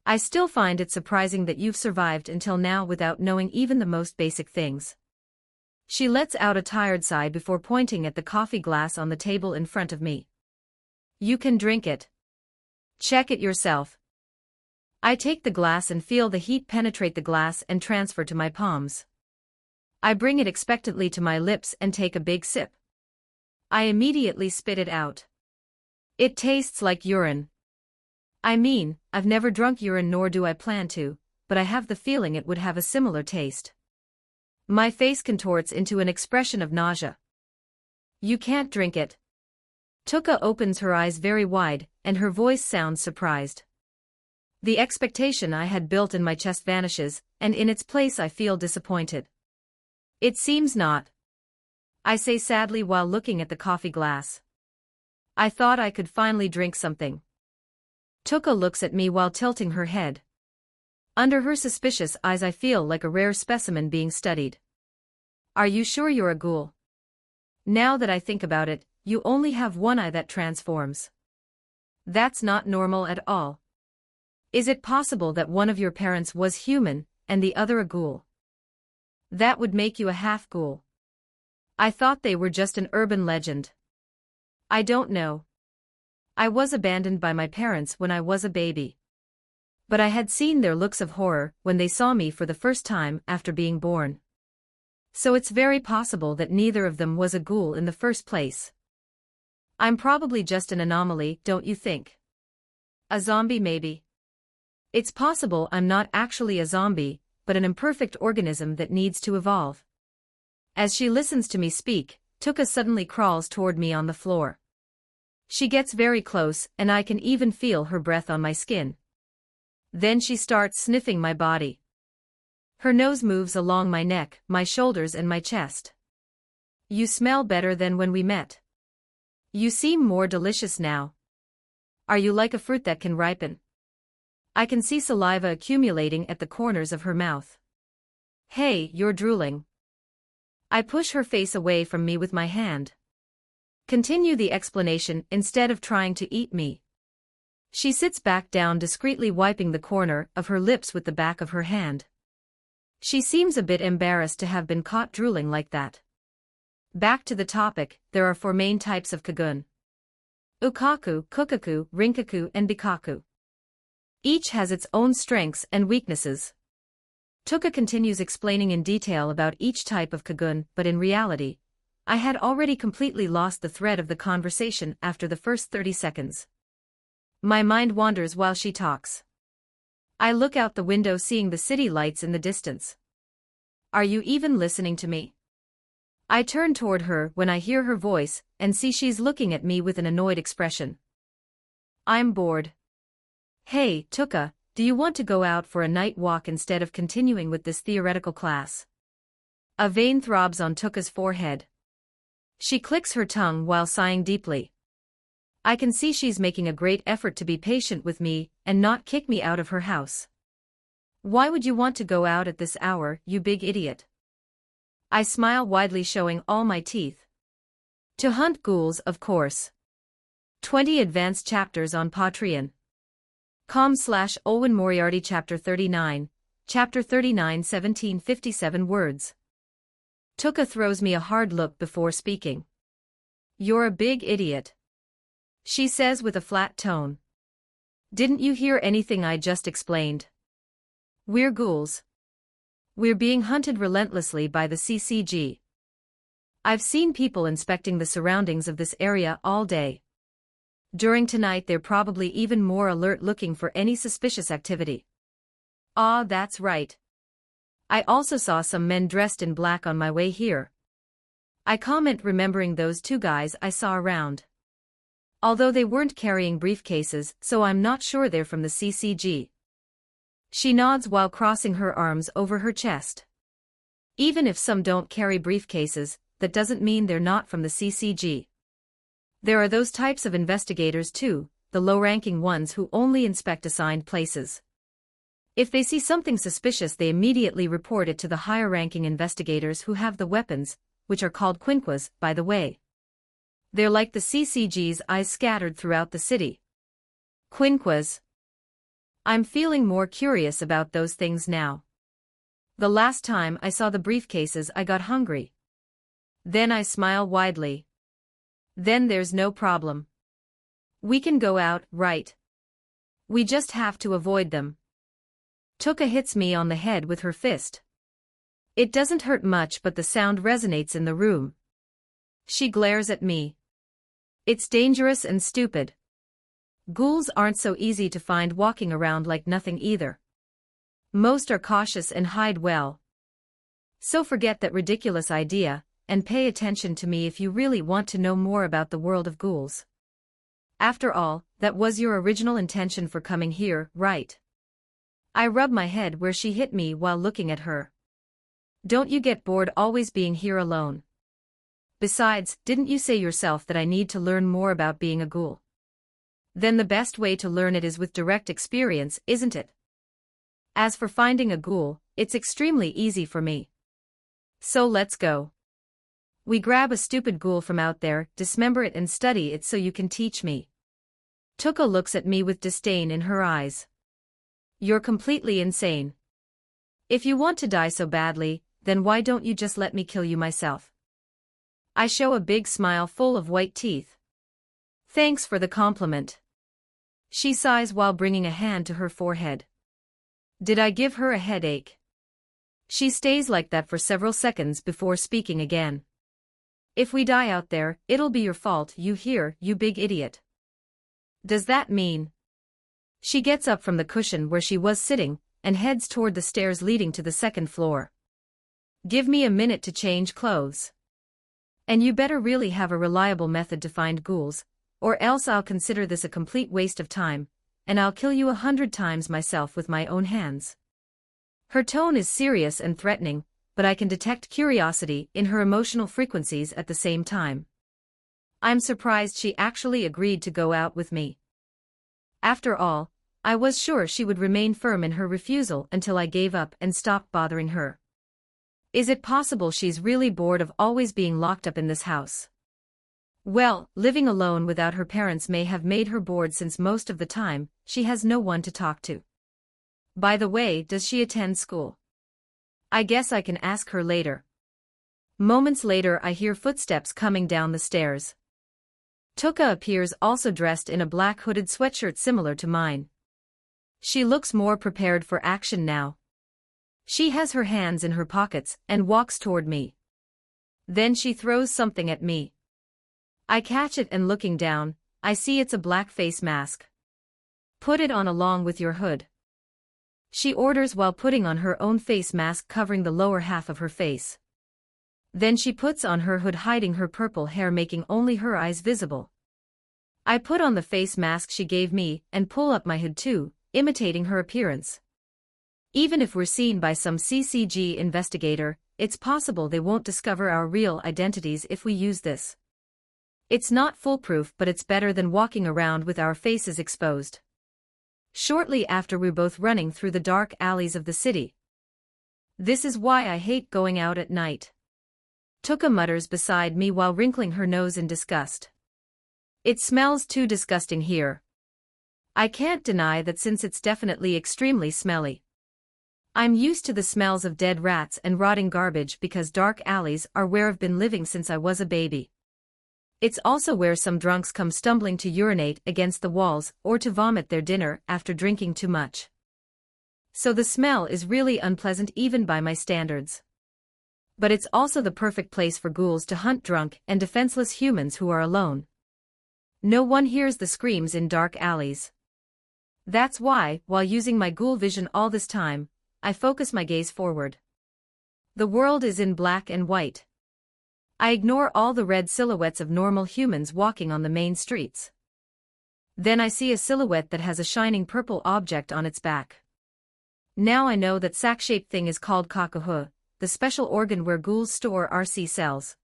I still find it surprising that you've survived until now without knowing even the most basic things. She lets out a tired sigh before pointing at the coffee glass on the table in front of me. You can drink it. Check it yourself. I take the glass and feel the heat penetrate the glass and transfer to my palms. I bring it expectantly to my lips and take a big sip. I immediately spit it out. It tastes like urine. I mean, I've never drunk urine nor do I plan to, but I have the feeling it would have a similar taste. My face contorts into an expression of nausea. You can't drink it. Tuka opens her eyes very wide, and her voice sounds surprised. The expectation I had built in my chest vanishes, and in its place I feel disappointed. It seems not. I say sadly while looking at the coffee glass. I thought I could finally drink something. Tuka looks at me while tilting her head. Under her suspicious eyes I feel like a rare specimen being studied. Are you sure you're a ghoul? Now that I think about it, you only have one eye that transforms. That's not normal at all. Is it possible that one of your parents was human, and the other a ghoul? That would make you a half-ghoul. I thought they were just an urban legend. I don't know. I was abandoned by my parents when I was a baby. But I had seen their looks of horror when they saw me for the first time after being born. So it's very possible that neither of them was a ghoul in the first place. I'm probably just an anomaly, don't you think? A zombie maybe. It's possible I'm not actually a zombie, but an imperfect organism that needs to evolve. As she listens to me speak, Tuka suddenly crawls toward me on the floor. She gets very close and I can even feel her breath on my skin. Then she starts sniffing my body. Her nose moves along my neck, my shoulders and my chest. You smell better than when we met. You seem more delicious now. Are you like a fruit that can ripen? I can see saliva accumulating at the corners of her mouth. Hey, you're drooling. I push her face away from me with my hand. Continue the explanation instead of trying to eat me. She sits back down discreetly wiping the corner of her lips with the back of her hand. She seems a bit embarrassed to have been caught drooling like that. Back to the topic, there are 4 main types of kagun. Ukaku, Kukaku, Rinkaku and Bikaku. Each has its own strengths and weaknesses. Tuka continues explaining in detail about each type of kagun, but in reality, I had already completely lost the thread of the conversation after the first 30 seconds. My mind wanders while she talks. I look out the window seeing the city lights in the distance. Are you even listening to me? I turn toward her when I hear her voice and see she's looking at me with an annoyed expression. I'm bored. Hey, Tuka, do you want to go out for a night walk instead of continuing with this theoretical class? A vein throbs on Tuka's forehead. She clicks her tongue while sighing deeply. I can see she's making a great effort to be patient with me and not kick me out of her house. Why would you want to go out at this hour, you big idiot? I smile widely showing all my teeth. To hunt ghouls, of course. 20 advanced chapters on Patreon. Owen Moriarty Chapter 39, 1757 words. Tuka throws me a hard look before speaking. "You're a big idiot," she says with a flat tone. "Didn't you hear anything I just explained? We're ghouls. We're being hunted relentlessly by the CCG. I've seen people inspecting the surroundings of this area all day. During tonight they're probably even more alert looking for any suspicious activity." "Ah, that's right. I also saw some men dressed in black on my way here," I comment, remembering those two guys I saw around. Although they weren't carrying briefcases, so I'm not sure they're from the CCG. She nods while crossing her arms over her chest. Even if some don't carry briefcases, that doesn't mean they're not from the CCG. There are those types of investigators too, the low-ranking ones who only inspect assigned places. If they see something suspicious, they immediately report it to the higher-ranking investigators who have the weapons, which are called quinquas, by the way. They're like the CCG's eyes scattered throughout the city. Quinquas. I'm feeling more curious about those things now. The last time I saw the briefcases I got hungry. Then I smile widely. Then there's no problem. We can go out, right? We just have to avoid them. Tuka hits me on the head with her fist. It doesn't hurt much, but the sound resonates in the room. She glares at me. It's dangerous and stupid. Ghouls aren't so easy to find walking around like nothing either. Most are cautious and hide well. So forget that ridiculous idea, and pay attention to me if you really want to know more about the world of ghouls. After all, that was your original intention for coming here, right? I rub my head where she hit me while looking at her. Don't you get bored always being here alone? Besides, didn't you say yourself that I need to learn more about being a ghoul? Then the best way to learn it is with direct experience, isn't it? As for finding a ghoul, it's extremely easy for me. So let's go. We grab a stupid ghoul from out there, dismember it and study it so you can teach me. Tuka looks at me with disdain in her eyes. You're completely insane. If you want to die so badly, then why don't you just let me kill you myself? I show a big smile full of white teeth. Thanks for the compliment. She sighs while bringing a hand to her forehead. Did I give her a headache? She stays like that for several seconds before speaking again. If we die out there, it'll be your fault, you hear, you big idiot. Does that mean? She gets up from the cushion where she was sitting, and heads toward the stairs leading to the second floor. Give me a minute to change clothes. And you better really have a reliable method to find ghouls, or else I'll consider this a complete waste of time, and I'll kill you 100 times myself with my own hands. Her tone is serious and threatening, but I can detect curiosity in her emotional frequencies at the same time. I'm surprised she actually agreed to go out with me. After all, I was sure she would remain firm in her refusal until I gave up and stopped bothering her. Is it possible she's really bored of always being locked up in this house? Well, living alone without her parents may have made her bored, since most of the time, she has no one to talk to. By the way, does she attend school? I guess I can ask her later. Moments later I hear footsteps coming down the stairs. Tuka appears, also dressed in a black hooded sweatshirt similar to mine. She looks more prepared for action now. She has her hands in her pockets and walks toward me. Then she throws something at me. I catch it and, looking down, I see it's a black face mask. Put it on along with your hood, she orders while putting on her own face mask covering the lower half of her face. Then she puts on her hood, hiding her purple hair, making only her eyes visible. I put on the face mask she gave me and pull up my hood too, imitating her appearance. Even if we're seen by some CCG investigator, it's possible they won't discover our real identities if we use this. It's not foolproof, but it's better than walking around with our faces exposed. Shortly after, we're both running through the dark alleys of the city. This is why I hate going out at night. Tuka mutters beside me while wrinkling her nose in disgust. It smells too disgusting here. I can't deny that since it's definitely extremely smelly. I'm used to the smells of dead rats and rotting garbage because dark alleys are where I've been living since I was a baby. It's also where some drunks come stumbling to urinate against the walls or to vomit their dinner after drinking too much. So the smell is really unpleasant even by my standards. But it's also the perfect place for ghouls to hunt drunk and defenseless humans who are alone. No one hears the screams in dark alleys. That's why, while using my ghoul vision all this time, I focus my gaze forward. The world is in black and white. I ignore all the red silhouettes of normal humans walking on the main streets. Then I see a silhouette that has a shining purple object on its back. Now I know that sack-shaped thing is called kakahu, the special organ where ghouls store RC cells.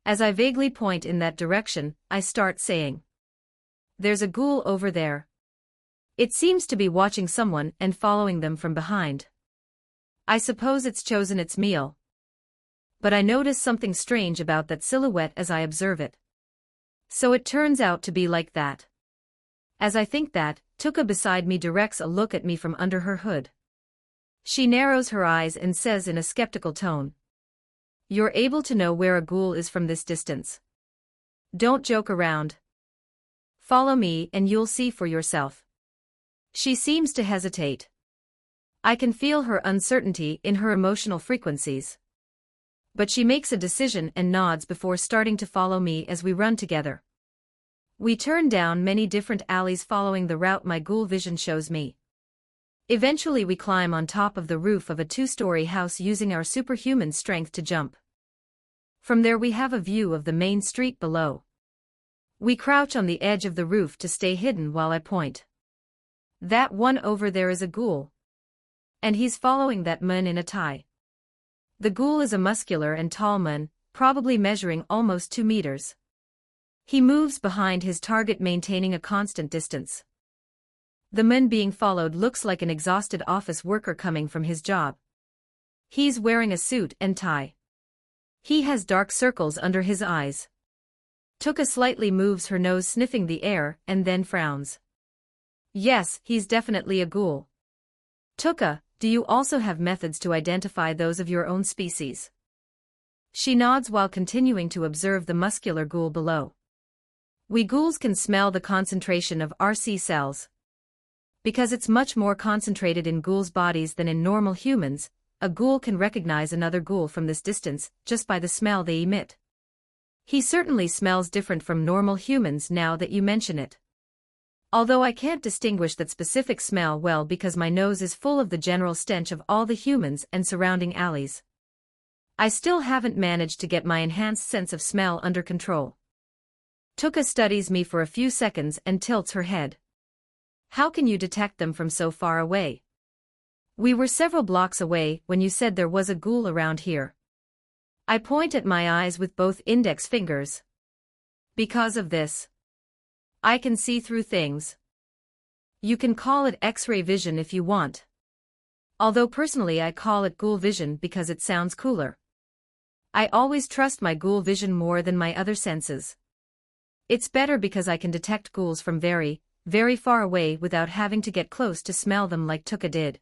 As I vaguely point in that direction, I start saying, "There's a ghoul over there." It seems to be watching someone and following them from behind. I suppose it's chosen its meal. But I notice something strange about that silhouette as I observe it. So it turns out to be like that. As I think that, Tuka beside me directs a look at me from under her hood. She narrows her eyes and says in a skeptical tone, "You're able to know where a ghoul is from this distance. Don't joke around. Follow me and you'll see for yourself." She seems to hesitate. I can feel her uncertainty in her emotional frequencies. But she makes a decision and nods before starting to follow me as we run together. We turn down many different alleys following the route my ghoul vision shows me. Eventually we climb on top of the roof of a 2-story house using our superhuman strength to jump. From there we have a view of the main street below. We crouch on the edge of the roof to stay hidden while I point. That one over there is a ghoul. And he's following that man in a tie. The ghoul is a muscular and tall man, probably measuring almost 2 meters. He moves behind his target, maintaining a constant distance. The man being followed looks like an exhausted office worker coming from his job. He's wearing a suit and tie. He has dark circles under his eyes. Tuka slightly moves her nose, sniffing the air, and then frowns. Yes, he's definitely a ghoul. Tuka, do you also have methods to identify those of your own species? She nods while continuing to observe the muscular ghoul below. We ghouls can smell the concentration of RC cells. Because it's much more concentrated in ghouls' bodies than in normal humans, a ghoul can recognize another ghoul from this distance just by the smell they emit. He certainly smells different from normal humans now that you mention it. Although I can't distinguish that specific smell well because my nose is full of the general stench of all the humans and surrounding alleys. I still haven't managed to get my enhanced sense of smell under control. Tuka studies me for a few seconds and tilts her head. How can you detect them from so far away? We were several blocks away when you said there was a ghoul around here. I point at my eyes with both index fingers. Because of this, I can see through things. You can call it X-ray vision if you want. Although personally I call it ghoul vision because it sounds cooler. I always trust my ghoul vision more than my other senses. It's better because I can detect ghouls from very, very far away without having to get close to smell them like Tuka did.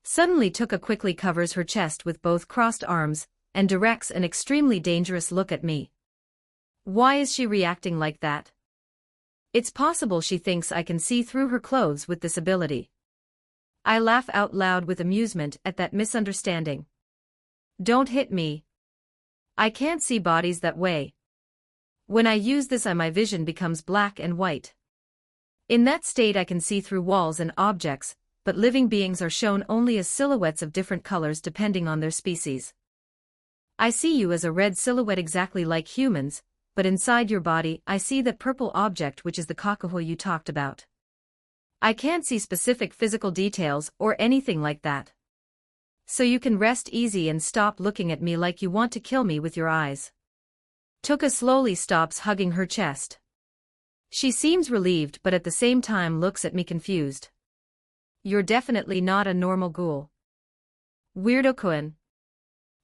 Suddenly Tuka quickly covers her chest with both crossed arms and directs an extremely dangerous look at me. Why is she reacting like that? It's possible she thinks I can see through her clothes with this ability. I laugh out loud with amusement at that misunderstanding. Don't hit me. I can't see bodies that way. When I use this, my vision becomes black and white. In that state I can see through walls and objects, but living beings are shown only as silhouettes of different colors depending on their species. I see you as a red silhouette exactly like humans, but inside your body I see that purple object which is the kakahu you talked about. I can't see specific physical details or anything like that. So you can rest easy and stop looking at me like you want to kill me with your eyes. Tuka slowly stops hugging her chest. She seems relieved but at the same time looks at me confused. You're definitely not a normal ghoul. Weirdo-kun.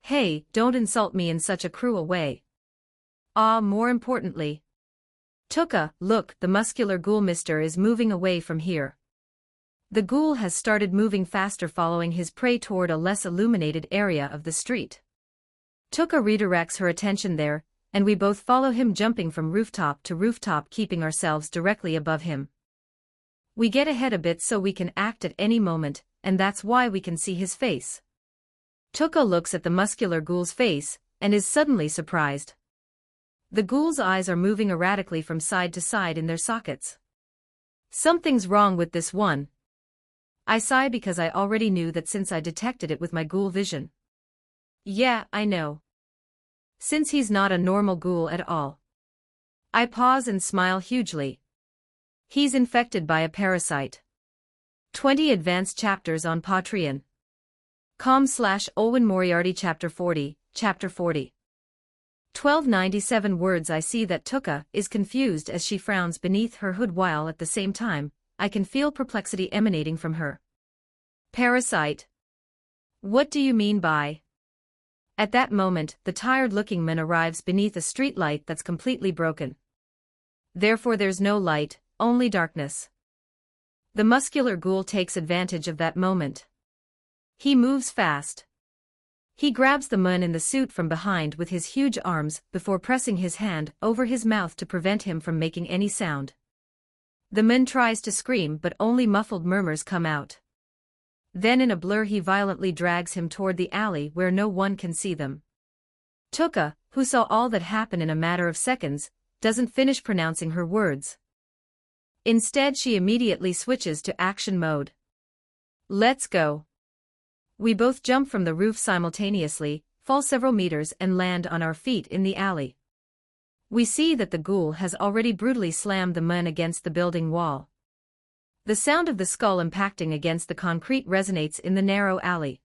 Hey, don't insult me in such a cruel way. More importantly, Tuka, look, the muscular ghoul mister is moving away from here. The ghoul has started moving faster, following his prey toward a less illuminated area of the street. Tuka redirects her attention there, and we both follow him, jumping from rooftop to rooftop, keeping ourselves directly above him. We get ahead a bit so we can act at any moment, and that's why we can see his face. Tuka looks at the muscular ghoul's face, and is suddenly surprised. The ghoul's eyes are moving erratically from side to side in their sockets. Something's wrong with this one. I sigh because I already knew that since I detected it with my ghoul vision. Yeah, I know. Since he's not a normal ghoul at all. I pause and smile hugely. He's infected by a parasite. 20 advanced chapters on Patreon.com/Olwen Moriarty Chapter 40, Chapter 40. 1297 words. I see that Tuka is confused as she frowns beneath her hood, while at the same time, I can feel perplexity emanating from her. Parasyte. What do you mean by? At that moment, the tired-looking man arrives beneath a streetlight that's completely broken. Therefore there's no light, only darkness. The muscular ghoul takes advantage of that moment. He moves fast. He grabs the man in the suit from behind with his huge arms before pressing his hand over his mouth to prevent him from making any sound. The man tries to scream, but only muffled murmurs come out. Then in a blur he violently drags him toward the alley where no one can see them. Tuka, who saw all that happen in a matter of seconds, doesn't finish pronouncing her words. Instead, she immediately switches to action mode. Let's go. We both jump from the roof simultaneously, fall several meters and land on our feet in the alley. We see that the ghoul has already brutally slammed the man against the building wall. The sound of the skull impacting against the concrete resonates in the narrow alley.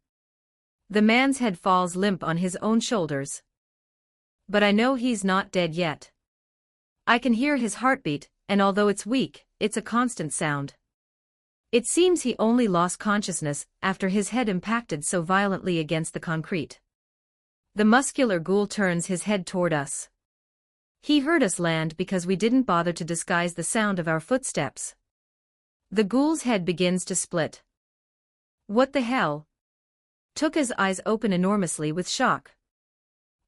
The man's head falls limp on his own shoulders. But I know he's not dead yet. I can hear his heartbeat, and although it's weak, it's a constant sound. It seems he only lost consciousness after his head impacted so violently against the concrete. The muscular ghoul turns his head toward us. He heard us land because we didn't bother to disguise the sound of our footsteps. The ghoul's head begins to split. What the hell? Tuka's eyes open enormously with shock.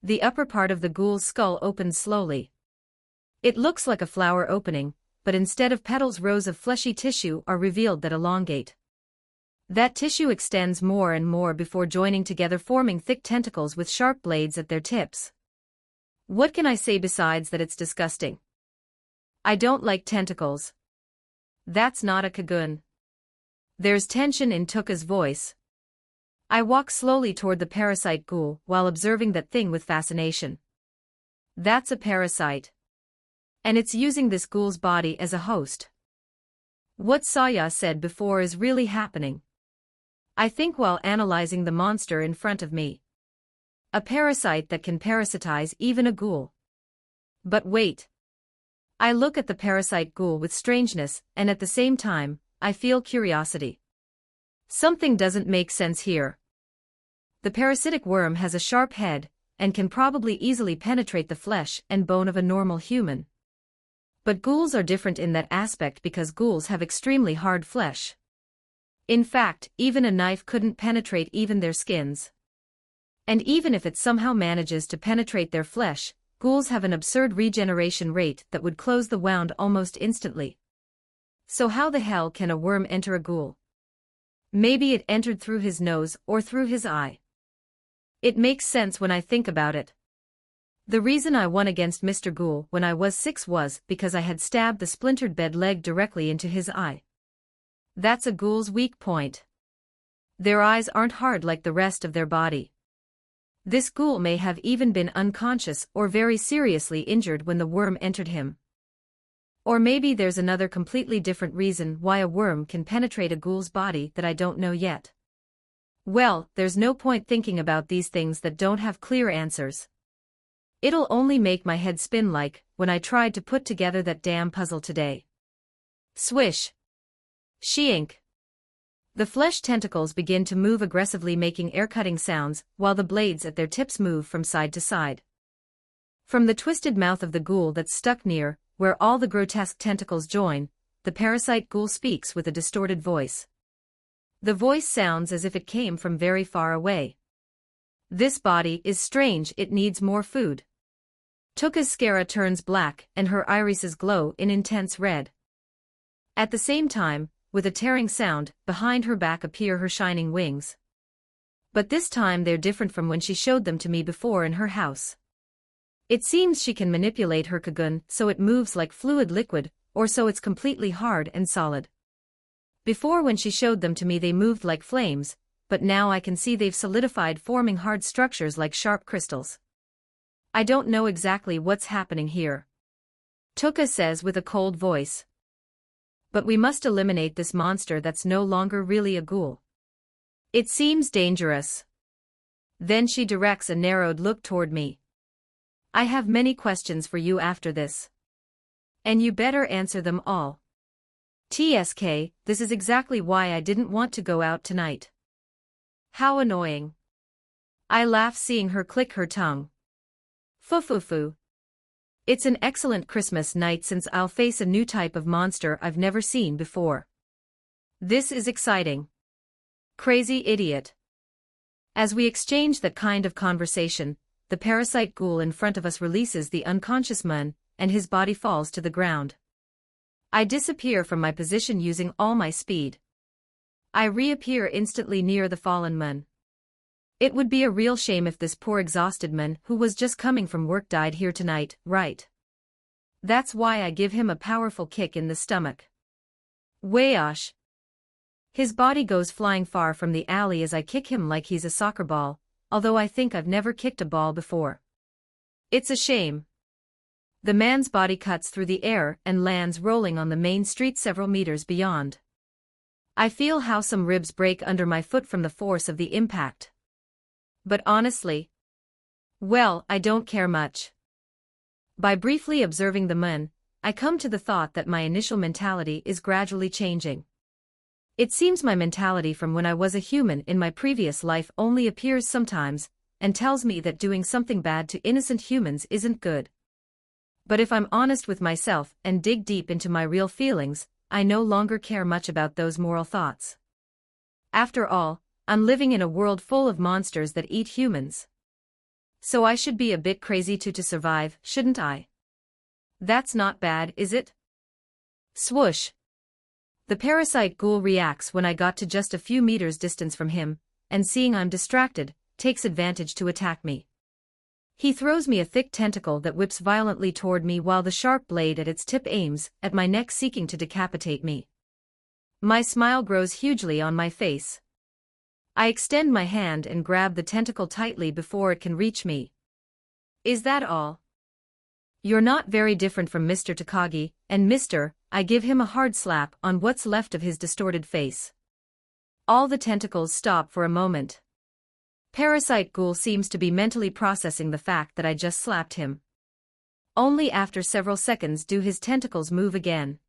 The upper part of the ghoul's skull opens slowly. It looks like a flower opening, but instead of petals, rows of fleshy tissue are revealed that elongate. That tissue extends more and more before joining together, forming thick tentacles with sharp blades at their tips. What can I say besides that it's disgusting? I don't like tentacles. That's not a kagun. There's tension in Tuka's voice. I walk slowly toward the parasite ghoul while observing that thing with fascination. That's a parasite. And it's using this ghoul's body as a host. What Saya said before is really happening. I think while analyzing the monster in front of me. A parasite that can parasitize even a ghoul. But wait. I look at the parasite ghoul with strangeness, and at the same time, I feel curiosity. Something doesn't make sense here. The parasitic worm has a sharp head, and can probably easily penetrate the flesh and bone of a normal human. But ghouls are different in that aspect because ghouls have extremely hard flesh. In fact, even a knife couldn't penetrate even their skins. And even if it somehow manages to penetrate their flesh, ghouls have an absurd regeneration rate that would close the wound almost instantly. So how the hell can a worm enter a ghoul? Maybe it entered through his nose or through his eye. It makes sense when I think about it. The reason I won against Mr. Ghoul when I was 6 was because I had stabbed the splintered bed leg directly into his eye. That's a ghoul's weak point. Their eyes aren't hard like the rest of their body. This ghoul may have even been unconscious or very seriously injured when the worm entered him. Or maybe there's another completely different reason why a worm can penetrate a ghoul's body that I don't know yet. Well, there's no point thinking about these things that don't have clear answers. It'll only make my head spin like when I tried to put together that damn puzzle today. Swish. Sheink. The flesh tentacles begin to move aggressively, making air-cutting sounds, while the blades at their tips move from side to side. From the twisted mouth of the ghoul that's stuck near where all the grotesque tentacles join, the parasite ghoul speaks with a distorted voice. The voice sounds as if it came from very far away. This body is strange, it needs more food. Tuka's scara turns black and her irises glow in intense red. At the same time, with a tearing sound, behind her back appear her shining wings. But this time they're different from when she showed them to me before in her house. It seems she can manipulate her cocoon so it moves like fluid liquid, or so it's completely hard and solid. Before, when she showed them to me, they moved like flames, but now I can see they've solidified, forming hard structures like sharp crystals. I don't know exactly what's happening here, Tuka says with a cold voice. But we must eliminate this monster that's no longer really a ghoul. It seems dangerous. Then she directs a narrowed look toward me. I have many questions for you after this. And you better answer them all. TSK, this is exactly why I didn't want to go out tonight. How annoying. I laugh seeing her click her tongue. Fufufu. It's an excellent Christmas night since I'll face a new type of monster I've never seen before. This is exciting. Crazy idiot. As we exchange that kind of conversation, the parasite ghoul in front of us releases the unconscious Mun, and his body falls to the ground. I disappear from my position using all my speed. I reappear instantly near the fallen Mun. It would be a real shame if this poor exhausted man who was just coming from work died here tonight, right? That's why I give him a powerful kick in the stomach. Wayosh. His body goes flying far from the alley as I kick him like he's a soccer ball, although I think I've never kicked a ball before. It's a shame. The man's body cuts through the air and lands rolling on the main street several meters beyond. I feel how some ribs break under my foot from the force of the impact. But honestly, well, I don't care much. By briefly observing the Mun, I come to the thought that my initial mentality is gradually changing. It seems my mentality from when I was a human in my previous life only appears sometimes, and tells me that doing something bad to innocent humans isn't good. But if I'm honest with myself and dig deep into my real feelings, I no longer care much about those moral thoughts. After all, I'm living in a world full of monsters that eat humans. So I should be a bit crazy to survive, shouldn't I? That's not bad, is it? Swoosh. The parasite ghoul reacts when I got to just a few meters distance from him, and seeing I'm distracted, takes advantage to attack me. He throws me a thick tentacle that whips violently toward me while the sharp blade at its tip aims at my neck, seeking to decapitate me. My smile grows hugely on my face. I extend my hand and grab the tentacle tightly before it can reach me. Is that all? You're not very different from Mr. Takagi, and I give him a hard slap on what's left of his distorted face. All the tentacles stop for a moment. Parasite Ghoul seems to be mentally processing the fact that I just slapped him. Only after several seconds do his tentacles move again.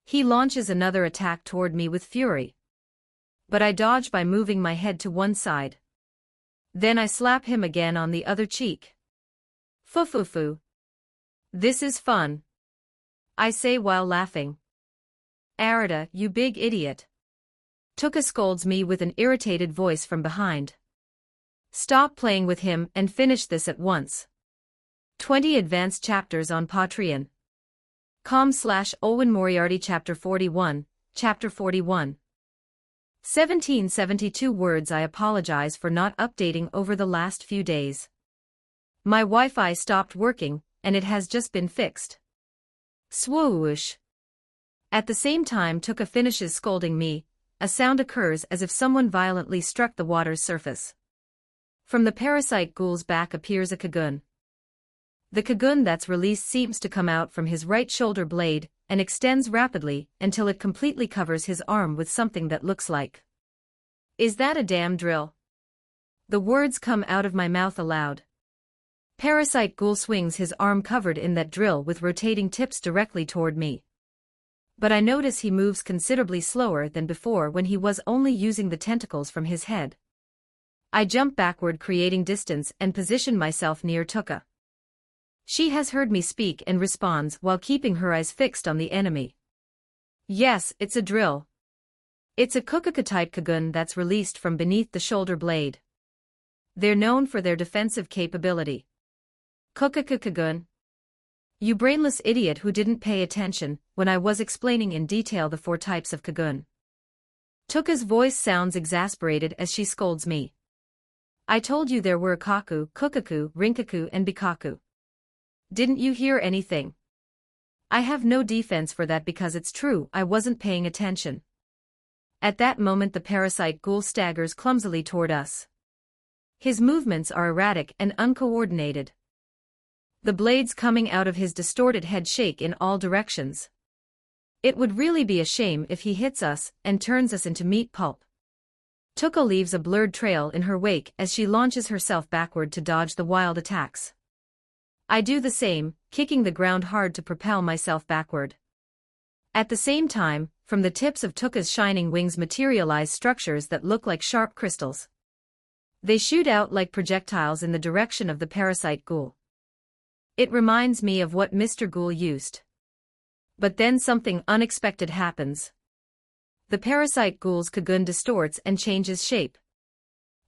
He launches another attack toward me with fury. But I dodge by moving my head to one side. Then I slap him again on the other cheek. Fufufu. This is fun, I say while laughing. Arata, you big idiot. Tuka scolds me with an irritated voice from behind. Stop playing with him and finish this at once. 20 advanced chapters on Patreon. com/Owen Moriarty Chapter 41, Chapter 41. 1772 words. I apologize for not updating over the last few days. My Wi-Fi stopped working, and it has just been fixed. Swoosh. At the same time Tuka finishes scolding me, a sound occurs as if someone violently struck the water's surface. From the parasite ghoul's back appears a cocoon. The cocoon that's released seems to come out from his right shoulder blade, and extends rapidly until it completely covers his arm with something that looks like. Is that a damn drill? The words come out of my mouth aloud. Parasite Ghoul swings his arm covered in that drill with rotating tips directly toward me. But I notice he moves considerably slower than before when he was only using the tentacles from his head. I jump backward, creating distance, and position myself near Tuka. She has heard me speak and responds while keeping her eyes fixed on the enemy. Yes, it's a drill. It's a Kukuka-type Kagun that's released from beneath the shoulder blade. They're known for their defensive capability. Kukuka-Kagun. You brainless idiot who didn't pay attention when I was explaining in detail the 4 types of Kagun. Tuka's voice sounds exasperated as she scolds me. I told you there were Kaku, Kukaku, Rinkaku and Bikaku. Didn't you hear anything? I have no defense for that because it's true, I wasn't paying attention. At that moment the Parasyte Ghoul staggers clumsily toward us. His movements are erratic and uncoordinated. The blades coming out of his distorted head shake in all directions. It would really be a shame if he hits us and turns us into meat pulp. Tuka leaves a blurred trail in her wake as she launches herself backward to dodge the wild attacks. I do the same, kicking the ground hard to propel myself backward. At the same time, from the tips of Tuka's shining wings materialize structures that look like sharp crystals. They shoot out like projectiles in the direction of the Parasyte Ghoul. It reminds me of what Mr. Ghoul used. But then something unexpected happens. The Parasyte Ghoul's Kagun distorts and changes shape.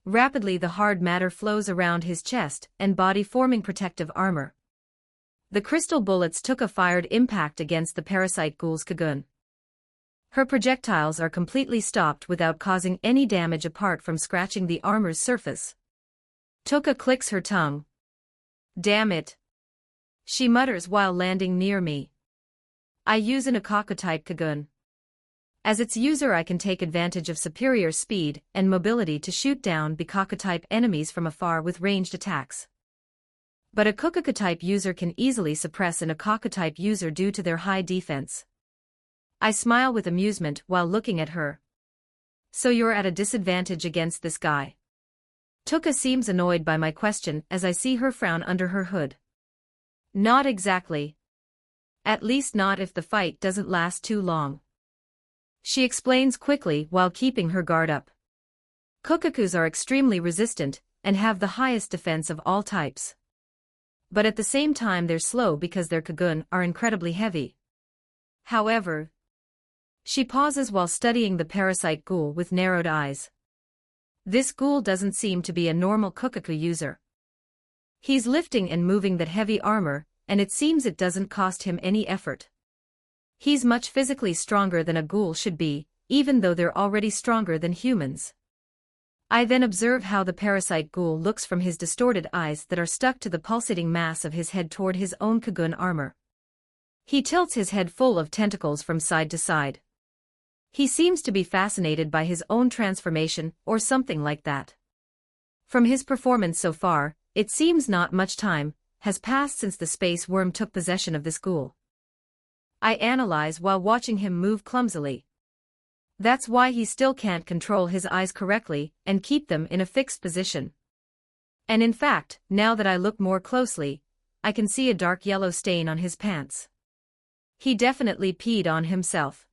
Rapidly the hard matter flows around his chest and body forming protective armor. The crystal bullets took a fired impact against the Parasyte Ghoul's Kagun. Her projectiles are completely stopped without causing any damage apart from scratching the armor's surface. Tuka clicks her tongue. Damn it. She mutters while landing near me. I use an Akaka-type Kagun. As its user I can take advantage of superior speed and mobility to shoot down Bikaka-type enemies from afar with ranged attacks. But a Kukuka-type user can easily suppress an Akaka-type user due to their high defense. I smile with amusement while looking at her. So you're at a disadvantage against this guy. Tuka seems annoyed by my question as I see her frown under her hood. Not exactly. At least not if the fight doesn't last too long. She explains quickly while keeping her guard up. Kukakus are extremely resistant and have the highest defense of all types. But at the same time they're slow because their Kagun are incredibly heavy. However, she pauses while studying the Parasyte Ghoul with narrowed eyes. This ghoul doesn't seem to be a normal Kukaku user. He's lifting and moving that heavy armor, and it seems it doesn't cost him any effort. He's much physically stronger than a ghoul should be, even though they're already stronger than humans. I then observe how the Parasyte Ghoul looks from his distorted eyes that are stuck to the pulsating mass of his head toward his own Kagun armor. He tilts his head full of tentacles from side to side. He seems to be fascinated by his own transformation or something like that. From his performance so far, it seems not much time has passed since the space worm took possession of this ghoul. I analyze while watching him move clumsily. That's why he still can't control his eyes correctly and keep them in a fixed position. And in fact, now that I look more closely, I can see a dark yellow stain on his pants. He definitely peed on himself.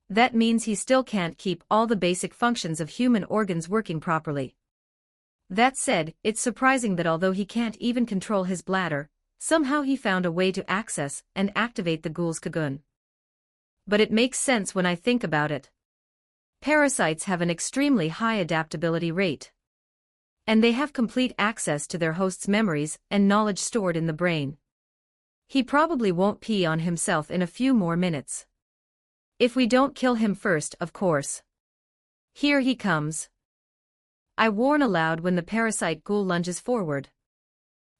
That means he still can't keep all the basic functions of human organs working properly. That said, it's surprising that although he can't even control his bladder, somehow he found a way to access and activate the ghoul's Kagun. But it makes sense when I think about it. Parasites have an extremely high adaptability rate. And they have complete access to their host's memories and knowledge stored in the brain. He probably won't pee on himself in a few more minutes. If we don't kill him first, of course. Here he comes. I warn aloud when the Parasyte Ghoul lunges forward.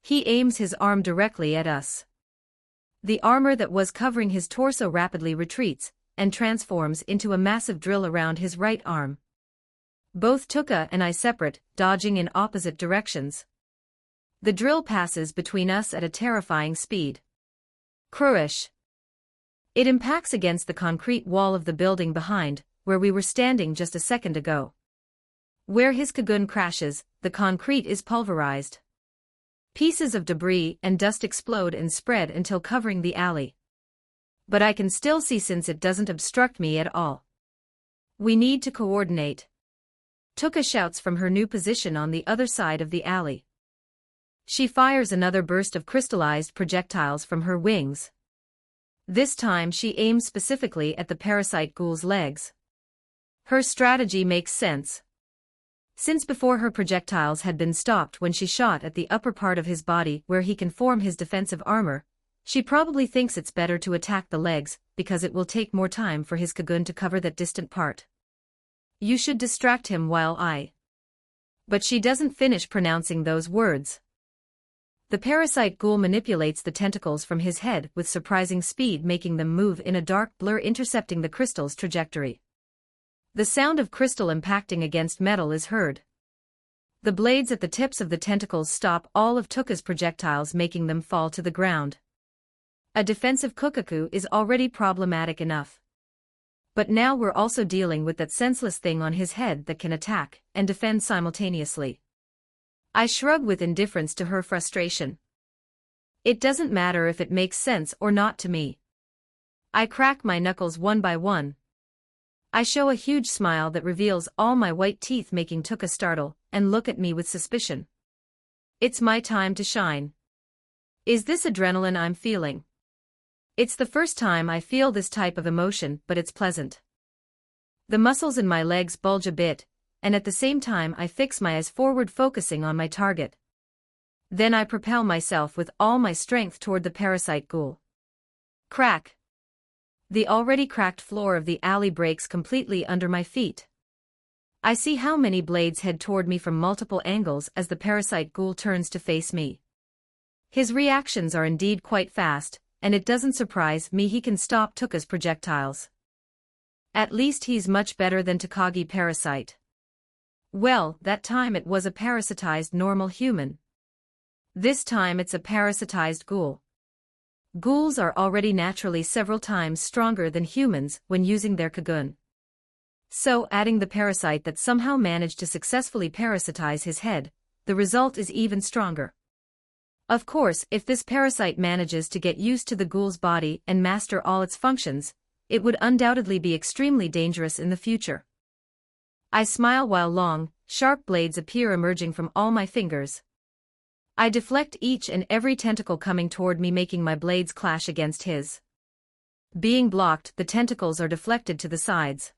He aims his arm directly at us. The armor that was covering his torso rapidly retreats and transforms into a massive drill around his right arm. Both Tuka and I separate, dodging in opposite directions. The drill passes between us at a terrifying speed. Crush. It impacts against the concrete wall of the building behind, where we were standing just a second ago. Where his Kagun crashes, the concrete is pulverized. Pieces of debris and dust explode and spread until covering the alley. But I can still see since it doesn't obstruct me at all. We need to coordinate. Tuka shouts from her new position on the other side of the alley. She fires another burst of crystallized projectiles from her wings. This time she aims specifically at the parasite ghoul's legs. Her strategy makes sense. Since before her projectiles had been stopped when she shot at the upper part of his body where he can form his defensive armor, she probably thinks it's better to attack the legs because it will take more time for his cocoon to cover that distant part. You should distract him while I... But she doesn't finish pronouncing those words. The parasite ghoul manipulates the tentacles from his head with surprising speed, making them move in a dark blur, intercepting the crystal's trajectory. The sound of crystal impacting against metal is heard. The blades at the tips of the tentacles stop all of Tuka's projectiles, making them fall to the ground. A defensive Kukaku is already problematic enough. But now we're also dealing with that senseless thing on his head that can attack and defend simultaneously. I shrug with indifference to her frustration. It doesn't matter if it makes sense or not to me. I crack my knuckles one by one. I show a huge smile that reveals all my white teeth, making Tuka startle and look at me with suspicion. It's my time to shine. Is this adrenaline I'm feeling? It's the first time I feel this type of emotion, but it's pleasant. The muscles in my legs bulge a bit, and at the same time I fix my eyes forward, focusing on my target. Then I propel myself with all my strength toward the parasite ghoul. Crack! The already cracked floor of the alley breaks completely under my feet. I see how many blades head toward me from multiple angles as the parasite ghoul turns to face me. His reactions are indeed quite fast, and it doesn't surprise me he can stop Tuka's projectiles. At least he's much better than Takagi Parasite. Well, that time it was a parasitized normal human. This time it's a parasitized ghoul. Ghouls are already naturally several times stronger than humans when using their cocoon. So, adding the parasite that somehow managed to successfully parasitize his head, the result is even stronger. Of course, if this parasite manages to get used to the ghoul's body and master all its functions, it would undoubtedly be extremely dangerous in the future. I smile while long, sharp blades appear emerging from all my fingers. I deflect each and every tentacle coming toward me, making my blades clash against his. Being blocked, the tentacles are deflected to the sides.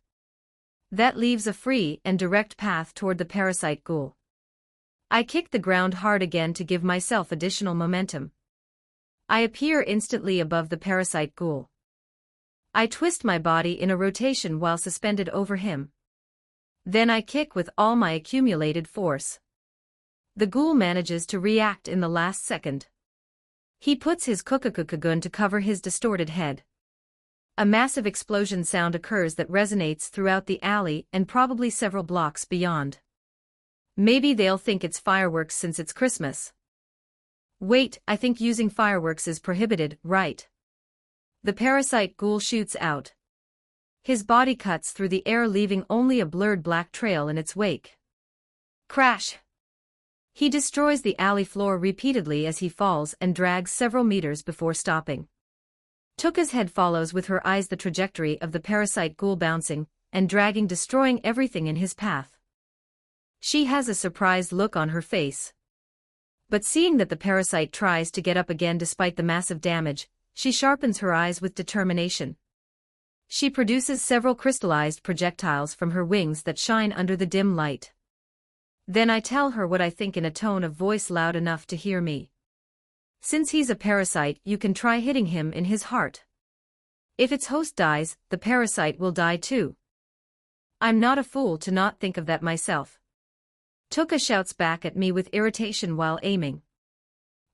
That leaves a free and direct path toward the parasite ghoul. I kick the ground hard again to give myself additional momentum. I appear instantly above the parasite ghoul. I twist my body in a rotation while suspended over him. Then I kick with all my accumulated force. The ghoul manages to react in the last second. He puts his Kukaku-gun to cover his distorted head. A massive explosion sound occurs that resonates throughout the alley and probably several blocks beyond. Maybe they'll think it's fireworks since it's Christmas. Wait, I think using fireworks is prohibited, right? The parasite ghoul shoots out. His body cuts through the air, leaving only a blurred black trail in its wake. Crash! He destroys the alley floor repeatedly as he falls and drags several meters before stopping. Tuka's head follows with her eyes the trajectory of the parasite ghoul, bouncing and dragging, destroying everything in his path. She has a surprised look on her face. But seeing that the parasite tries to get up again despite the massive damage, she sharpens her eyes with determination. She produces several crystallized projectiles from her wings that shine under the dim light. Then I tell her what I think in a tone of voice loud enough to hear me. Since he's a parasite, you can try hitting him in his heart. If its host dies, the parasite will die too. I'm not a fool to not think of that myself. Tuka shouts back at me with irritation while aiming.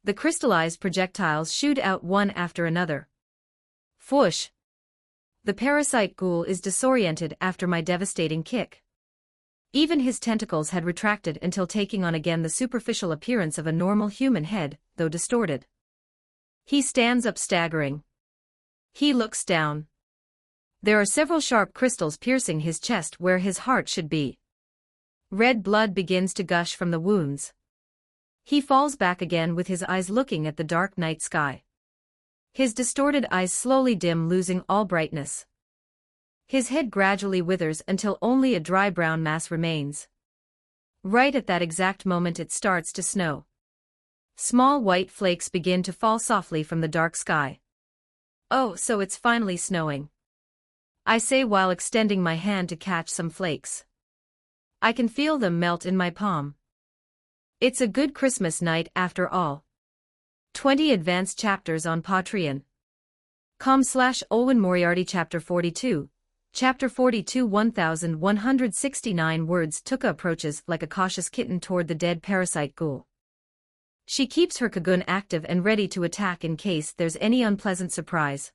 The crystallized projectiles shoot out one after another. Whoosh! The parasite ghoul is disoriented after my devastating kick. Even his tentacles had retracted until taking on again the superficial appearance of a normal human head, though distorted. He stands up staggering. He looks down. There are several sharp crystals piercing his chest where his heart should be. Red blood begins to gush from the wounds. He falls back again with his eyes looking at the dark night sky. His distorted eyes slowly dim, losing all brightness. His head gradually withers until only a dry brown mass remains. Right at that exact moment it starts to snow. Small white flakes begin to fall softly from the dark sky. Oh, so it's finally snowing, I say while extending my hand to catch some flakes. I can feel them melt in my palm. It's a good Christmas night after all. 20 advanced chapters on Patreon.com/Olwen Moriarty Chapter 42. Chapter 42 1169 words. Tuka approaches like a cautious kitten toward the dead parasite ghoul. She keeps her cocoon active and ready to attack in case there's any unpleasant surprise.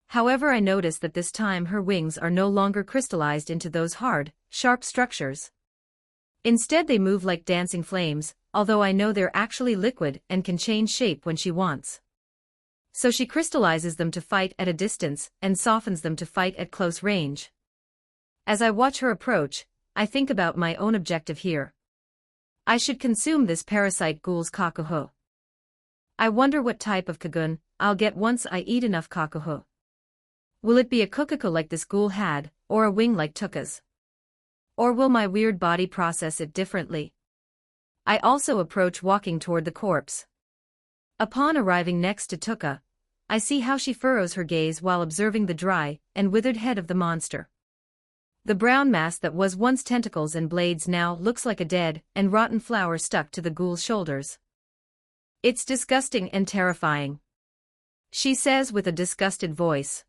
However, I notice that this time her wings are no longer crystallized into those hard, sharp structures. Instead they move like dancing flames, although I know they're actually liquid and can change shape when she wants. So she crystallizes them to fight at a distance and softens them to fight at close range. As I watch her approach, I think about my own objective here. I should consume this parasite ghoul's kakuho. I wonder what type of cocoon I'll get once I eat enough kakuho. Will it be a kukuko like this ghoul had, or a wing like Tuka's? Or will my weird body process it differently? I also approach walking toward the corpse. Upon arriving next to Tuka, I see how she furrows her gaze while observing the dry and withered head of the monster. The brown mass that was once tentacles and blades now looks like a dead and rotten flower stuck to the ghoul's shoulders. It's disgusting and terrifying, she says with a disgusted voice.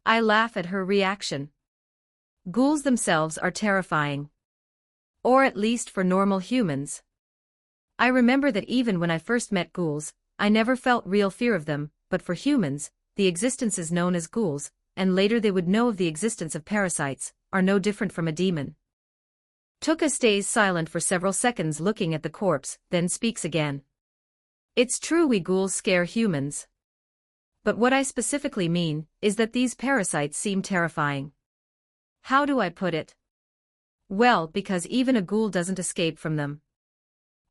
I laugh at her reaction. Ghouls themselves are terrifying. Or at least for normal humans. I remember that even when I first met ghouls, I never felt real fear of them, but for humans, the existences known as ghouls, and later they would know of the existence of parasites, are no different from a demon. Tuka stays silent for several seconds looking at the corpse, then speaks again. It's true we ghouls scare humans. But what I specifically mean is that these parasites seem terrifying. How do I put it? Well, because even a ghoul doesn't escape from them.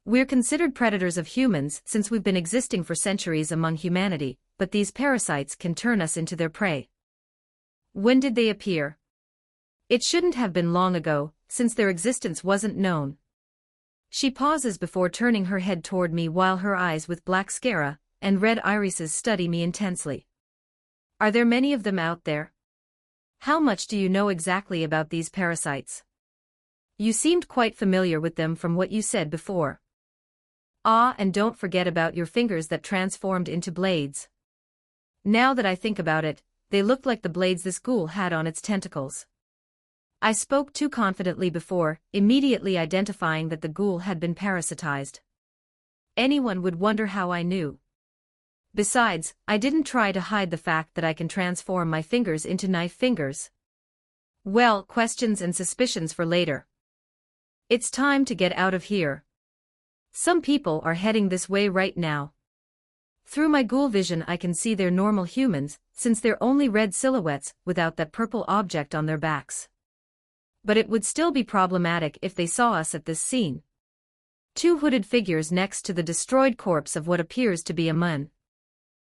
We're considered predators of humans since we've been existing for centuries among humanity, but these parasites can turn us into their prey. When did they appear? It shouldn't have been long ago, since their existence wasn't known. She pauses before turning her head toward me while her eyes with black sclera and red irises study me intensely. Are there many of them out there? How much do you know exactly about these parasites? You seemed quite familiar with them from what you said before. Ah, and don't forget about your fingers that transformed into blades. Now that I think about it, they looked like the blades this ghoul had on its tentacles. I spoke too confidently before, immediately identifying that the ghoul had been parasitized. Anyone would wonder how I knew. Besides, I didn't try to hide the fact that I can transform my fingers into knife fingers. Well, questions and suspicions for later. It's time to get out of here. Some people are heading this way right now. Through my ghoul vision I can see they're normal humans, since they're only red silhouettes without that purple object on their backs. But it would still be problematic if they saw us at this scene. Two hooded figures next to the destroyed corpse of what appears to be a man.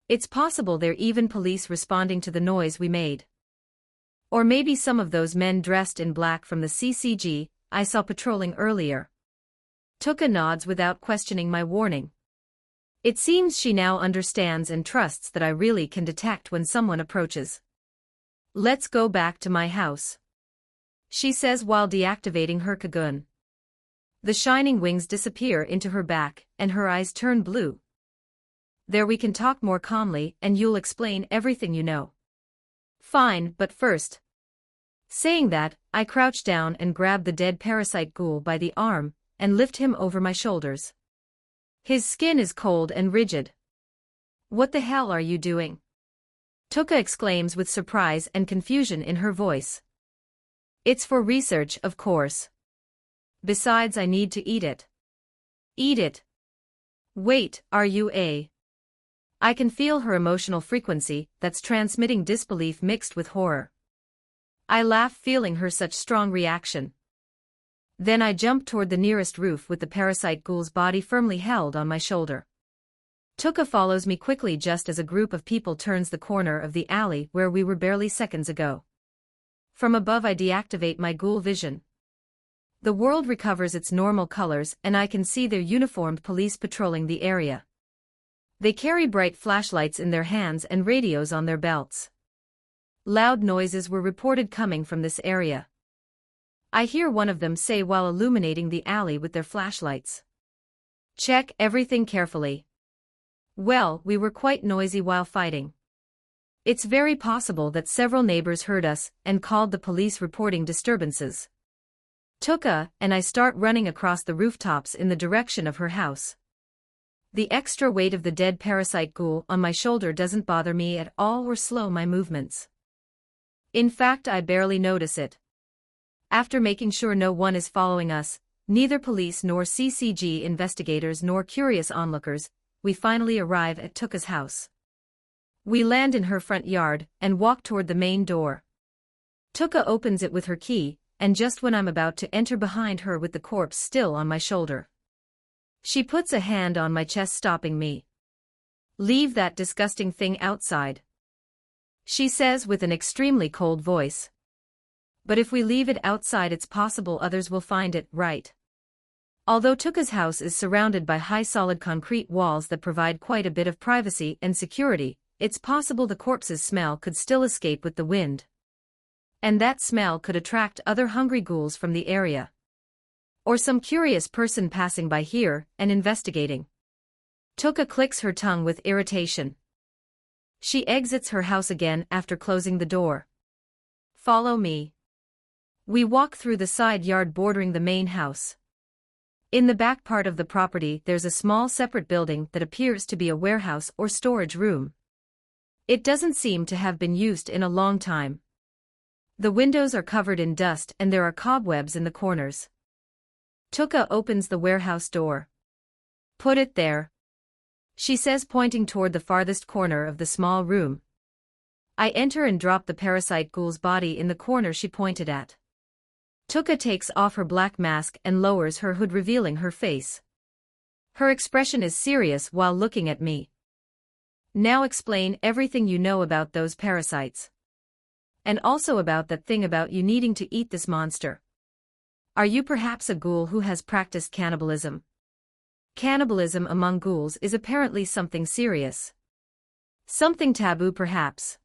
It's possible they're even police responding to the noise we made. Or maybe some of those men dressed in black from the CCG I saw patrolling earlier. Tuka nods without questioning my warning. It seems she now understands and trusts that I really can detect when someone approaches. Let's go back to my house, she says while deactivating her cocoon. The shining wings disappear into her back, and her eyes turn blue. There, we can talk more calmly and you'll explain everything you know. Fine, but first. Saying that, I crouch down and grab the dead parasite ghoul by the arm and lift him over my shoulders. His skin is cold and rigid. What the hell are you doing? Tuka exclaims with surprise and confusion in her voice. It's for research, of course. Besides, I need to eat it. Eat it? Wait, are you a... I can feel her emotional frequency that's transmitting disbelief mixed with horror. I laugh, feeling her such strong reaction. Then I jump toward the nearest roof with the parasite ghoul's body firmly held on my shoulder. Tuka follows me quickly just as a group of people turns the corner of the alley where we were barely seconds ago. From above I deactivate my ghoul vision. The world recovers its normal colors and I can see their uniformed police patrolling the area. They carry bright flashlights in their hands and radios on their belts. Loud noises were reported coming from this area. I hear one of them say while illuminating the alley with their flashlights. Check everything carefully. Well, we were quite noisy while fighting. It's very possible that several neighbors heard us and called the police reporting disturbances. Tuka and I start running across the rooftops in the direction of her house. The extra weight of the dead parasite ghoul on my shoulder doesn't bother me at all or slow my movements. In fact, I barely notice it. After making sure no one is following us, neither police nor CCG investigators nor curious onlookers, we finally arrive at Tuka's house. We land in her front yard and walk toward the main door. Tuka opens it with her key, and just when I'm about to enter behind her with the corpse still on my shoulder, she puts a hand on my chest, stopping me. "Leave that disgusting thing outside," she says with an extremely cold voice. "But if we leave it outside, it's possible others will find it, right?" Although Tuka's house is surrounded by high solid concrete walls that provide quite a bit of privacy and security, it's possible the corpse's smell could still escape with the wind. And that smell could attract other hungry ghouls from the area. Or some curious person passing by here and investigating. Tuka clicks her tongue with irritation. She exits her house again after closing the door. "Follow me." We walk through the side yard bordering the main house. In the back part of the property there's a small separate building that appears to be a warehouse or storage room. It doesn't seem to have been used in a long time. The windows are covered in dust and there are cobwebs in the corners. Tuka opens the warehouse door. "Put it there," she says, pointing toward the farthest corner of the small room. I enter and drop the parasite ghoul's body in the corner she pointed at. Tuka takes off her black mask and lowers her hood, revealing her face. Her expression is serious while looking at me. "Now explain everything you know about those parasites. And also about that thing about you needing to eat this monster. Are you perhaps a ghoul who has practiced cannibalism?" Cannibalism among ghouls is apparently something serious. Something taboo perhaps.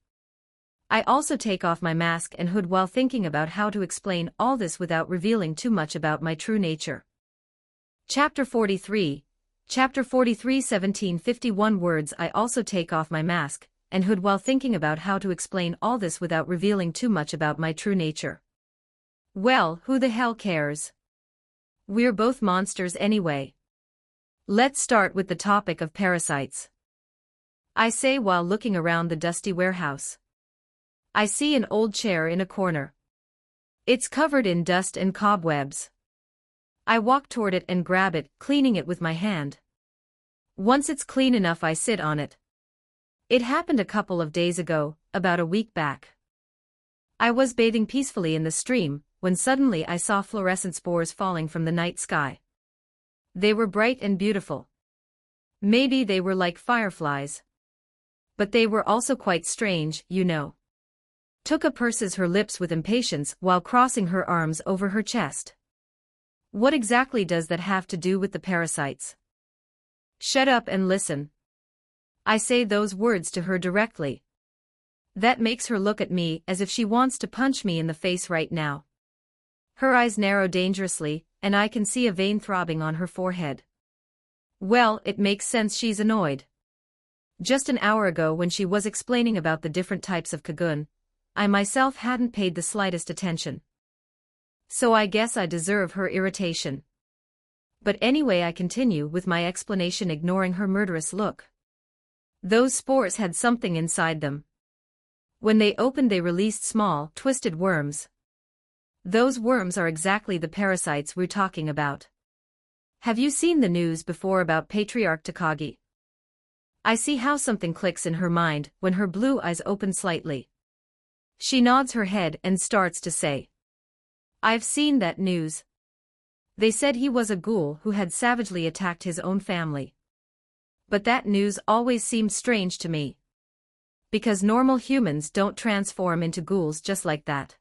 I also take off my mask and hood while thinking about how to explain all this without revealing too much about my true nature. Chapter 43, 1751 words. I also take off my mask and hood while thinking about how to explain all this without revealing too much about my true nature. Well, who the hell cares? We're both monsters anyway. Let's start with the topic of parasites, I say while looking around the dusty warehouse. I see an old chair in a corner. It's covered in dust and cobwebs. I walk toward it and grab it, cleaning it with my hand. Once it's clean enough, I sit on it. It happened a couple of days ago, about a week back. I was bathing peacefully in the stream when suddenly I saw fluorescent spores falling from the night sky. They were bright and beautiful. Maybe they were like fireflies. But they were also quite strange, you know. Tuka purses her lips with impatience while crossing her arms over her chest. What exactly does that have to do with the parasites? Shut up and listen. I say those words to her directly. That makes her look at me as if she wants to punch me in the face right now. Her eyes narrow dangerously, and I can see a vein throbbing on her forehead. Well, it makes sense she's annoyed. Just an hour ago when she was explaining about the different types of kagun, I myself hadn't paid the slightest attention. So I guess I deserve her irritation. But anyway, I continue with my explanation, ignoring her murderous look. Those spores had something inside them. When they opened, they released small, twisted worms. Those worms are exactly the parasites we're talking about. Have you seen the news before about Patriarch Takagi? I see how something clicks in her mind when her blue eyes open slightly. She nods her head and starts to say, "I've seen that news. They said he was a ghoul who had savagely attacked his own family. But that news always seemed strange to me. Because normal humans don't transform into ghouls just like that.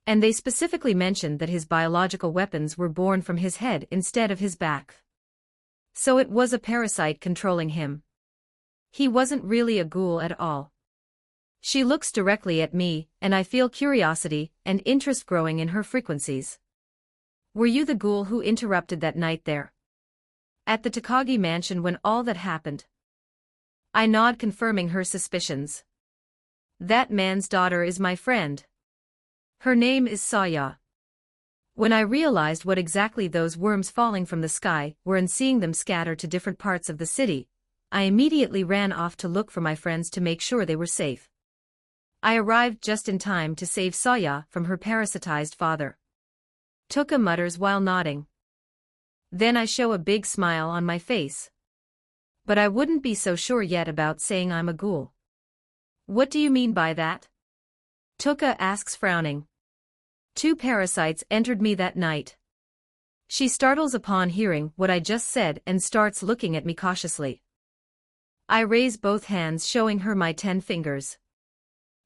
And they specifically mentioned that his biological weapons were born from his head instead of his back. So it was a parasite controlling him. He wasn't really a ghoul at all. She looks directly at me, and I feel curiosity and interest growing in her frequencies. Were you the ghoul who interrupted that night there? At the Takagi mansion when all that happened? I nod, confirming her suspicions. That man's daughter is my friend. Her name is Saya. When I realized what exactly those worms falling from the sky were and seeing them scatter to different parts of the city, I immediately ran off to look for my friends to make sure they were safe. I arrived just in time to save Saya from her parasitized father. Tuka mutters while nodding. Then I show a big smile on my face. But I wouldn't be so sure yet about saying I'm a ghoul. What do you mean by that? Tuka asks, frowning. 2 parasites entered me that night. She startles upon hearing what I just said and starts looking at me cautiously. I raise both hands, showing her my 10 fingers.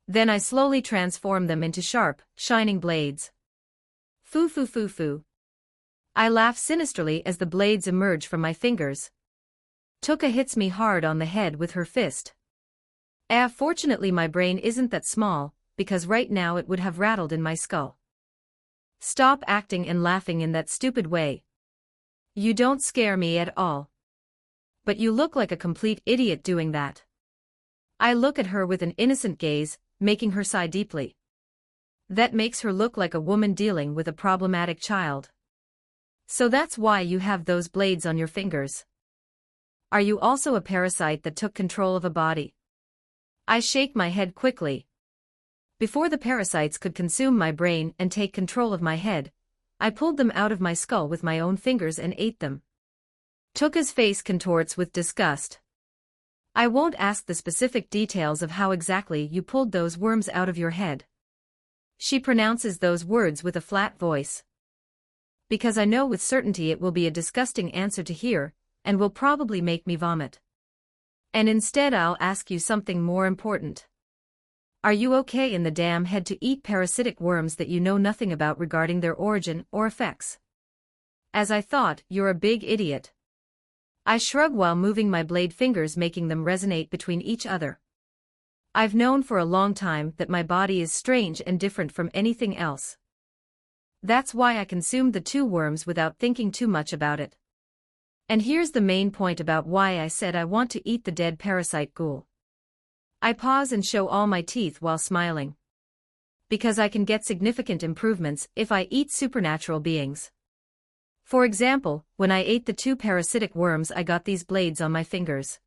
Then I slowly transform them into sharp, shining blades. Foo foo foo foo. I laugh sinisterly as the blades emerge from my fingers. Tuka hits me hard on the head with her fist. Fortunately my brain isn't that small, because right now it would have rattled in my skull. Stop acting and laughing in that stupid way. You don't scare me at all. But you look like a complete idiot doing that. I look at her with an innocent gaze, making her sigh deeply. That makes her look like a woman dealing with a problematic child. So that's why you have those blades on your fingers. Are you also a parasite that took control of a body? I shake my head quickly. Before the parasites could consume my brain and take control of my head, I pulled them out of my skull with my own fingers and ate them. Tuka's face contorts with disgust. I won't ask the specific details of how exactly you pulled those worms out of your head. She pronounces those words with a flat voice. Because I know with certainty it will be a disgusting answer to hear, and will probably make me vomit. And instead I'll ask you something more important. Are you okay in the damn head to eat parasitic worms that you know nothing about regarding their origin or effects? As I thought, you're a big idiot. I shrug while moving my blade fingers, making them resonate between each other. I've known for a long time that my body is strange and different from anything else. That's why I consumed the 2 worms without thinking too much about it. And here's the main point about why I said I want to eat the dead parasite ghoul. I pause and show all my teeth while smiling. Because I can get significant improvements if I eat supernatural beings. For example, when I ate the 2 parasitic worms I got these blades on my fingers.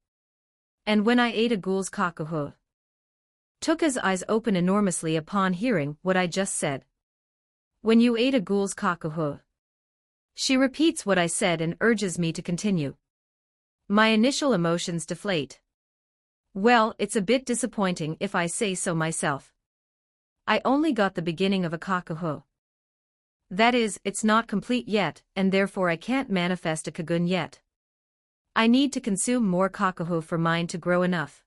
And when I ate a ghoul's kakuho. Tuka's eyes open enormously upon hearing what I just said. When you ate a ghoul's kakuho. She repeats what I said and urges me to continue. My initial emotions deflate. Well, it's a bit disappointing if I say so myself. I only got the beginning of a kakuho. That is, it's not complete yet, and therefore I can't manifest a kagun yet. I need to consume more kakuho for mine to grow enough.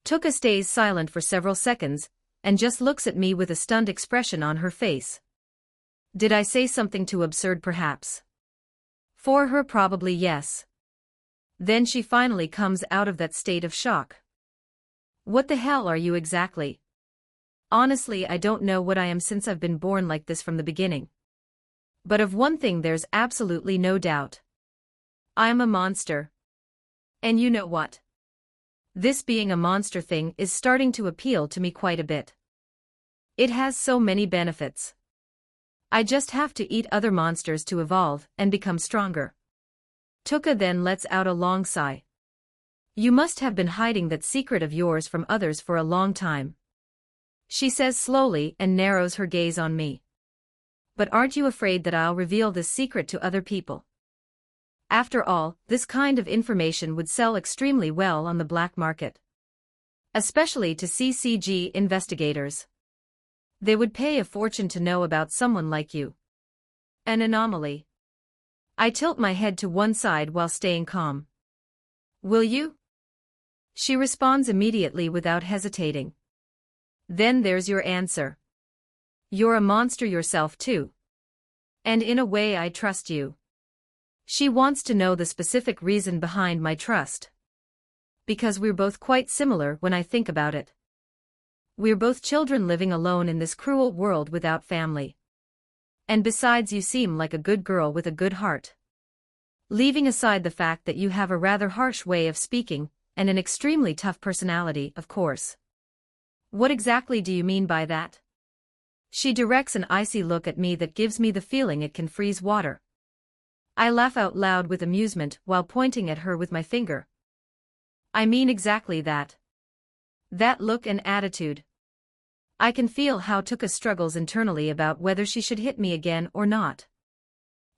Tuka stays silent for several seconds, and just looks at me with a stunned expression on her face. Did I say something too absurd perhaps? For her probably yes. Then she finally comes out of that state of shock. What the hell are you exactly? Honestly, I don't know what I am since I've been born like this from the beginning. But of one thing there's absolutely no doubt. I'm a monster. And you know what? This being a monster thing is starting to appeal to me quite a bit. It has so many benefits. I just have to eat other monsters to evolve and become stronger. Tuka then lets out a long sigh. You must have been hiding that secret of yours from others for a long time. She says slowly and narrows her gaze on me. But aren't you afraid that I'll reveal this secret to other people? After all, this kind of information would sell extremely well on the black market. Especially to CCG investigators. They would pay a fortune to know about someone like you. An anomaly. I tilt my head to one side while staying calm. Will you? She responds immediately without hesitating. Then there's your answer. You're a monster yourself too. And in a way I trust you. She wants to know the specific reason behind my trust. Because we're both quite similar when I think about it. We're both children living alone in this cruel world without family. And besides, you seem like a good girl with a good heart. Leaving aside the fact that you have a rather harsh way of speaking, and an extremely tough personality, of course. What exactly do you mean by that? She directs an icy look at me that gives me the feeling it can freeze water. I laugh out loud with amusement while pointing at her with my finger. I mean exactly that. That look and attitude. I can feel how Tuka struggles internally about whether she should hit me again or not.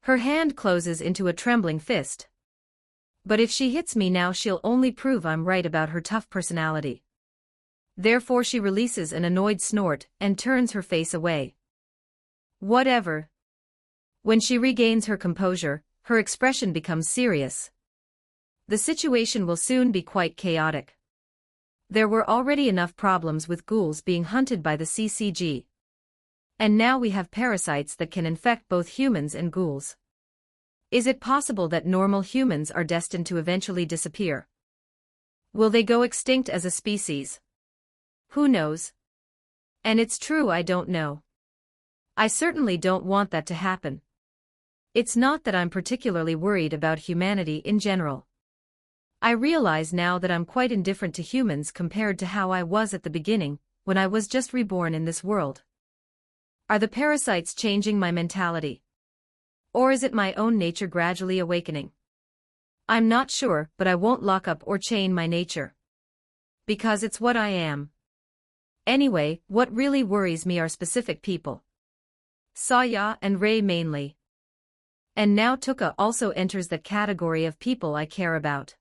Her hand closes into a trembling fist. But if she hits me now, she'll only prove I'm right about her tough personality. Therefore she releases an annoyed snort and turns her face away. Whatever. When she regains her composure, her expression becomes serious. The situation will soon be quite chaotic. There were already enough problems with ghouls being hunted by the CCG. And now we have parasites that can infect both humans and ghouls. Is it possible that normal humans are destined to eventually disappear? Will they go extinct as a species? Who knows? And it's true, I don't know. I certainly don't want that to happen. It's not that I'm particularly worried about humanity in general. I realize now that I'm quite indifferent to humans compared to how I was at the beginning, when I was just reborn in this world. Are the parasites changing my mentality? Or is it my own nature gradually awakening? I'm not sure, but I won't lock up or chain my nature. Because it's what I am. Anyway, what really worries me are specific people. Saya and Ray mainly. And now Tuka also enters the category of people I care about.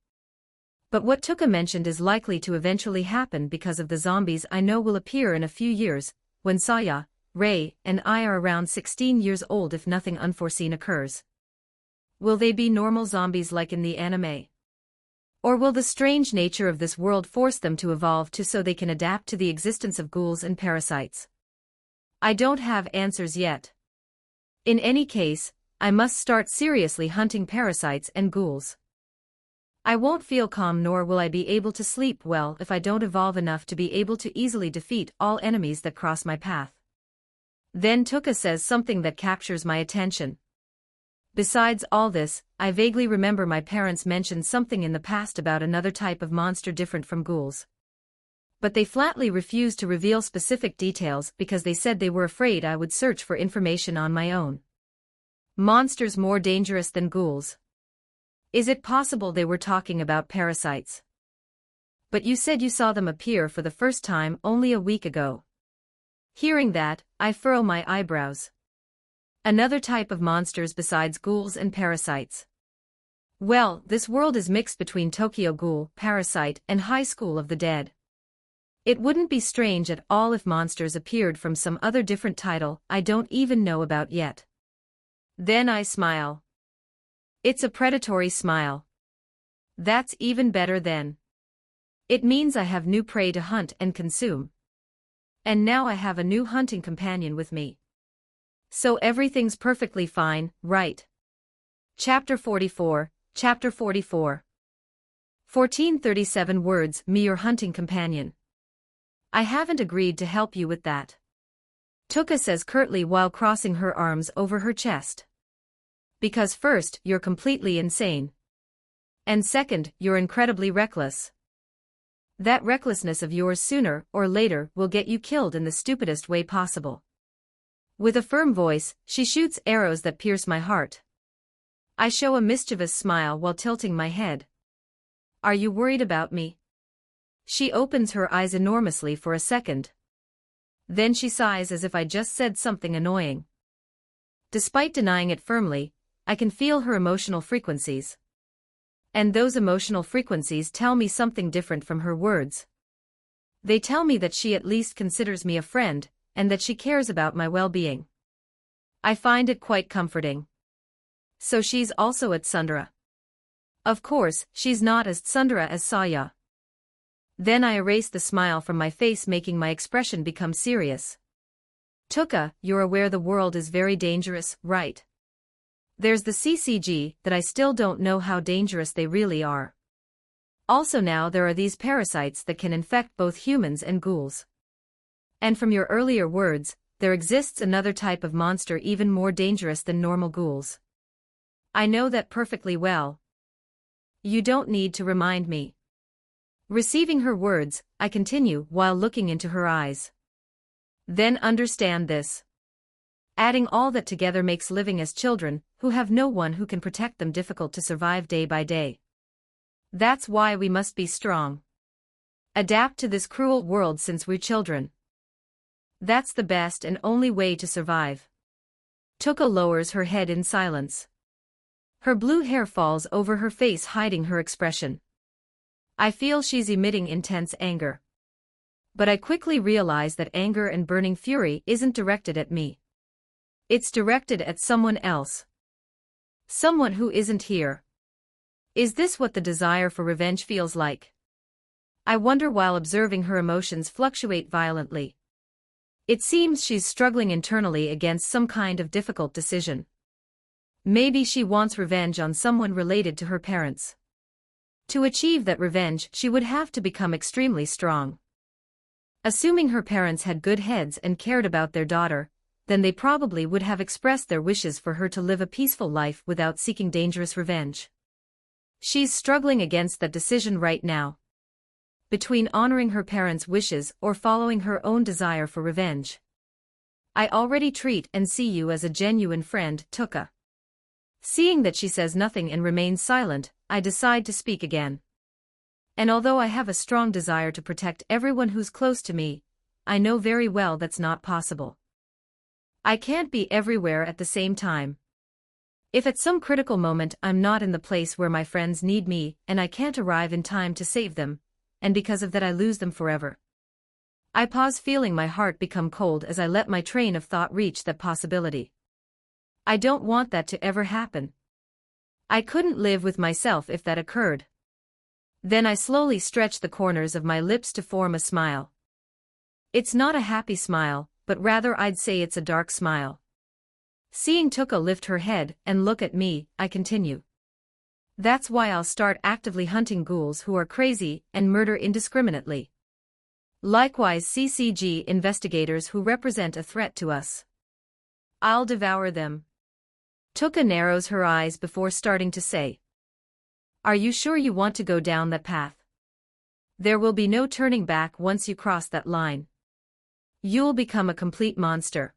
But what Tuka mentioned is likely to eventually happen because of the zombies I know will appear in a few years, when Saya, Ray, and I are around 16 years old if nothing unforeseen occurs. Will they be normal zombies like in the anime? Or will the strange nature of this world force them to evolve so they can adapt to the existence of ghouls and parasites? I don't have answers yet. In any case, I must start seriously hunting parasites and ghouls. I won't feel calm nor will I be able to sleep well if I don't evolve enough to be able to easily defeat all enemies that cross my path. Then Tuka says something that captures my attention. Besides all this, I vaguely remember my parents mentioned something in the past about another type of monster different from ghouls. But they flatly refused to reveal specific details because they said they were afraid I would search for information on my own. Monsters more dangerous than ghouls. Is it possible they were talking about parasites? But you said you saw them appear for the first time only a week ago. Hearing that, I furrow my eyebrows. Another type of monsters besides ghouls and parasites. Well, this world is mixed between Tokyo Ghoul, Parasyte, and High School of the Dead. It wouldn't be strange at all if monsters appeared from some other different title I don't even know about yet. Then I smile. It's a predatory smile. That's even better then. It means I have new prey to hunt and consume. And now I have a new hunting companion with me. So everything's perfectly fine, right? Chapter 44, Chapter 44. 1437 words, me your hunting companion. I haven't agreed to help you with that. Tuka says curtly while crossing her arms over her chest. Because first, you're completely insane. And second, you're incredibly reckless. That recklessness of yours sooner or later will get you killed in the stupidest way possible. With a firm voice, she shoots arrows that pierce my heart. I show a mischievous smile while tilting my head. Are you worried about me? She opens her eyes enormously for a second. Then she sighs as if I just said something annoying. Despite denying it firmly, I can feel her emotional frequencies. And those emotional frequencies tell me something different from her words. They tell me that she at least considers me a friend, and that she cares about my well-being. I find it quite comforting. So she's also at Tsundere. Of course, she's not as Tsundere as Saya. Then I erase the smile from my face, making my expression become serious. Tuka, you're aware the world is very dangerous, right? There's the CCG, that I still don't know how dangerous they really are. Also now there are these parasites that can infect both humans and ghouls. And from your earlier words, there exists another type of monster even more dangerous than normal ghouls. I know that perfectly well. You don't need to remind me. Receiving her words, I continue while looking into her eyes. Then understand this. Adding all that together makes living as children, who have no one who can protect them, difficult to survive day by day. That's why we must be strong. Adapt to this cruel world since we're children. That's the best and only way to survive. Tuka lowers her head in silence. Her blue hair falls over her face, hiding her expression. I feel she's emitting intense anger. But I quickly realize that anger and burning fury isn't directed at me. It's directed at someone else. Someone who isn't here. Is this what the desire for revenge feels like? I wonder while observing her emotions fluctuate violently. It seems she's struggling internally against some kind of difficult decision. Maybe she wants revenge on someone related to her parents. To achieve that revenge, she would have to become extremely strong. Assuming her parents had good heads and cared about their daughter, then they probably would have expressed their wishes for her to live a peaceful life without seeking dangerous revenge. She's struggling against that decision right now. Between honoring her parents' wishes or following her own desire for revenge. I already treat and see you as a genuine friend, Tuka. Seeing that she says nothing and remains silent, I decide to speak again. And although I have a strong desire to protect everyone who's close to me, I know very well that's not possible. I can't be everywhere at the same time. If at some critical moment I'm not in the place where my friends need me and I can't arrive in time to save them, and because of that I lose them forever. I pause, feeling my heart become cold as I let my train of thought reach that possibility. I don't want that to ever happen. I couldn't live with myself if that occurred. Then I slowly stretch the corners of my lips to form a smile. It's not a happy smile, but rather I'd say it's a dark smile. Seeing Tuka lift her head and look at me, I continue. That's why I'll start actively hunting ghouls who are crazy and murder indiscriminately. Likewise CCG investigators who represent a threat to us. I'll devour them. Tuka narrows her eyes before starting to say. Are you sure you want to go down that path? There will be no turning back once you cross that line. You'll become a complete monster.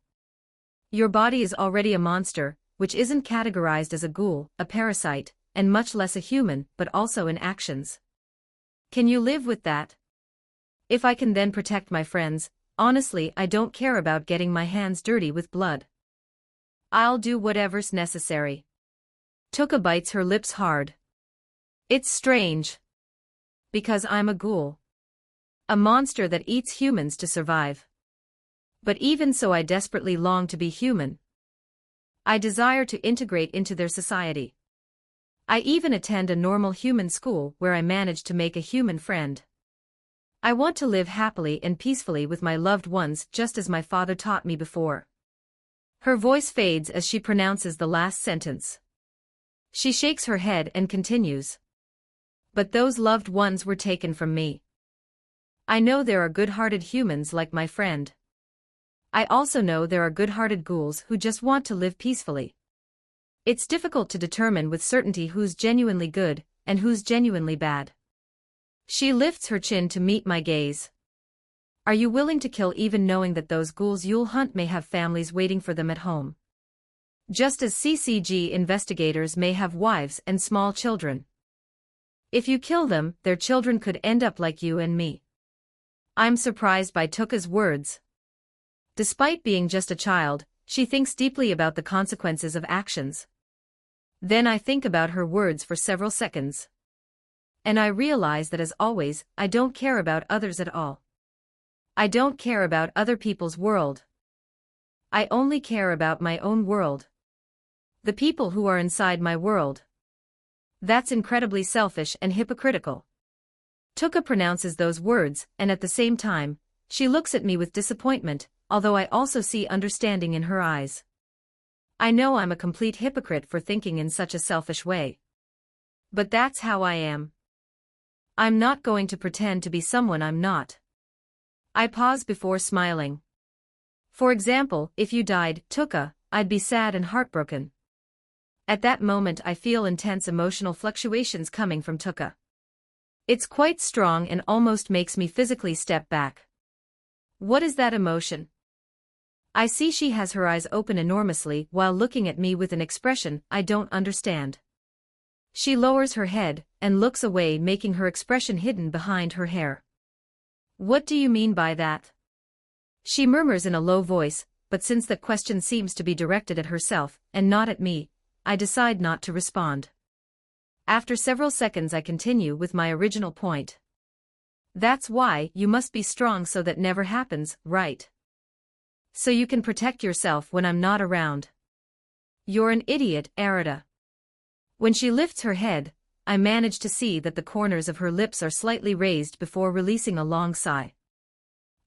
Your body is already a monster, which isn't categorized as a ghoul, a parasite, and much less a human, but also in actions. Can you live with that? If I can then protect my friends, honestly I don't care about getting my hands dirty with blood. I'll do whatever's necessary. Tuka bites her lips hard. It's strange. Because I'm a ghoul. A monster that eats humans to survive. But even so I desperately long to be human. I desire to integrate into their society. I even attend a normal human school where I manage to make a human friend. I want to live happily and peacefully with my loved ones just as my father taught me before. Her voice fades as she pronounces the last sentence. She shakes her head and continues. But those loved ones were taken from me. I know there are good-hearted humans like my friend. I also know there are good-hearted ghouls who just want to live peacefully. It's difficult to determine with certainty who's genuinely good and who's genuinely bad. She lifts her chin to meet my gaze. Are you willing to kill even knowing that those ghouls you'll hunt may have families waiting for them at home? Just as CCG investigators may have wives and small children. If you kill them, their children could end up like you and me. I'm surprised by Tuka's words. Despite being just a child, she thinks deeply about the consequences of actions. Then I think about her words for several seconds. And I realize that as always, I don't care about others at all. I don't care about other people's world. I only care about my own world. The people who are inside my world. That's incredibly selfish and hypocritical. Tuka pronounces those words, and at the same time, she looks at me with disappointment, although I also see understanding in her eyes. I know I'm a complete hypocrite for thinking in such a selfish way. But that's how I am. I'm not going to pretend to be someone I'm not. I pause before smiling. For example, if you died, Tuka, I'd be sad and heartbroken. At that moment I feel intense emotional fluctuations coming from Tuka. It's quite strong and almost makes me physically step back. What is that emotion? I see she has her eyes open enormously while looking at me with an expression I don't understand. She lowers her head and looks away, making her expression hidden behind her hair. What do you mean by that? She murmurs in a low voice, but since the question seems to be directed at herself and not at me, I decide not to respond. After several seconds I continue with my original point. That's why you must be strong so that never happens, right? So you can protect yourself when I'm not around. You're an idiot, Arita. When she lifts her head, I manage to see that the corners of her lips are slightly raised before releasing a long sigh.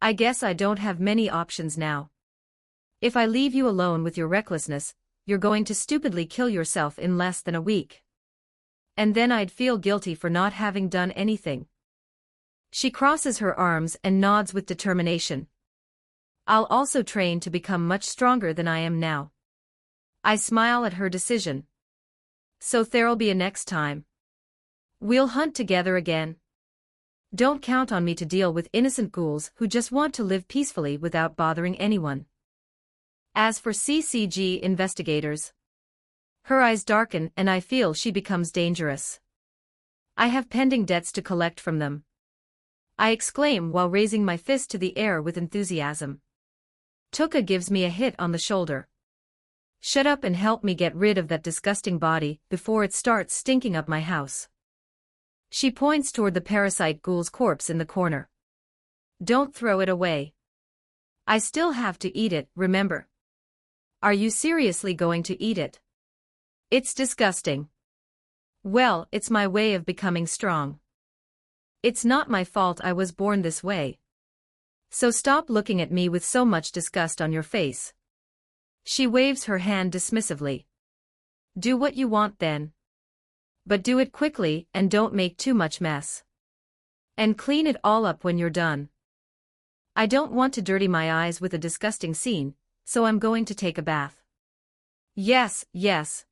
I guess I don't have many options now. If I leave you alone with your recklessness, you're going to stupidly kill yourself in less than a week. And then I'd feel guilty for not having done anything. She crosses her arms and nods with determination. I'll also train to become much stronger than I am now. I smile at her decision. So there'll be a next time. We'll hunt together again. Don't count on me to deal with innocent ghouls who just want to live peacefully without bothering anyone. As for CCG investigators, her eyes darken and I feel she becomes dangerous. I have pending debts to collect from them. I exclaim while raising my fist to the air with enthusiasm. Tuka gives me a hit on the shoulder. Shut up and help me get rid of that disgusting body before it starts stinking up my house. She points toward the Parasyte ghoul's corpse in the corner. Don't throw it away. I still have to eat it, remember? Are you seriously going to eat it? It's disgusting. Well, it's my way of becoming strong. It's not my fault I was born this way. So stop looking at me with so much disgust on your face. She waves her hand dismissively. Do what you want then. But do it quickly and don't make too much mess. And clean it all up when you're done. I don't want to dirty my eyes with a disgusting scene, so I'm going to take a bath. Yes, yes.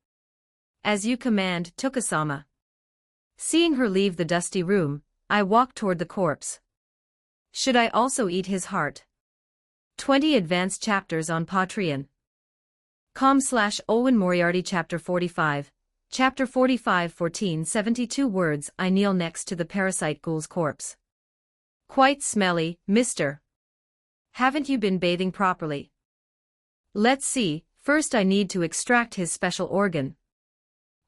As you command, Tuka-sama. Seeing her leave the dusty room, I walk toward the corpse. Should I also eat his heart? 20 advanced chapters on Patreon. com/Owen Moriarty Chapter 45. Chapter 45 1472 words. I kneel next to the Parasyte ghoul's corpse. Quite smelly, mister. Haven't you been bathing properly? Let's see, first I need to extract his special organ.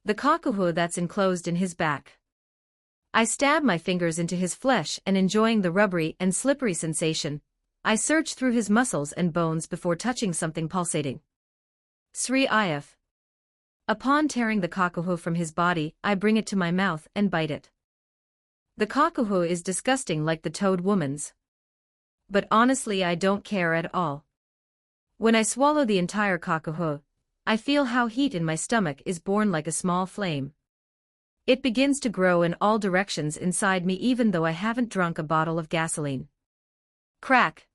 The kakuhu that's enclosed in his back. I stab my fingers into his flesh and enjoying the rubbery and slippery sensation, I search through his muscles and bones before touching something pulsating. Sri If. Upon tearing the kakuhu from his body, I bring it to my mouth and bite it. The kakuhu is disgusting like the toad woman's. But honestly I don't care at all. When I swallow the entire kakuhu, I feel how heat in my stomach is born like a small flame. It begins to grow in all directions inside me even though I haven't drunk a bottle of gasoline. Crack.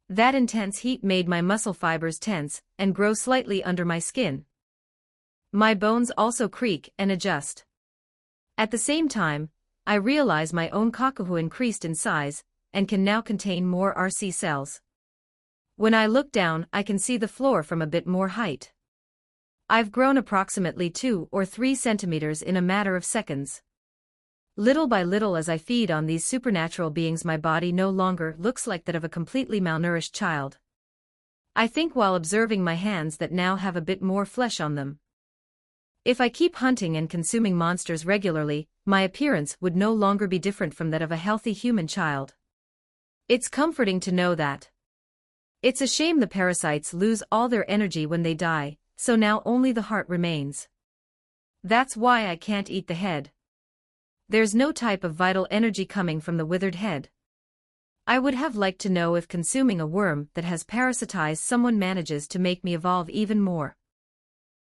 That intense heat made my muscle fibers tense and grow slightly under my skin. My bones also creak and adjust. At the same time, I realize my own kakuhu increased in size and can now contain more RC cells. When I look down, I can see the floor from a bit more height. I've grown approximately 2 or 3 centimeters in a matter of seconds. Little by little as I feed on these supernatural beings, my body no longer looks like that of a completely malnourished child. I think while observing my hands that now have a bit more flesh on them. If I keep hunting and consuming monsters regularly, my appearance would no longer be different from that of a healthy human child. It's comforting to know that. It's a shame the parasites lose all their energy when they die, so now only the heart remains. That's why I can't eat the head. There's no type of vital energy coming from the withered head. I would have liked to know if consuming a worm that has parasitized someone manages to make me evolve even more.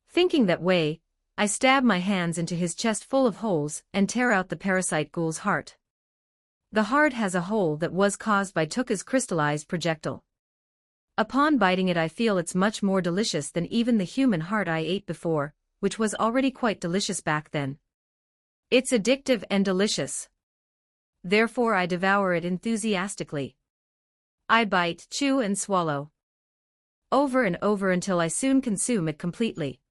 Thinking that way, I stab my hands into his chest full of holes and tear out the parasite ghoul's heart. The heart has a hole that was caused by Tuka's crystallized projectile. Upon biting it I feel it's much more delicious than even the human heart I ate before, which was already quite delicious back then. It's addictive and delicious. Therefore I devour it enthusiastically. I bite, chew and swallow. Over and over until I soon consume it completely.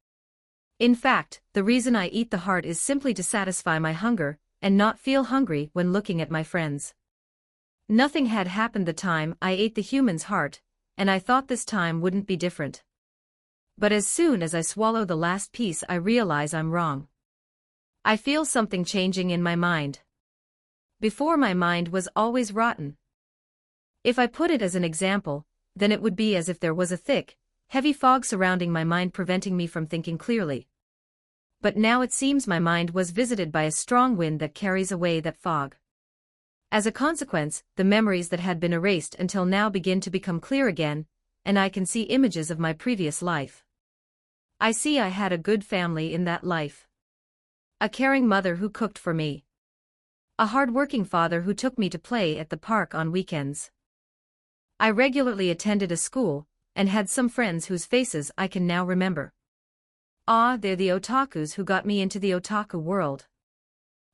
In fact, the reason I eat the heart is simply to satisfy my hunger, and not feel hungry when looking at my friends. Nothing had happened the time I ate the human's heart, and I thought this time wouldn't be different. But as soon as I swallow the last piece I realize I'm wrong. I feel something changing in my mind. Before my mind was always rotten. If I put it as an example, then it would be as if there was a thick, heavy fog surrounding my mind preventing me from thinking clearly. But now it seems my mind was visited by a strong wind that carries away that fog. As a consequence, the memories that had been erased until now begin to become clear again, and I can see images of my previous life. I see I had a good family in that life. A caring mother who cooked for me. A hard-working father who took me to play at the park on weekends. I regularly attended a school, and had some friends whose faces I can now remember. Ah, they're the otakus who got me into the otaku world.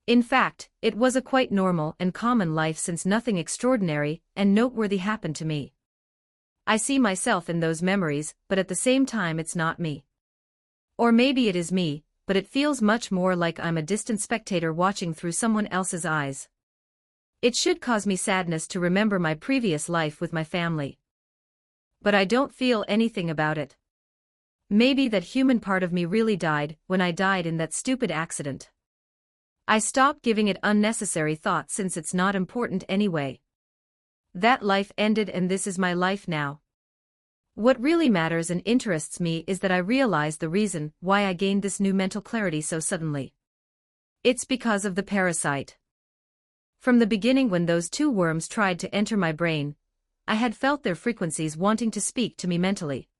In fact, it was a quite normal and common life since nothing extraordinary and noteworthy happened to me. I see myself in those memories, but at the same time it's not me. Or maybe it is me, but it feels much more like I'm a distant spectator watching through someone else's eyes. It should cause me sadness to remember my previous life with my family. But I don't feel anything about it. Maybe that human part of me really died when I died in that stupid accident. I stopped giving it unnecessary thought since it's not important anyway. That life ended and this is my life now. What really matters and interests me is that I realize the reason why I gained this new mental clarity so suddenly. It's because of the parasite. From the beginning when those two worms tried to enter my brain, I had felt their frequencies wanting to speak to me mentally.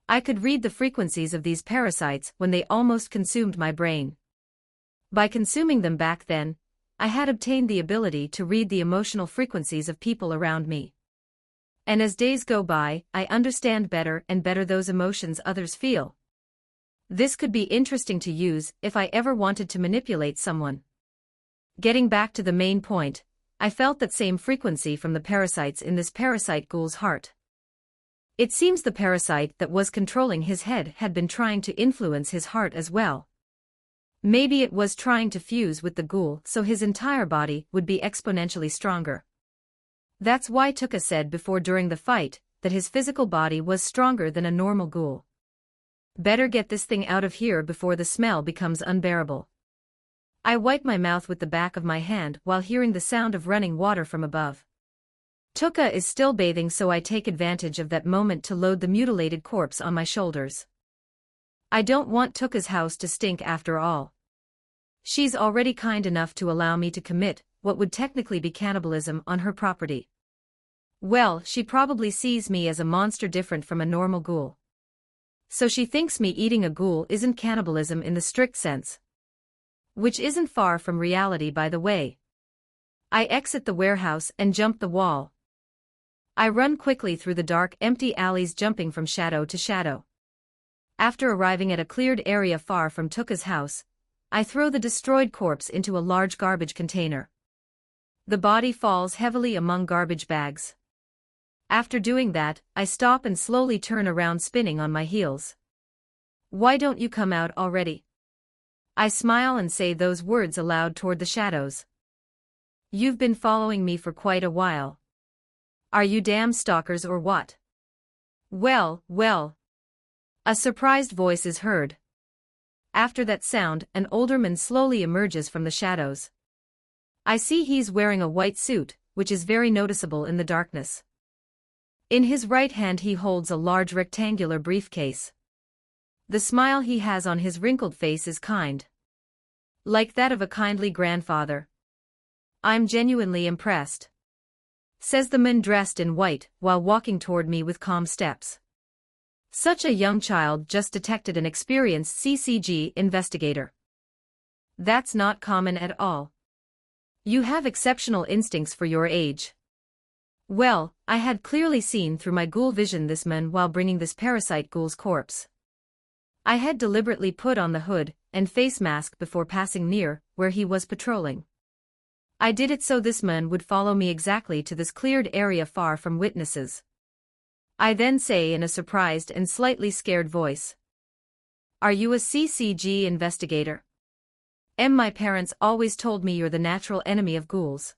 I could read the frequencies of these parasites when they almost consumed my brain. By consuming them back then, I had obtained the ability to read the emotional frequencies of people around me. And as days go by, I understand better and better those emotions others feel. This could be interesting to use if I ever wanted to manipulate someone. Getting back to the main point, I felt that same frequency from the parasites in this parasite ghoul's heart. It seems the parasite that was controlling his head had been trying to influence his heart as well. Maybe it was trying to fuse with the ghoul so his entire body would be exponentially stronger. That's why Tuka said before during the fight that his physical body was stronger than a normal ghoul. Better get this thing out of here before the smell becomes unbearable. I wipe my mouth with the back of my hand while hearing the sound of running water from above. Tuka is still bathing, so I take advantage of that moment to load the mutilated corpse on my shoulders. I don't want Tuka's house to stink after all. She's already kind enough to allow me to commit what would technically be cannibalism on her property. Well, she probably sees me as a monster different from a normal ghoul. So she thinks me eating a ghoul isn't cannibalism in the strict sense. Which isn't far from reality, by the way. I exit the warehouse and jump the wall. I run quickly through the dark, empty alleys, jumping from shadow to shadow. After arriving at a cleared area far from Tuka's house, I throw the destroyed corpse into a large garbage container. The body falls heavily among garbage bags. After doing that, I stop and slowly turn around, spinning on my heels. Why don't you come out already? I smile and say those words aloud toward the shadows. You've been following me for quite a while. Are you damn stalkers or what? Well, well. A surprised voice is heard. After that sound, an older man slowly emerges from the shadows. I see he's wearing a white suit, which is very noticeable in the darkness. In his right hand he holds a large rectangular briefcase. The smile he has on his wrinkled face is kind. Like that of a kindly grandfather. I'm genuinely impressed. says the man dressed in white while walking toward me with calm steps. Such a young child just detected an experienced CCG investigator. That's not common at all. You have exceptional instincts for your age. Well, I had clearly seen through my ghoul vision this man while bringing this parasite ghoul's corpse. I had deliberately put on the hood and face mask before passing near where he was patrolling. I did it so this man would follow me exactly to this cleared area far from witnesses. I then say in a surprised and slightly scared voice, "Are you a CCG investigator? My parents always told me you're the natural enemy of ghouls.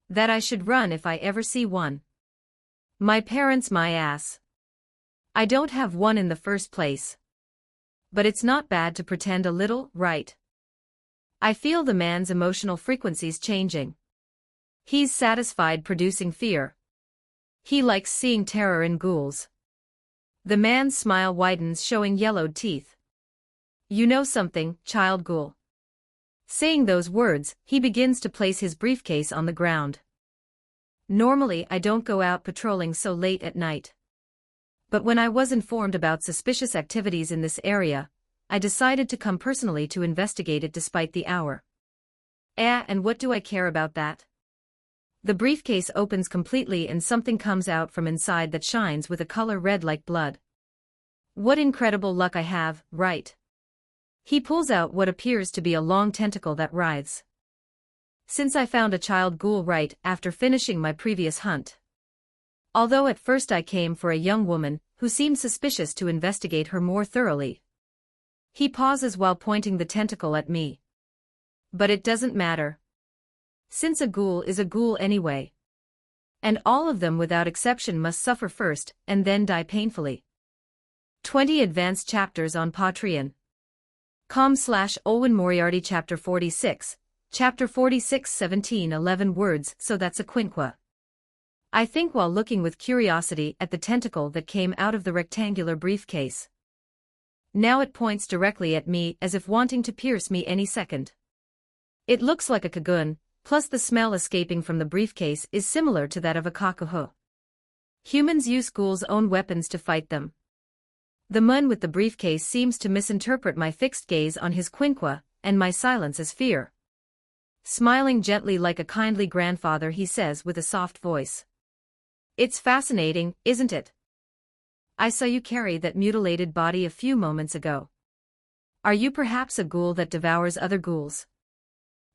That I should run if I ever see one. My parents my ass. I don't have one in the first place. But it's not bad to pretend a little, right?" I feel the man's emotional frequencies changing. He's satisfied producing fear. He likes seeing terror in ghouls. The man's smile widens, showing yellowed teeth. "You know something, child ghoul." Saying those words, he begins to place his briefcase on the ground. Normally I don't go out patrolling so late at night. But when I was informed about suspicious activities in this area, I decided to come personally to investigate it despite the hour. And what do I care about that? The briefcase opens completely and something comes out from inside that shines with a color red like blood. What incredible luck I have, right? He pulls out what appears to be a long tentacle that writhes. Since I found a child ghoul right after finishing my previous hunt. Although at first I came for a young woman who seemed suspicious to investigate her more thoroughly. He pauses while pointing the tentacle at me. But it doesn't matter. Since a ghoul is a ghoul anyway. And all of them without exception must suffer first and then die painfully. 20 advanced chapters on Patreon. com/Owen Moriarty Chapter 46, Chapter 46 1711 words, so that's a quinqua. I think while looking with curiosity at the tentacle that came out of the rectangular briefcase. Now it points directly at me as if wanting to pierce me any second. It looks like a cocoon, plus the smell escaping from the briefcase is similar to that of a kakuho. Humans use ghouls' own weapons to fight them. The man with the briefcase seems to misinterpret my fixed gaze on his quinqua, and my silence as fear. Smiling gently like a kindly grandfather, he says with a soft voice. "It's fascinating, isn't it? I saw you carry that mutilated body a few moments ago. Are you perhaps a ghoul that devours other ghouls?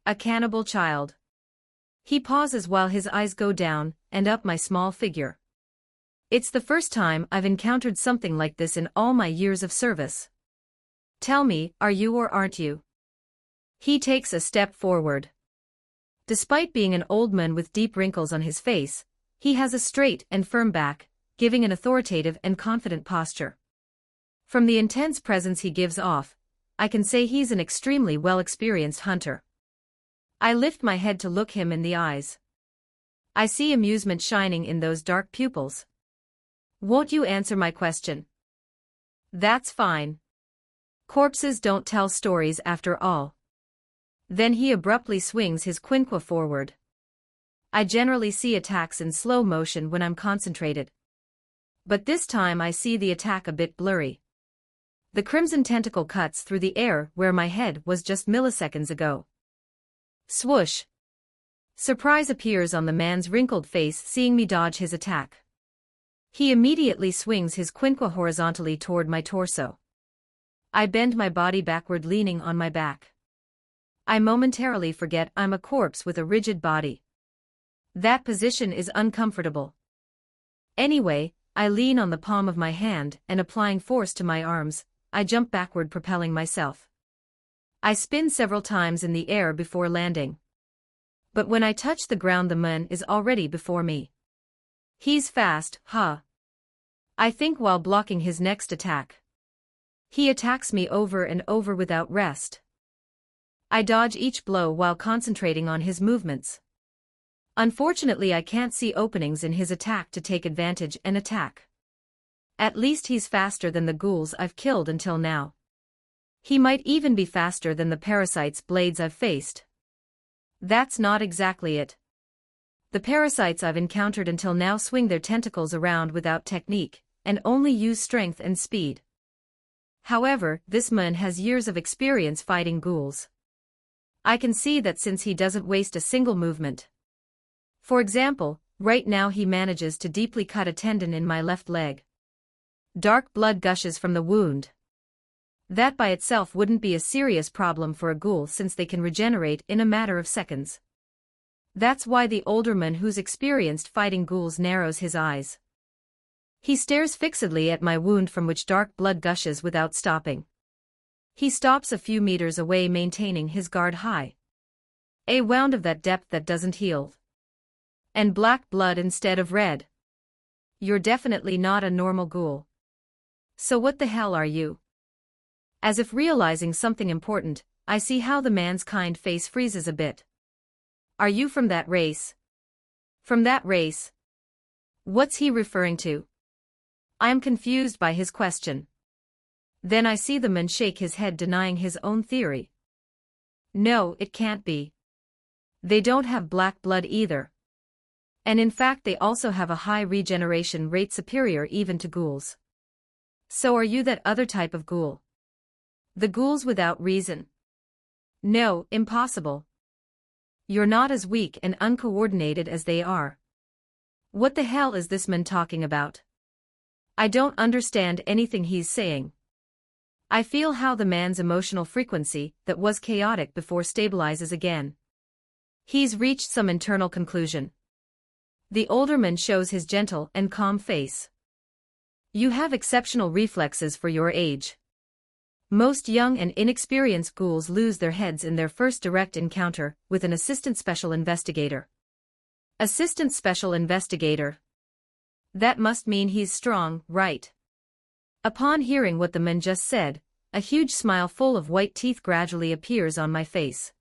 A cannibal child?" He pauses while his eyes go down and up my small figure. It's the first time I've encountered something like this in all my years of service. "Tell me, are you or aren't you?" He takes a step forward. Despite being an old man with deep wrinkles on his face, he has a straight and firm back, giving an authoritative and confident posture. From the intense presence he gives off, I can say he's an extremely well-experienced hunter. I lift my head to look him in the eyes. I see amusement shining in those dark pupils. "Won't you answer my question?" "That's fine. Corpses don't tell stories after all." Then he abruptly swings his quinqua forward. I generally see attacks in slow motion when I'm concentrated. But this time I see the attack a bit blurry. The crimson tentacle cuts through the air where my head was just milliseconds ago. Swoosh! Surprise appears on the man's wrinkled face seeing me dodge his attack. He immediately swings his quinqua horizontally toward my torso. I bend my body backward, leaning on my back. I momentarily forget I'm a corpse with a rigid body. That position is uncomfortable. Anyway, I lean on the palm of my hand and applying force to my arms, I jump backward, propelling myself. I spin several times in the air before landing. But when I touch the ground, the man is already before me. He's fast, huh? I think while blocking his next attack. He attacks me over and over without rest. I dodge each blow while concentrating on his movements. Unfortunately, I can't see openings in his attack to take advantage and attack. At least he's faster than the ghouls I've killed until now. He might even be faster than the Parasites' blades I've faced. That's not exactly it. The parasites I've encountered until now swing their tentacles around without technique, and only use strength and speed. However, this man has years of experience fighting ghouls. I can see that since he doesn't waste a single movement. For example, right now he manages to deeply cut a tendon in my left leg. Dark blood gushes from the wound. That by itself wouldn't be a serious problem for a ghoul since they can regenerate in a matter of seconds. That's why the older man who's experienced fighting ghouls narrows his eyes. He stares fixedly at my wound from which dark blood gushes without stopping. He stops a few meters away, maintaining his guard high. A wound of that depth that doesn't heal. And black blood instead of red. You're definitely not a normal ghoul. So what the hell are you? As if realizing something important, I see how the man's kind face freezes a bit. Are you from that race? From that race? What's he referring to? I am confused by his question. Then I see the man shake his head, denying his own theory. No, it can't be. They don't have black blood either. And in fact they also have a high regeneration rate, superior even to ghouls. So are you that other type of ghoul? The ghouls without reason? No, impossible. You're not as weak and uncoordinated as they are. What the hell is this man talking about? I don't understand anything he's saying. I feel how the man's emotional frequency, that was chaotic before, stabilizes again. He's reached some internal conclusion. The older man shows his gentle and calm face. You have exceptional reflexes for your age. Most young and inexperienced ghouls lose their heads in their first direct encounter with an assistant special investigator. Assistant special investigator. That must mean he's strong, right? Upon hearing what the man just said, a huge smile full of white teeth gradually appears on my face.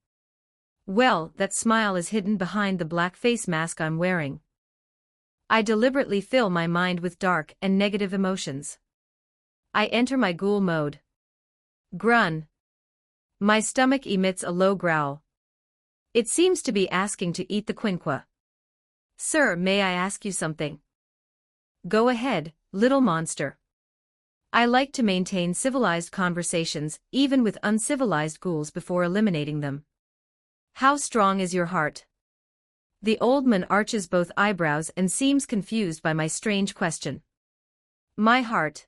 Well, that smile is hidden behind the black face mask I'm wearing. I deliberately fill my mind with dark and negative emotions. I enter my ghoul mode. Grun. My stomach emits a low growl. It seems to be asking to eat the quinqua. Sir, may I ask you something? Go ahead, little monster. I like to maintain civilized conversations, even with uncivilized ghouls, before eliminating them. How strong is your heart? The old man arches both eyebrows and seems confused by my strange question. My heart.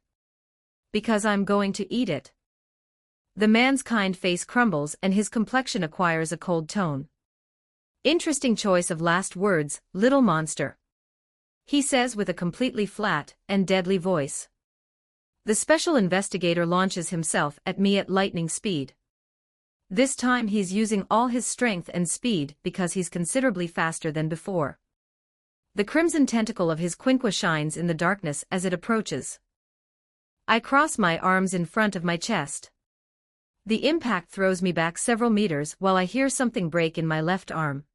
Because I'm going to eat it. The man's kind face crumbles and his complexion acquires a cold tone. Interesting choice of last words, little monster. He says with a completely flat and deadly voice. The special investigator launches himself at me at lightning speed. This time he's using all his strength and speed because he's considerably faster than before. The crimson tentacle of his quinqua shines in the darkness as it approaches. I cross my arms in front of my chest. The impact throws me back several meters while I hear something break in my left arm.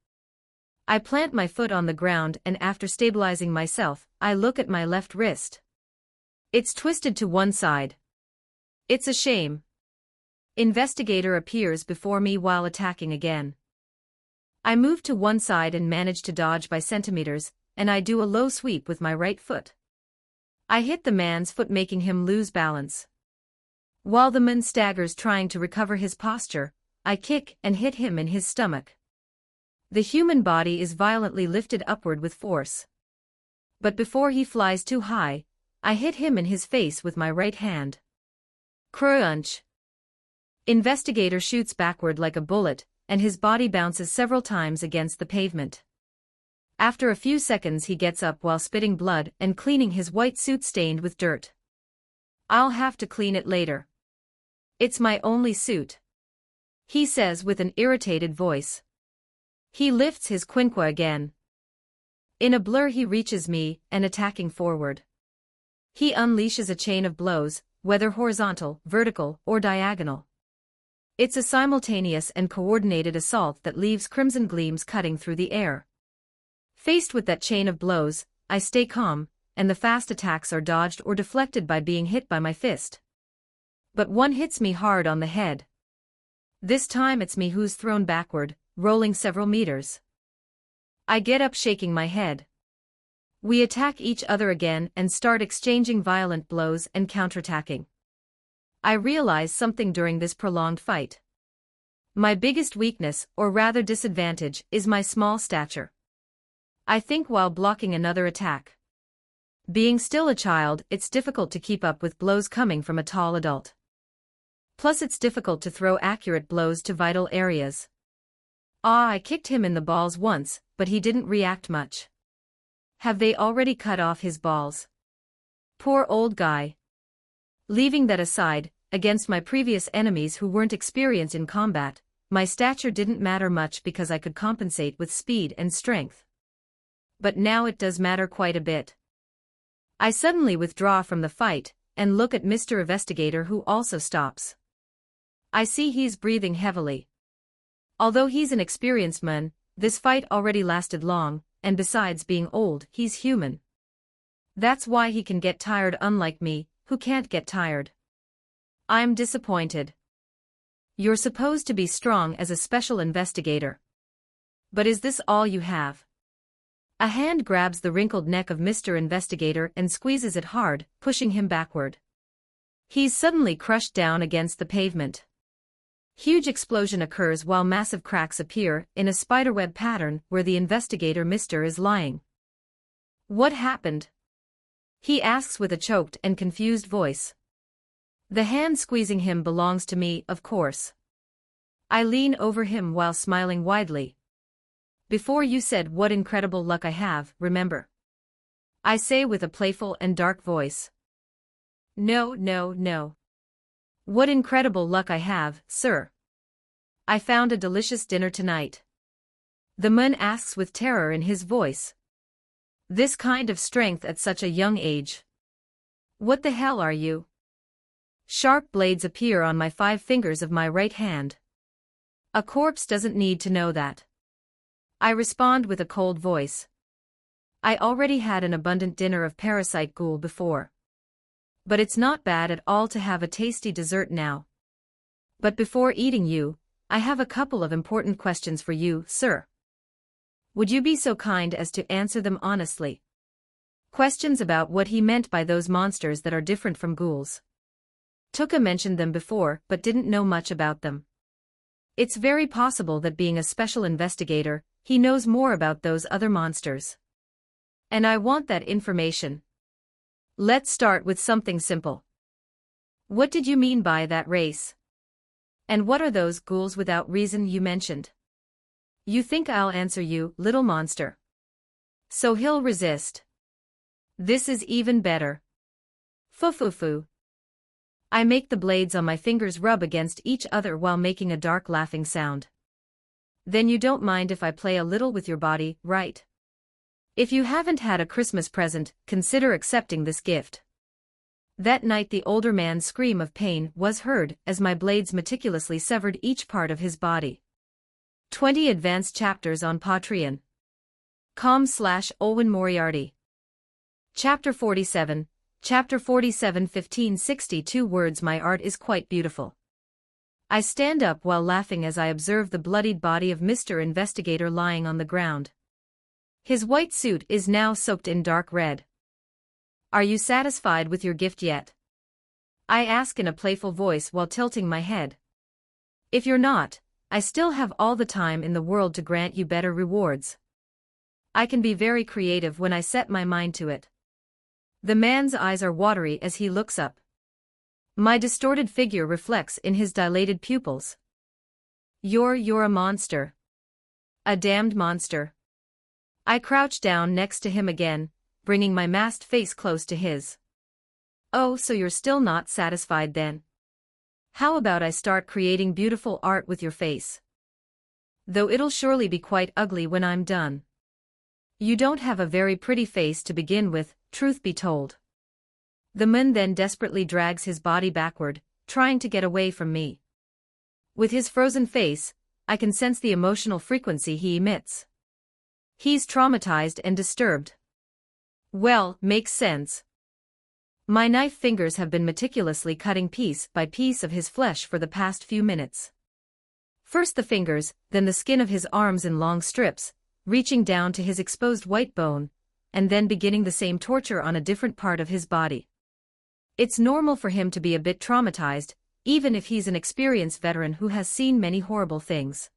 I plant my foot on the ground and after stabilizing myself, I look at my left wrist. It's twisted to one side. It's a shame. Investigator appears before me while attacking again. I move to one side and manage to dodge by centimeters, and I do a low sweep with my right foot. I hit the man's foot, making him lose balance. While the man staggers trying to recover his posture, I kick and hit him in his stomach. The human body is violently lifted upward with force. But before he flies too high, I hit him in his face with my right hand. Crunch. Investigator shoots backward like a bullet, and his body bounces several times against the pavement. After a few seconds he gets up while spitting blood and cleaning his white suit stained with dirt. I'll have to clean it later. It's my only suit. He says with an irritated voice. He lifts his quinqua again. In a blur he reaches me, and attacking forward. He unleashes a chain of blows, whether horizontal, vertical, or diagonal. It's a simultaneous and coordinated assault that leaves crimson gleams cutting through the air. Faced with that chain of blows, I stay calm, and the fast attacks are dodged or deflected by being hit by my fist. But one hits me hard on the head. This time it's me who's thrown backward, rolling several meters. I get up shaking my head. We attack each other again and start exchanging violent blows and counterattacking. I realize something during this prolonged fight. My biggest weakness, or rather disadvantage, is my small stature. I think while blocking another attack. Being still a child, it's difficult to keep up with blows coming from a tall adult. Plus it's difficult to throw accurate blows to vital areas. I kicked him in the balls once, but he didn't react much. Have they already cut off his balls? Poor old guy. Leaving that aside, against my previous enemies who weren't experienced in combat, my stature didn't matter much because I could compensate with speed and strength. But now it does matter quite a bit. I suddenly withdraw from the fight, and look at Mr. Investigator, who also stops. I see he's breathing heavily. Although he's an experienced man, this fight already lasted long, and besides being old, he's human. That's why he can get tired, unlike me, who can't get tired. I'm disappointed. You're supposed to be strong as a special investigator. But is this all you have? A hand grabs the wrinkled neck of Mr. Investigator and squeezes it hard, pushing him backward. He's suddenly crushed down against the pavement. Huge explosion occurs while massive cracks appear in a spiderweb pattern where the investigator Mr. is lying. What happened? He asks with a choked and confused voice. The hand squeezing him belongs to me, of course. I lean over him while smiling widely. Before you said what incredible luck I have, remember? I say with a playful and dark voice. No, no, no. What incredible luck I have, sir. I found a delicious dinner tonight. The man asks with terror in his voice. This kind of strength at such a young age. What the hell are you? Sharp blades appear on my 5 fingers of my right hand. A corpse doesn't need to know that. I respond with a cold voice. I already had an abundant dinner of Parasyte Ghoul before. But it's not bad at all to have a tasty dessert now. But before eating you, I have a couple of important questions for you, sir. Would you be so kind as to answer them honestly? Questions about what he meant by those monsters that are different from ghouls. Tuka mentioned them before but didn't know much about them. It's very possible that being a special investigator, he knows more about those other monsters. And I want that information. Let's start with something simple. What did you mean by that race? And what are those ghouls without reason you mentioned? You think I'll answer you, little monster? So he'll resist. This is even better. Foo-foo-foo. I make the blades on my fingers rub against each other while making a dark laughing sound. Then you don't mind if I play a little with your body, right? If you haven't had a Christmas present, consider accepting this gift. That night the older man's scream of pain was heard as my blades meticulously severed each part of his body. 20 advanced chapters on Patreon. com/Olwen Moriarty. Chapter 47, Chapter 47 1562 words. My art is quite beautiful. I stand up while laughing as I observe the bloodied body of Mr. Investigator lying on the ground. His white suit is now soaked in dark red. Are you satisfied with your gift yet? I ask in a playful voice while tilting my head. If you're not, I still have all the time in the world to grant you better rewards. I can be very creative when I set my mind to it. The man's eyes are watery as he looks up. My distorted figure reflects in his dilated pupils. You're a monster. A damned monster. I crouch down next to him again, bringing my masked face close to his. Oh, so you're still not satisfied then? How about I start creating beautiful art with your face? Though it'll surely be quite ugly when I'm done. You don't have a very pretty face to begin with, truth be told. The man then desperately drags his body backward, trying to get away from me. With his frozen face, I can sense the emotional frequency he emits. He's traumatized and disturbed. Well, makes sense. My knife fingers have been meticulously cutting piece by piece of his flesh for the past few minutes. First the fingers, then the skin of his arms in long strips, reaching down to his exposed white bone, and then beginning the same torture on a different part of his body. It's normal for him to be a bit traumatized, even if he's an experienced veteran who has seen many horrible things.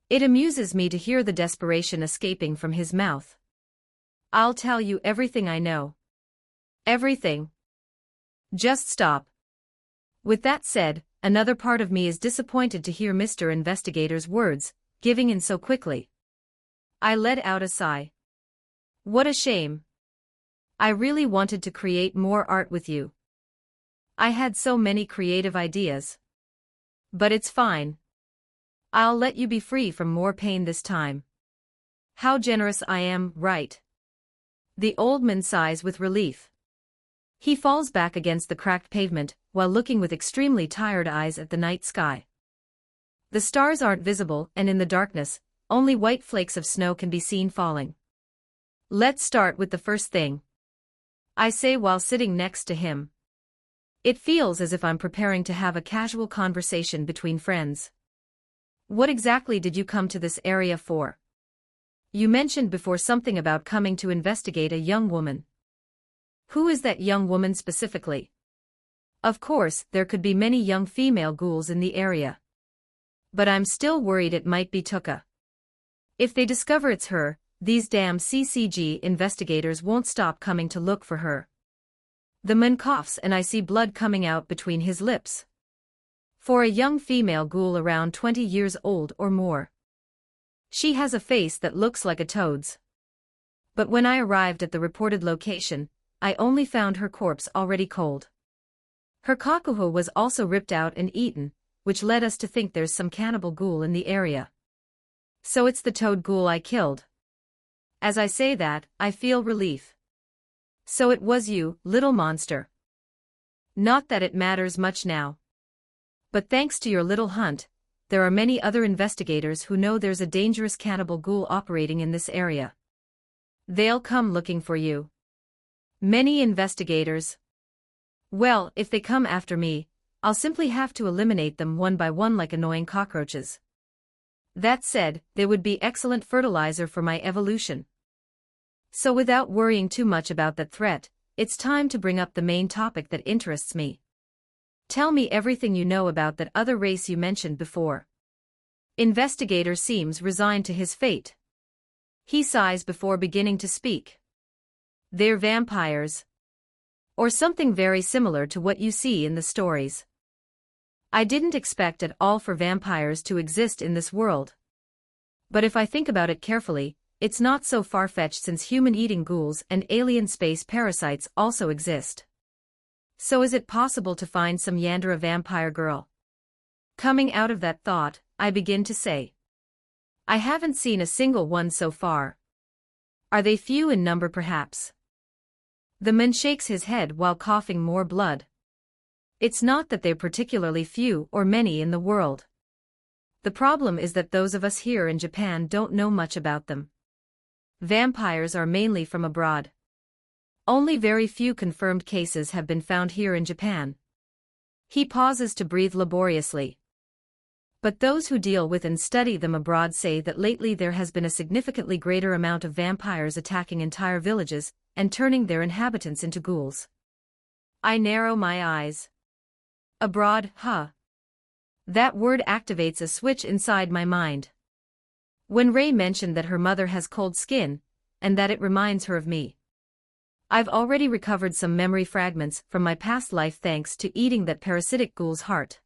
It amuses me to hear the desperation escaping from his mouth. I'll tell you everything I know. Everything. Just stop. With that said, another part of me is disappointed to hear Mr. Investigator's words, giving in so quickly. I let out a sigh. What a shame. I really wanted to create more art with you. I had so many creative ideas. But it's fine. I'll let you be free from more pain this time. How generous I am, right? The old man sighs with relief. He falls back against the cracked pavement, while looking with extremely tired eyes at the night sky. The stars aren't visible, and in the darkness, only white flakes of snow can be seen falling. Let's start with the first thing, I say while sitting next to him. It feels as if I'm preparing to have a casual conversation between friends. What exactly did you come to this area for? You mentioned before something about coming to investigate a young woman. Who is that young woman specifically? Of course, there could be many young female ghouls in the area. But I'm still worried it might be Tuka. If they discover it's her, these damn CCG investigators won't stop coming to look for her. The man coughs and I see blood coming out between his lips. For a young female ghoul around 20 years old or more. She has a face that looks like a toad's. But when I arrived at the reported location, I only found her corpse already cold. Her kakuho was also ripped out and eaten, which led us to think there's some cannibal ghoul in the area. So it's the toad ghoul I killed. As I say that, I feel relief. So it was you, little monster. Not that it matters much now. But thanks to your little hunt, there are many other investigators who know there's a dangerous cannibal ghoul operating in this area. They'll come looking for you. Many investigators. Well, if they come after me, I'll simply have to eliminate them one by one like annoying cockroaches. That said, they would be excellent fertilizer for my evolution. So without worrying too much about that threat, it's time to bring up the main topic that interests me. Tell me everything you know about that other race you mentioned before. Investigator seems resigned to his fate. He sighs before beginning to speak. They're vampires. Or something very similar to what you see in the stories. I didn't expect at all for vampires to exist in this world. But if I think about it carefully, it's not so far-fetched since human-eating ghouls and alien space parasites also exist. So is it possible to find some Yandere vampire girl? Coming out of that thought, I begin to say. I haven't seen a single one so far. Are they few in number perhaps? The man shakes his head while coughing more blood. It's not that they're particularly few or many in the world. The problem is that those of us here in Japan don't know much about them. Vampires are mainly from abroad. Only very few confirmed cases have been found here in Japan. He pauses to breathe laboriously. But those who deal with and study them abroad say that lately there has been a significantly greater amount of vampires attacking entire villages and turning their inhabitants into ghouls. I narrow my eyes. Abroad, huh? That word activates a switch inside my mind. When Ray mentioned that her mother has cold skin, and that it reminds her of me. I've already recovered some memory fragments from my past life thanks to eating that parasitic ghoul's heart.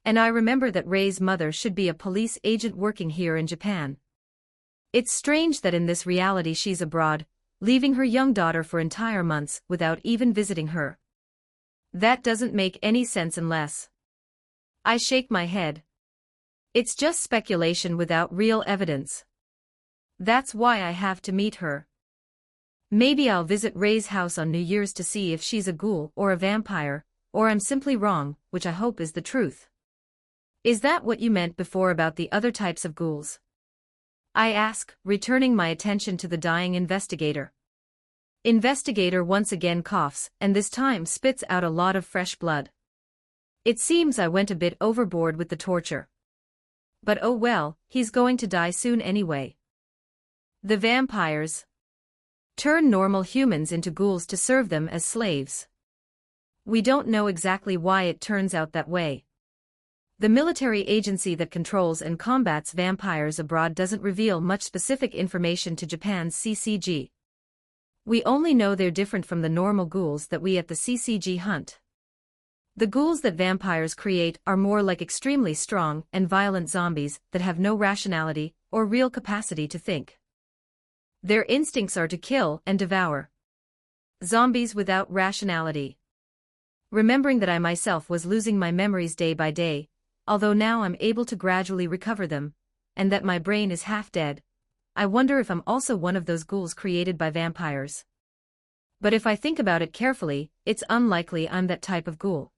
And I remember that Ray's mother should be a police agent working here in Japan. It's strange that in this reality she's abroad, leaving her young daughter for entire months without even visiting her. That doesn't make any sense unless... I shake my head. It's just speculation without real evidence. That's why I have to meet her. Maybe I'll visit Ray's house on New Year's to see if she's a ghoul or a vampire, or I'm simply wrong, which I hope is the truth. Is that what you meant before about the other types of ghouls? I ask, returning my attention to the dying investigator. Investigator once again coughs, and this time spits out a lot of fresh blood. It seems I went a bit overboard with the torture. But oh well, he's going to die soon anyway. The vampires turn normal humans into ghouls to serve them as slaves. We don't know exactly why it turns out that way. The military agency that controls and combats vampires abroad doesn't reveal much specific information to Japan's CCG. We only know they're different from the normal ghouls that we at the CCG hunt. The ghouls that vampires create are more like extremely strong and violent zombies that have no rationality or real capacity to think. Their instincts are to kill and devour. Zombies without rationality. Remembering that I myself was losing my memories day by day, although now I'm able to gradually recover them, and that my brain is half dead, I wonder if I'm also one of those ghouls created by vampires. But if I think about it carefully, it's unlikely I'm that type of ghoul.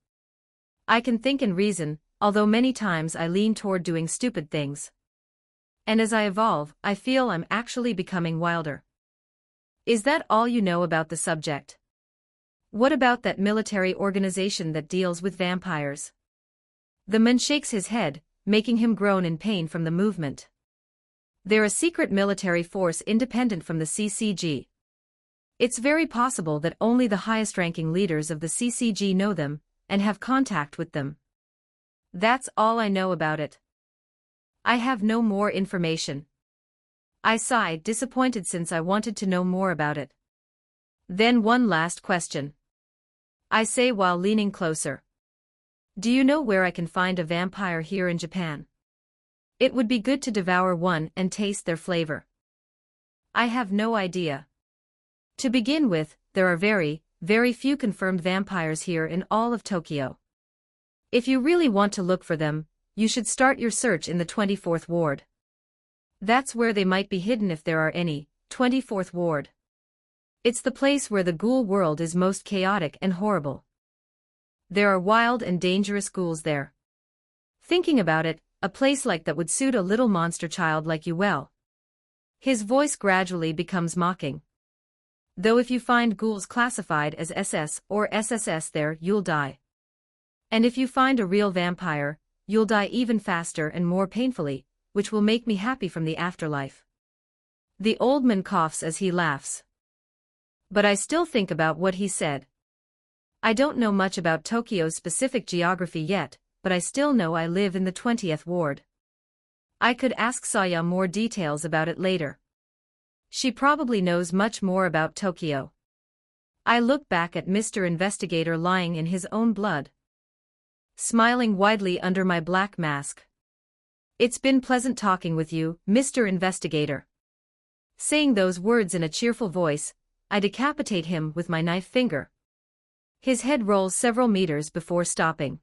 I can think and reason, although many times I lean toward doing stupid things. And as I evolve, I feel I'm actually becoming wilder. Is that all you know about the subject? What about that military organization that deals with vampires? The man shakes his head, making him groan in pain from the movement. They're a secret military force independent from the CCG. It's very possible that only the highest-ranking leaders of the CCG know them, and have contact with them. That's all I know about it. I have no more information. I sighed, disappointed since I wanted to know more about it. Then one last question. I say while leaning closer. Do you know where I can find a vampire here in Japan? It would be good to devour one and taste their flavor. I have no idea. To begin with, there are very, very few confirmed vampires here in all of Tokyo. If you really want to look for them, you should start your search in the 24th ward. That's where they might be hidden if there are any. 24th ward. It's the place where the ghoul world is most chaotic and horrible. There are wild and dangerous ghouls there. Thinking about it, a place like that would suit a little monster child like you well. His voice gradually becomes mocking. Though if you find ghouls classified as SS or SSS there, you'll die. And if you find a real vampire, you'll die even faster and more painfully, which will make me happy from the afterlife. The old man coughs as he laughs. But I still think about what he said. I don't know much about Tokyo's specific geography yet, but I still know I live in the 20th ward. I could ask Saya more details about it later. She probably knows much more about Tokyo. I look back at Mr. Investigator lying in his own blood, smiling widely under my black mask. It's been pleasant talking with you, Mr. Investigator. Saying those words in a cheerful voice, I decapitate him with my knife finger. His head rolls several meters before stopping.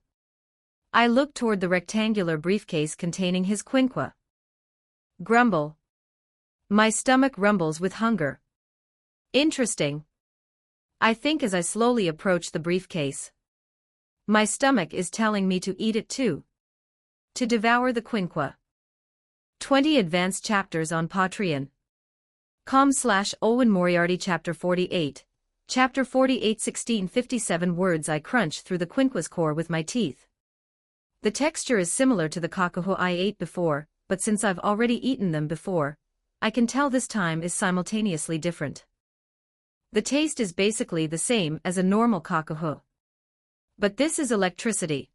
I look toward the rectangular briefcase containing his quinqua. Grumble. My stomach rumbles with hunger. Interesting. I think as I slowly approach the briefcase. My stomach is telling me to eat it too. To devour the quinqua. 20 advanced chapters on Patreon. com/Owen Moriarty Chapter 48. Chapter 48 1657 words I crunch through the quinqua's core with my teeth. The texture is similar to the kakuho I ate before, but since I've already eaten them before, I can tell this time is simultaneously different. The taste is basically the same as a normal kakuho. But this is electricity.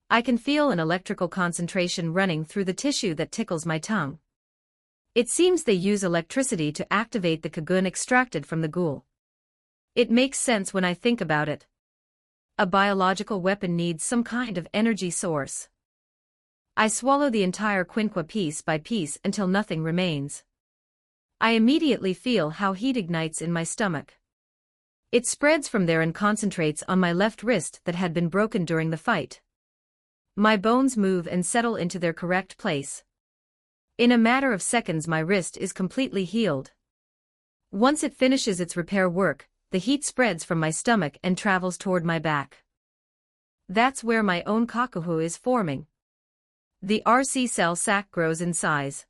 I can feel an electrical concentration running through the tissue that tickles my tongue. It seems they use electricity to activate the kagun extracted from the ghoul. It makes sense when I think about it. A biological weapon needs some kind of energy source. I swallow the entire quinqua piece by piece until nothing remains. I immediately feel how heat ignites in my stomach. It spreads from there and concentrates on my left wrist that had been broken during the fight. My bones move and settle into their correct place. In a matter of seconds my wrist is completely healed. Once it finishes its repair work, the heat spreads from my stomach and travels toward my back. That's where my own kakuho is forming. The RC cell sac grows in size.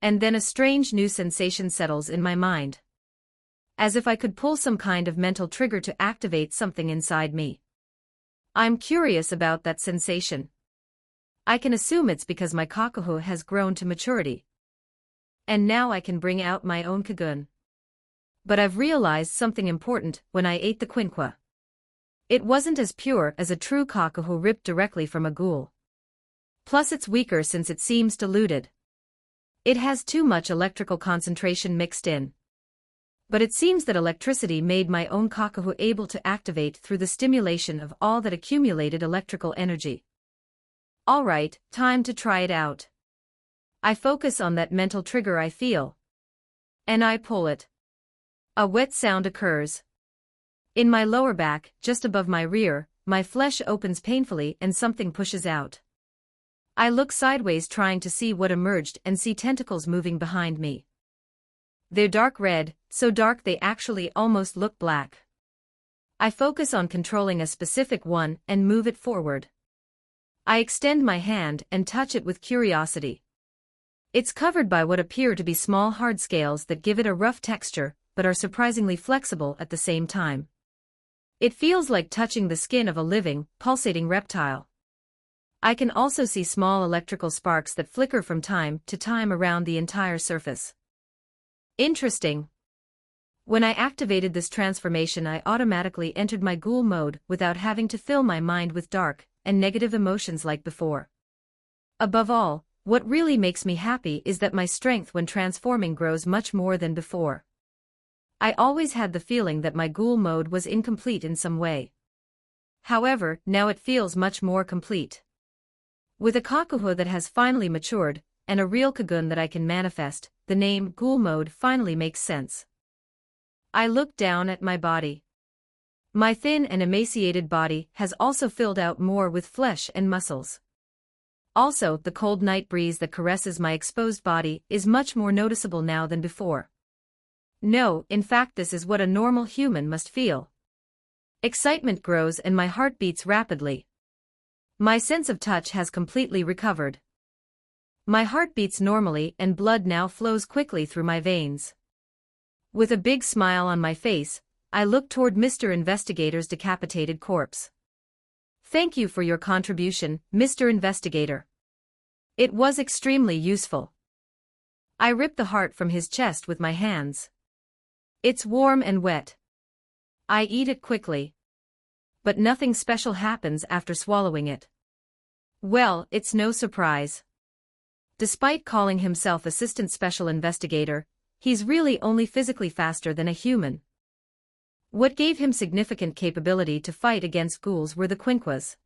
And then a strange new sensation settles in my mind. As if I could pull some kind of mental trigger to activate something inside me. I'm curious about that sensation. I can assume it's because my kakuho has grown to maturity. And now I can bring out my own Kagun. But I've realized something important when I ate the quinqua. It wasn't as pure as a true Kakuho ripped directly from a ghoul. Plus it's weaker since it seems diluted. It has too much electrical concentration mixed in. But it seems that electricity made my own Kakuho able to activate through the stimulation of all that accumulated electrical energy. Alright, time to try it out. I focus on that mental trigger I feel. And I pull it. A wet sound occurs. In my lower back, just above my rear, my flesh opens painfully and something pushes out. I look sideways trying to see what emerged and see tentacles moving behind me. They're dark red, so dark they actually almost look black. I focus on controlling a specific one and move it forward. I extend my hand and touch it with curiosity. It's covered by what appear to be small hard scales that give it a rough texture, but are surprisingly flexible at the same time. It feels like touching the skin of a living, pulsating reptile. I can also see small electrical sparks that flicker from time to time around the entire surface. Interesting. When I activated this transformation, I automatically entered my ghoul mode without having to fill my mind with dark and negative emotions like before. Above all, what really makes me happy is that my strength when transforming grows much more than before. I always had the feeling that my ghoul mode was incomplete in some way. However, now it feels much more complete. With a Kakuho that has finally matured, and a real Kagun that I can manifest, the name Ghoul Mode finally makes sense. I look down at my body. My thin and emaciated body has also filled out more with flesh and muscles. Also, the cold night breeze that caresses my exposed body is much more noticeable now than before. No, in fact this is what a normal human must feel. Excitement grows and my heart beats rapidly. My sense of touch has completely recovered. My heart beats normally and blood now flows quickly through my veins. With a big smile on my face, I look toward Mr. Investigator's decapitated corpse. Thank you for your contribution, Mr. Investigator. It was extremely useful. I rip the heart from his chest with my hands. It's warm and wet. I eat it quickly. But nothing special happens after swallowing it. Well, it's no surprise. Despite calling himself Assistant Special Investigator, he's really only physically faster than a human. What gave him significant capability to fight against ghouls were the quinquas.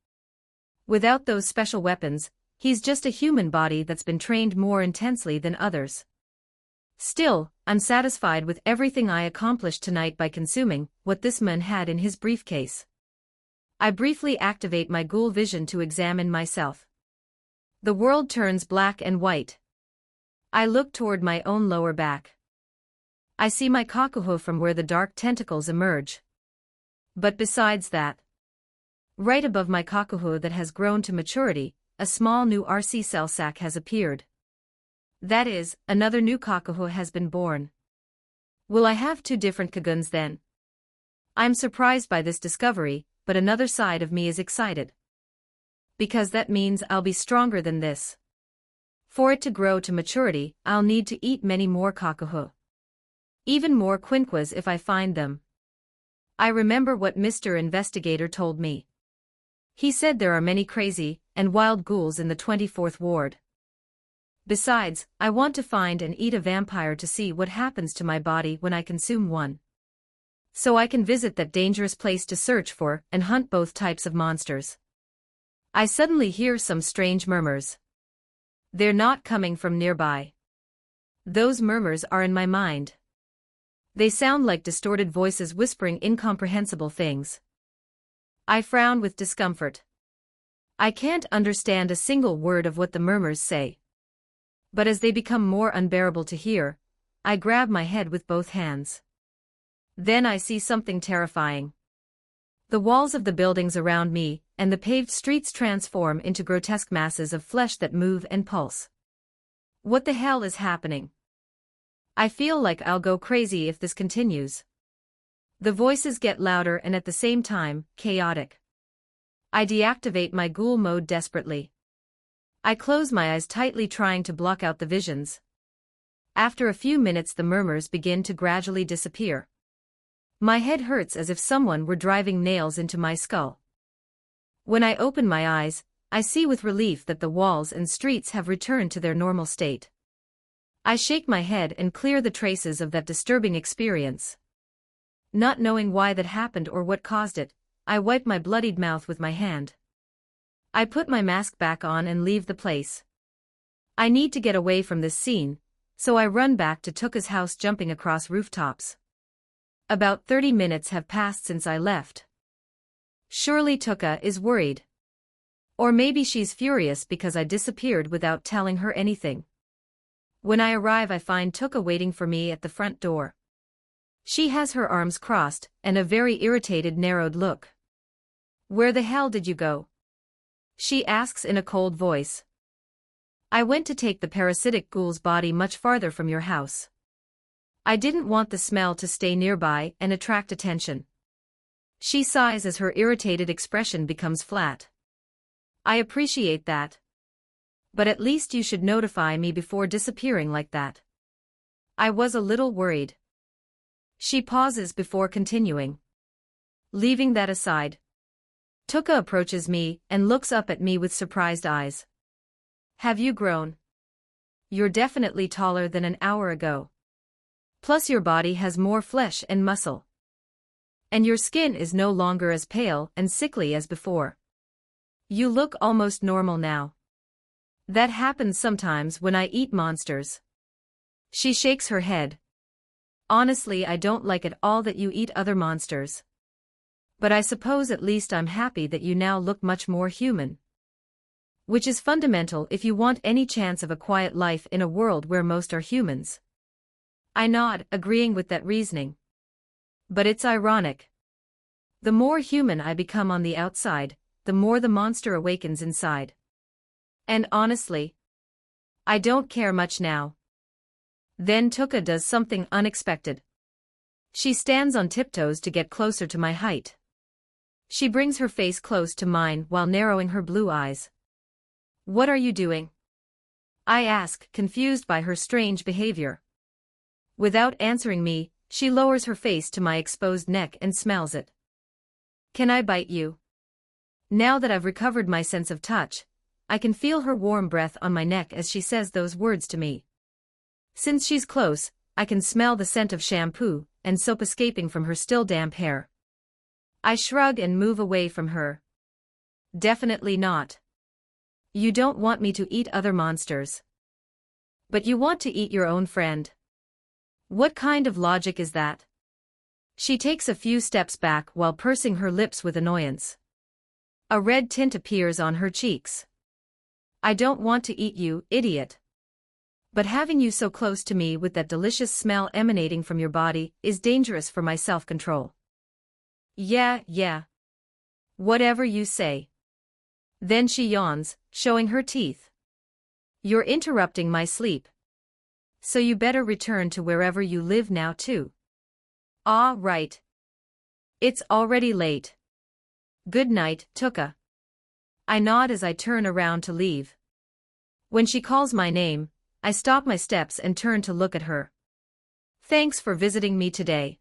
Without those special weapons, he's just a human body that's been trained more intensely than others. Still, I'm satisfied with everything I accomplished tonight by consuming what this man had in his briefcase. I briefly activate my ghoul vision to examine myself. The world turns black and white. I look toward my own lower back. I see my Kakuho from where the dark tentacles emerge. But besides that, right above my Kakuho that has grown to maturity, a small new RC cell sac has appeared. That is, another new Kakuho has been born. Will I have two different Kaguns then? I'm surprised by this discovery, but another side of me is excited. Because that means I'll be stronger than this. For it to grow to maturity, I'll need to eat many more Kakuho. Even more quinquas if I find them. I remember what Mr. Investigator told me. He said there are many crazy and wild ghouls in the 24th ward. Besides, I want to find and eat a vampire to see what happens to my body when I consume one. So I can visit that dangerous place to search for and hunt both types of monsters. I suddenly hear some strange murmurs. They're not coming from nearby. Those murmurs are in my mind. They sound like distorted voices whispering incomprehensible things. I frown with discomfort. I can't understand a single word of what the murmurs say. But as they become more unbearable to hear, I grab my head with both hands. Then I see something terrifying. The walls of the buildings around me and the paved streets transform into grotesque masses of flesh that move and pulse. What the hell is happening? I feel like I'll go crazy if this continues. The voices get louder and at the same time, chaotic. I deactivate my ghoul mode desperately. I close my eyes tightly trying to block out the visions. After a few minutes the murmurs begin to gradually disappear. My head hurts as if someone were driving nails into my skull. When I open my eyes, I see with relief that the walls and streets have returned to their normal state. I shake my head and clear the traces of that disturbing experience. Not knowing why that happened or what caused it, I wipe my bloodied mouth with my hand. I put my mask back on and leave the place. I need to get away from this scene, so I run back to Tuka's house jumping across rooftops. About 30 minutes have passed since I left. Surely Tuka is worried. Or maybe she's furious because I disappeared without telling her anything. When I arrive I find Tuka waiting for me at the front door. She has her arms crossed and a very irritated narrowed look. "Where the hell did you go?" she asks in a cold voice. "I went to take the parasitic ghoul's body much farther from your house. I didn't want the smell to stay nearby and attract attention." She sighs as her irritated expression becomes flat. "I appreciate that. But at least you should notify me before disappearing like that. I was a little worried." She pauses before continuing. "Leaving that aside." Tuka approaches me and looks up at me with surprised eyes. "Have you grown? You're definitely taller than an hour ago. Plus your body has more flesh and muscle. And your skin is no longer as pale and sickly as before. You look almost normal now. That happens sometimes when I eat monsters." She shakes her head. "Honestly, I don't like at all that you eat other monsters. But I suppose at least I'm happy that you now look much more human. Which is fundamental if you want any chance of a quiet life in a world where most are humans." I nod, agreeing with that reasoning. But it's ironic. The more human I become on the outside, the more the monster awakens inside. And honestly, I don't care much now. Then Tuka does something unexpected. She stands on tiptoes to get closer to my height. She brings her face close to mine while narrowing her blue eyes. "What are you doing?" I ask, confused by her strange behavior. Without answering me, she lowers her face to my exposed neck and smells it. "Can I bite you?" Now that I've recovered my sense of touch, I can feel her warm breath on my neck as she says those words to me. Since she's close, I can smell the scent of shampoo and soap escaping from her still damp hair. I shrug and move away from her. "Definitely not. You don't want me to eat other monsters. But you want to eat your own friend. What kind of logic is that?" She takes a few steps back while pursing her lips with annoyance. A red tint appears on her cheeks. "I don't want to eat you, idiot. But having you so close to me with that delicious smell emanating from your body is dangerous for my self-control." Yeah. Whatever you say." Then she yawns, showing her teeth. "You're interrupting my sleep. So you better return to wherever you live now too." "Ah, right. It's already late. Good night, Tuka." I nod as I turn around to leave. When she calls my name, I stop my steps and turn to look at her. "Thanks for visiting me today."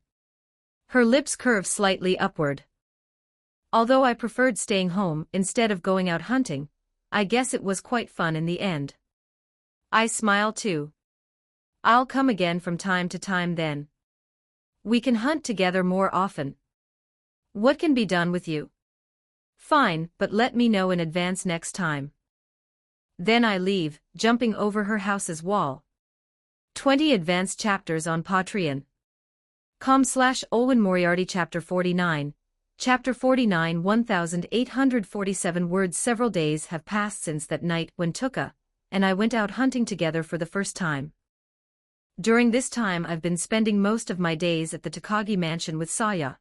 Her lips curve slightly upward. Although I preferred staying home instead of going out hunting, I guess it was quite fun in the end. I smile too. "I'll come again from time to time then. We can hunt together more often." "What can be done with you?" "Fine, but let me know in advance next time." Then I leave, jumping over her house's wall. 20 advanced chapters on Patreon. com/Olwen Moriarty Chapter 49. Chapter 49 1847 words. Several days have passed since that night when Tuka and I went out hunting together for the first time. During this time I've been spending most of my days at the Takagi mansion with Saya.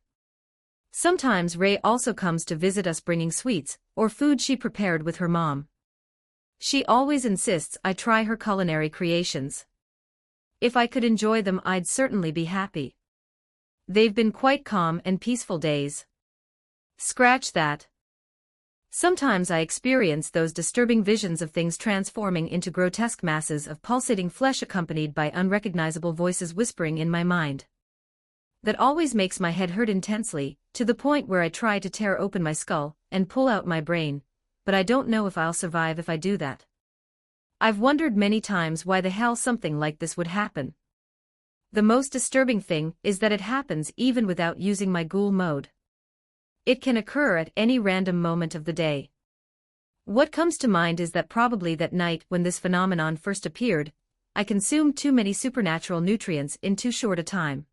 Sometimes Rei also comes to visit us bringing sweets or food she prepared with her mom. She always insists I try her culinary creations. If I could enjoy them I'd certainly be happy. They've been quite calm and peaceful days. Scratch that. Sometimes I experience those disturbing visions of things transforming into grotesque masses of pulsating flesh accompanied by unrecognizable voices whispering in my mind. That always makes my head hurt intensely, to the point where I try to tear open my skull and pull out my brain, but I don't know if I'll survive if I do that. I've wondered many times why the hell something like this would happen. The most disturbing thing is that it happens even without using my ghoul mode. It can occur at any random moment of the day. What comes to mind is that probably that night when this phenomenon first appeared, I consumed too many supernatural nutrients in too short a time.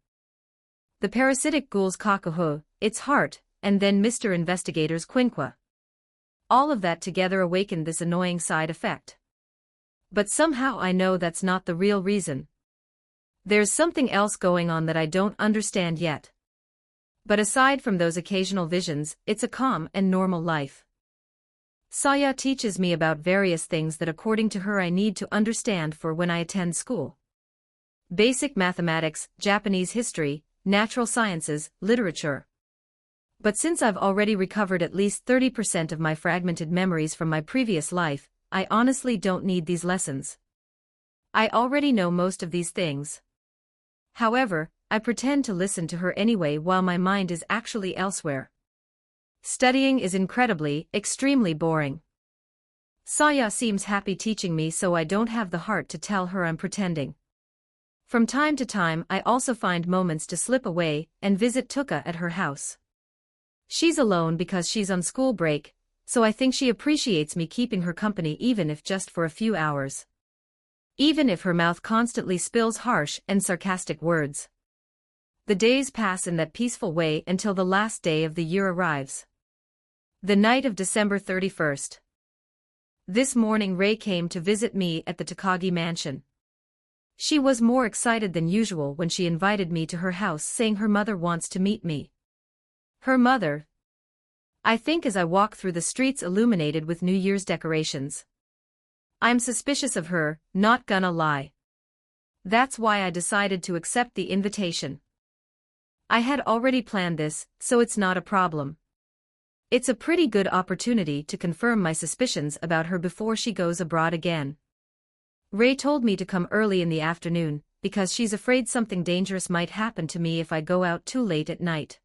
The parasitic ghoul's kakahu, its heart, and then Mr. Investigator's quinqua. All of that together awakened this annoying side effect. But somehow I know that's not the real reason. There's something else going on that I don't understand yet. But aside from those occasional visions, it's a calm and normal life. Saya teaches me about various things that according to her I need to understand for when I attend school. Basic mathematics, Japanese history, natural sciences, literature. But since I've already recovered at least 30% of my fragmented memories from my previous life, I honestly don't need these lessons. I already know most of these things. However, I pretend to listen to her anyway while my mind is actually elsewhere. Studying is extremely boring. Saya seems happy teaching me, so I don't have the heart to tell her I'm pretending. From time to time I also find moments to slip away and visit Tuka at her house. She's alone because she's on school break, so I think she appreciates me keeping her company even if just for a few hours. Even if her mouth constantly spills harsh and sarcastic words. The days pass in that peaceful way until the last day of the year arrives. The night of December 31st. This morning Ray came to visit me at the Takagi mansion. She was more excited than usual when she invited me to her house, saying her mother wants to meet me. Her mother? I think as I walk through the streets illuminated with New Year's decorations. I'm suspicious of her, not gonna lie. That's why I decided to accept the invitation. I had already planned this, so it's not a problem. It's a pretty good opportunity to confirm my suspicions about her before she goes abroad again. Ray told me to come early in the afternoon, because she's afraid something dangerous might happen to me if I go out too late at night.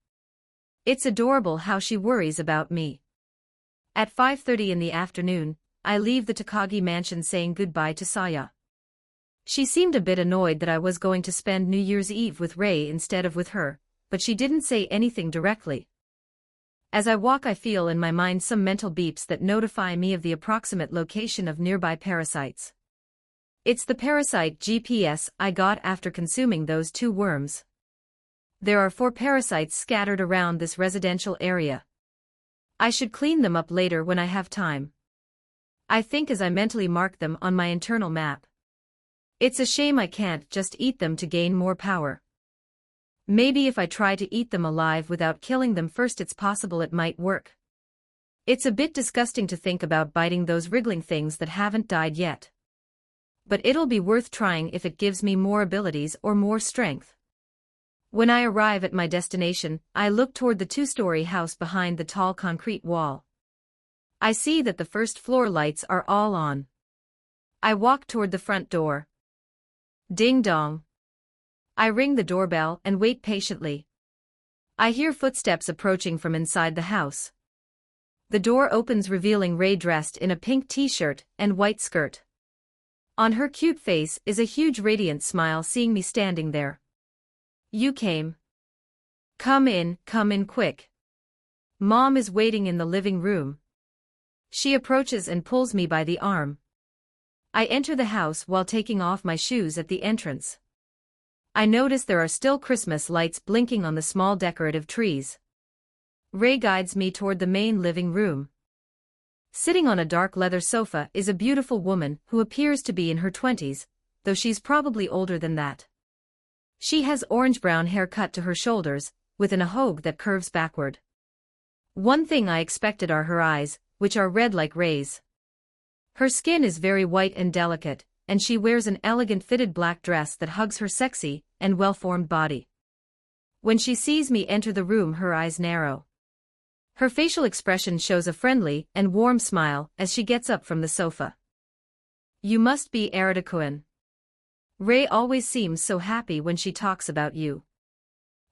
It's adorable how she worries about me. At 5:30 in the afternoon, I leave the Takagi mansion saying goodbye to Saya. She seemed a bit annoyed that I was going to spend New Year's Eve with Ray instead of with her, but she didn't say anything directly. As I walk I feel in my mind some mental beeps that notify me of the approximate location of nearby parasites. It's the Parasyte GPS I got after consuming those 2 worms. There are 4 parasites scattered around this residential area. I should clean them up later when I have time. I think as I mentally mark them on my internal map. It's a shame I can't just eat them to gain more power. Maybe if I try to eat them alive without killing them first it's possible it might work. It's a bit disgusting to think about biting those wriggling things that haven't died yet. But it'll be worth trying if it gives me more abilities or more strength. When I arrive at my destination, I look toward the 2-story house behind the tall concrete wall. I see that the first floor lights are all on. I walk toward the front door. Ding dong. I ring the doorbell and wait patiently. I hear footsteps approaching from inside the house. The door opens revealing Ray dressed in a pink t-shirt and white skirt. On her cute face is a huge radiant smile seeing me standing there. You came. Come in quick. Mom is waiting in the living room. She approaches and pulls me by the arm. I enter the house while taking off my shoes at the entrance. I notice there are still Christmas lights blinking on the small decorative trees. Ray guides me toward the main living room. Sitting on a dark leather sofa is a beautiful woman who appears to be in her 20s, though she's probably older than that. She has orange-brown hair cut to her shoulders, with an ahogue that curves backward. One thing I expected are her eyes, which are red like Ray's. Her skin is very white and delicate, and she wears an elegant fitted black dress that hugs her sexy and well-formed body. When she sees me enter the room her eyes narrow. Her facial expression shows a friendly and warm smile as she gets up from the sofa. You must be Arita-kun. Rei always seems so happy when she talks about you.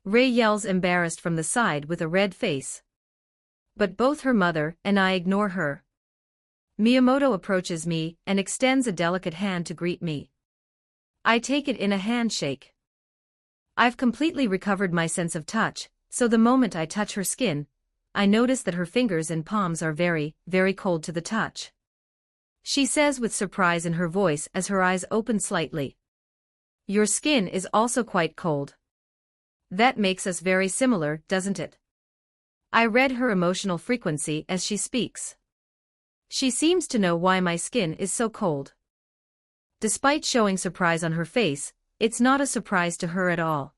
Rei yells embarrassed from the side with a red face. But both her mother and I ignore her. Miyamoto approaches me and extends a delicate hand to greet me. I take it in a handshake. I've completely recovered my sense of touch, so the moment I touch her skin, I notice that her fingers and palms are very, very cold to the touch. She says with surprise in her voice as her eyes open slightly. Your skin is also quite cold. That makes us very similar, doesn't it? I read her emotional frequency as she speaks. She seems to know why my skin is so cold. Despite showing surprise on her face, it's not a surprise to her at all.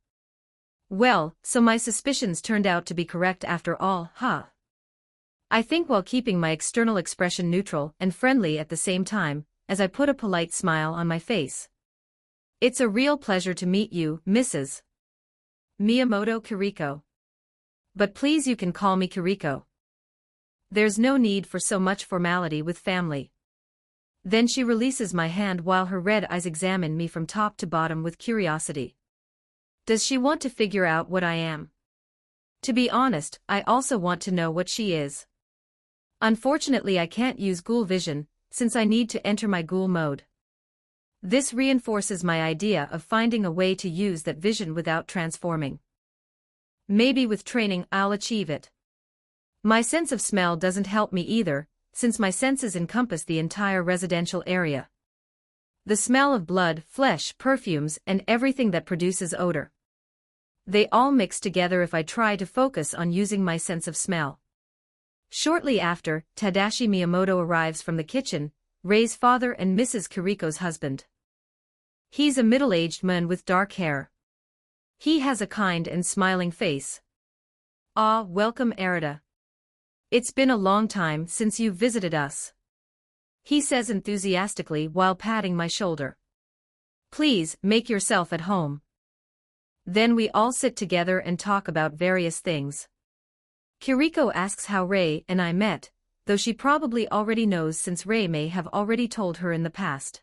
Well, so my suspicions turned out to be correct after all, huh? I think while keeping my external expression neutral and friendly at the same time, as I put a polite smile on my face. It's a real pleasure to meet you, Mrs. Miyamoto Kiriko. But please you can call me Kiriko. There's no need for so much formality with family. Then she releases my hand while her red eyes examine me from top to bottom with curiosity. Does she want to figure out what I am? To be honest, I also want to know what she is. Unfortunately I can't use Ghoul vision, since I need to enter my Ghoul mode. This reinforces my idea of finding a way to use that vision without transforming. Maybe with training I'll achieve it. My sense of smell doesn't help me either, since my senses encompass the entire residential area. The smell of blood, flesh, perfumes, and everything that produces odor. They all mix together if I try to focus on using my sense of smell. Shortly after, Tadashi Miyamoto arrives from the kitchen, Rei's father and Mrs. Kiriko's husband. He's a middle-aged man with dark hair. He has a kind and smiling face. Ah, welcome Arita. It's been a long time since you've visited us. He says enthusiastically while patting my shoulder. Please, make yourself at home. Then we all sit together and talk about various things. Kiriko asks how Rei and I met, though she probably already knows since Rei may have already told her in the past.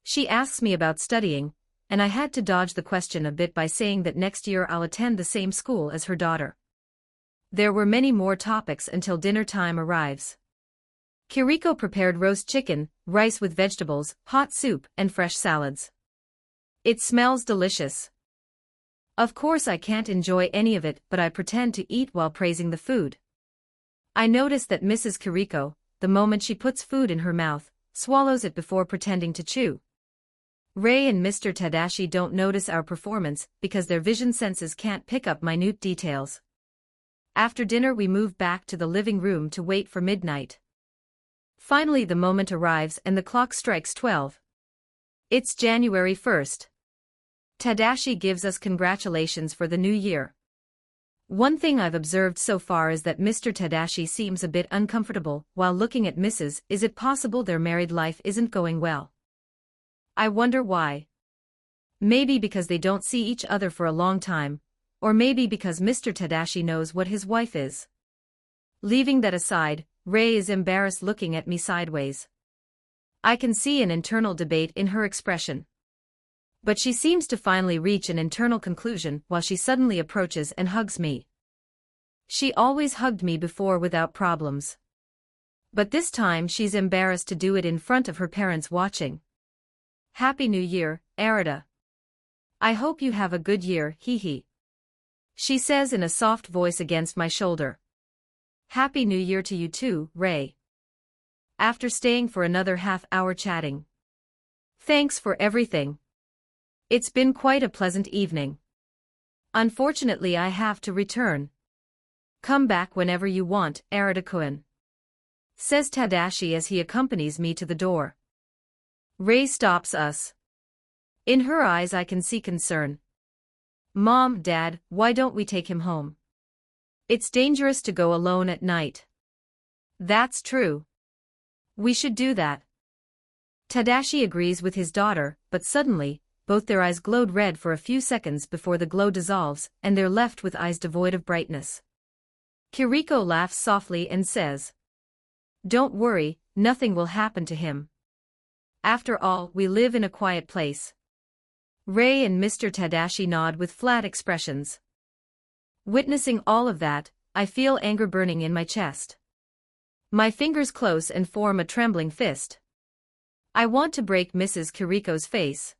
She asks me about studying, and I had to dodge the question a bit by saying that next year I'll attend the same school as her daughter. There were many more topics until dinner time arrives. Kiriko prepared roast chicken, rice with vegetables, hot soup, and fresh salads. It smells delicious. Of course I can't enjoy any of it, but I pretend to eat while praising the food. I notice that Mrs. Kiriko, the moment she puts food in her mouth, swallows it before pretending to chew. Rei and Mr. Tadashi don't notice our performance because their vision senses can't pick up minute details. After dinner we move back to the living room to wait for midnight. Finally the moment arrives and the clock strikes 12. It's January 1st. Tadashi gives us congratulations for the new year. One thing I've observed so far is that Mr. Tadashi seems a bit uncomfortable while looking at Mrs. Is it possible their married life isn't going well? I wonder why. Maybe because they don't see each other for a long time, or maybe because Mr. Tadashi knows what his wife is. Leaving that aside, Rei is embarrassed looking at me sideways. I can see an internal debate in her expression. But she seems to finally reach an internal conclusion while she suddenly approaches and hugs me. She always hugged me before without problems. But this time she's embarrassed to do it in front of her parents watching. Happy New Year, Arita. I hope you have a good year, hee. She says in a soft voice against my shoulder. Happy New Year to you too, Rei. After staying for another half-hour chatting. Thanks for everything. It's been quite a pleasant evening. Unfortunately I have to return. Come back whenever you want, Arita-kun. Says Tadashi as he accompanies me to the door. Rei stops us. In her eyes I can see concern. Mom, Dad, why don't we take him home? It's dangerous to go alone at night. That's true. We should do that. Tadashi agrees with his daughter, but suddenly, both their eyes glowed red for a few seconds before the glow dissolves and they're left with eyes devoid of brightness. Kiriko laughs softly and says, "Don't worry, nothing will happen to him. After all, we live in a quiet place." Ray and Mr. Tadashi nod with flat expressions. Witnessing all of that, I feel anger burning in my chest. My fingers close and form a trembling fist. I want to break Mrs. Kiriko's face.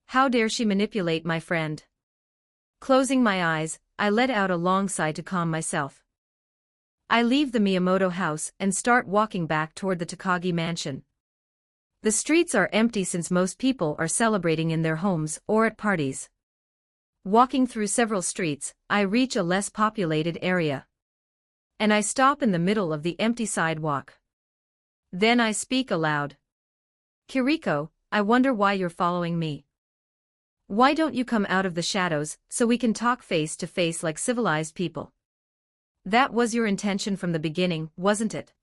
How dare she manipulate my friend? Closing my eyes, I let out a long sigh to calm myself. I leave the Miyamoto house and start walking back toward the Takagi mansion. The streets are empty since most people are celebrating in their homes or at parties. Walking through several streets, I reach a less populated area. And I stop in the middle of the empty sidewalk. Then I speak aloud. "Kiriko, I wonder why you're following me. Why don't you come out of the shadows so we can talk face to face like civilized people? That was your intention from the beginning, wasn't it?"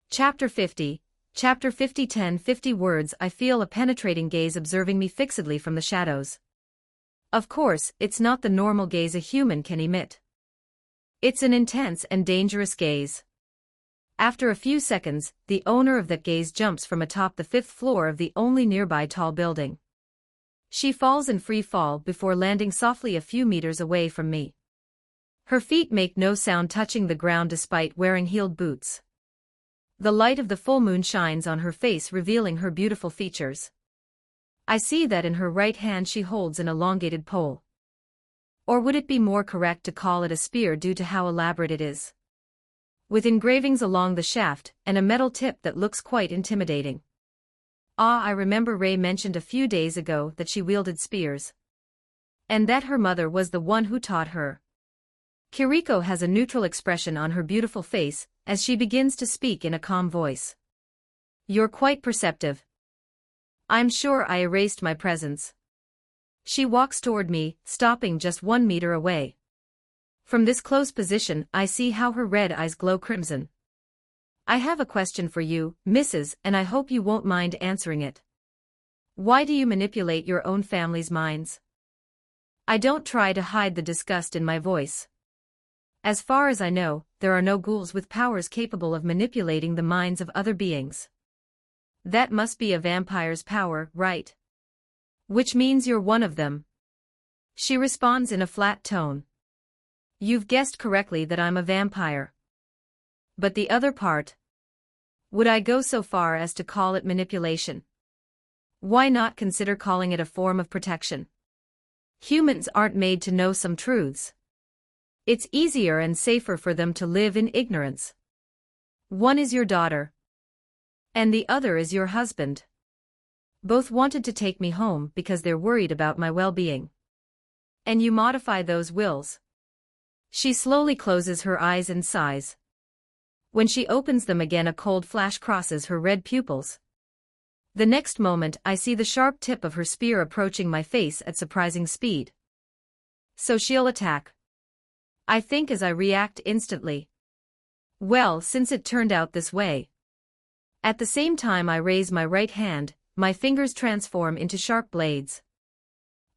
Chapter 50, Chapter 50. 10:50 words. I feel a penetrating gaze observing me fixedly from the shadows. Of course, it's not the normal gaze a human can emit. It's an intense and dangerous gaze. After a few seconds, the owner of that gaze jumps from atop the 5th floor of the only nearby tall building. She falls in free fall before landing softly a few meters away from me. Her feet make no sound touching the ground despite wearing heeled boots. The light of the full moon shines on her face, revealing her beautiful features. I see that in her right hand she holds an elongated pole. Or would it be more correct to call it a spear due to how elaborate it is? With engravings along the shaft and a metal tip that looks quite intimidating. I remember Ray mentioned a few days ago that she wielded spears. And that her mother was the one who taught her. Kiriko has a neutral expression on her beautiful face as she begins to speak in a calm voice. "You're quite perceptive. I'm sure I erased my presence." She walks toward me, stopping just 1 meter away. From this close position, I see how her red eyes glow crimson. "I have a question for you, Mrs., and I hope you won't mind answering it. Why do you manipulate your own family's minds?" I don't try to hide the disgust in my voice. As far as I know, there are no ghouls with powers capable of manipulating the minds of other beings. That must be a vampire's power, right? Which means you're one of them. She responds in a flat tone. "You've guessed correctly that I'm a vampire. But the other part? Would I go so far as to call it manipulation? Why not consider calling it a form of protection? Humans aren't made to know some truths. It's easier and safer for them to live in ignorance. One is your daughter. And the other is your husband. Both wanted to take me home because they're worried about my well-being. And you modify those wills." She slowly closes her eyes and sighs. When she opens them again, a cold flash crosses her red pupils. The next moment, I see the sharp tip of her spear approaching my face at surprising speed. "So she'll attack," I think as I react instantly. Well, since it turned out this way. At the same time I raise my right hand, my fingers transform into sharp blades.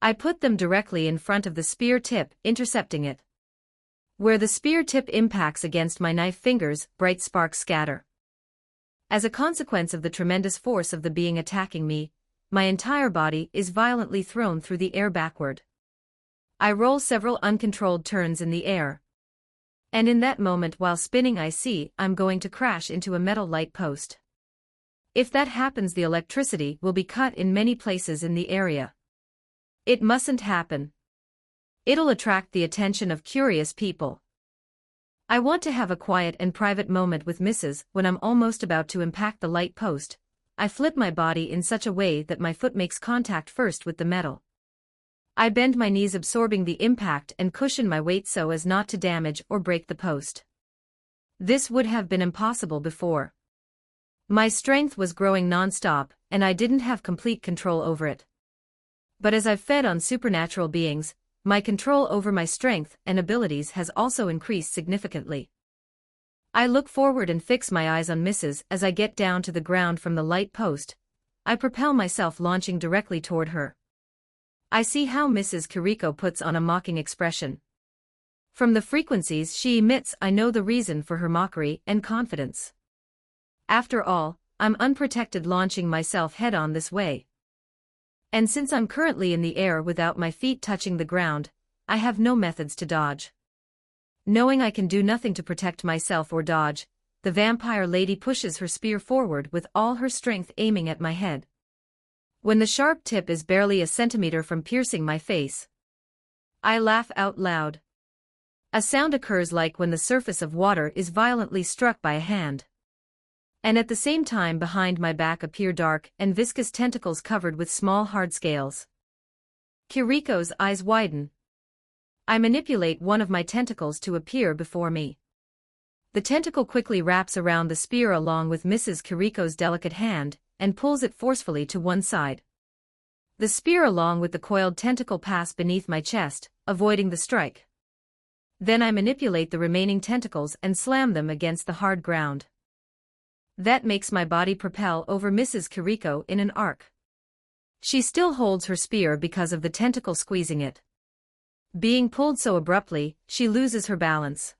I put them directly in front of the spear tip, intercepting it. Where the spear tip impacts against my knife fingers, bright sparks scatter. As a consequence of the tremendous force of the being attacking me, my entire body is violently thrown through the air backward. I roll several uncontrolled turns in the air. And in that moment while spinning I see I'm going to crash into a metal light post. If that happens, the electricity will be cut in many places in the area. It mustn't happen. It'll attract the attention of curious people. I want to have a quiet and private moment with Mrs. When I'm almost about to impact the light post, I flip my body in such a way that my foot makes contact first with the metal. I bend my knees, absorbing the impact, and cushion my weight so as not to damage or break the post. This would have been impossible before. My strength was growing non-stop, and I didn't have complete control over it. But as I've fed on supernatural beings, my control over my strength and abilities has also increased significantly. I look forward and fix my eyes on Mrs. As I get down to the ground from the light post, I propel myself, launching directly toward her. I see how Mrs. Kiriko puts on a mocking expression. From the frequencies she emits, I know the reason for her mockery and confidence. After all, I'm unprotected, launching myself head-on this way. And since I'm currently in the air without my feet touching the ground, I have no methods to dodge. Knowing I can do nothing to protect myself or dodge, the vampire lady pushes her spear forward with all her strength, aiming at my head. When the sharp tip is barely a centimeter from piercing my face, I laugh out loud. A sound occurs like when the surface of water is violently struck by a hand. And at the same time, behind my back appear dark and viscous tentacles covered with small hard scales. Kiriko's eyes widen. I manipulate one of my tentacles to appear before me. The tentacle quickly wraps around the spear along with Mrs. Kiriko's delicate hand, and pulls it forcefully to one side. The spear along with the coiled tentacle pass beneath my chest, avoiding the strike. Then I manipulate the remaining tentacles and slam them against the hard ground. That makes my body propel over Mrs. Kiriko in an arc. She still holds her spear because of the tentacle squeezing it. Being pulled so abruptly, she loses her balance.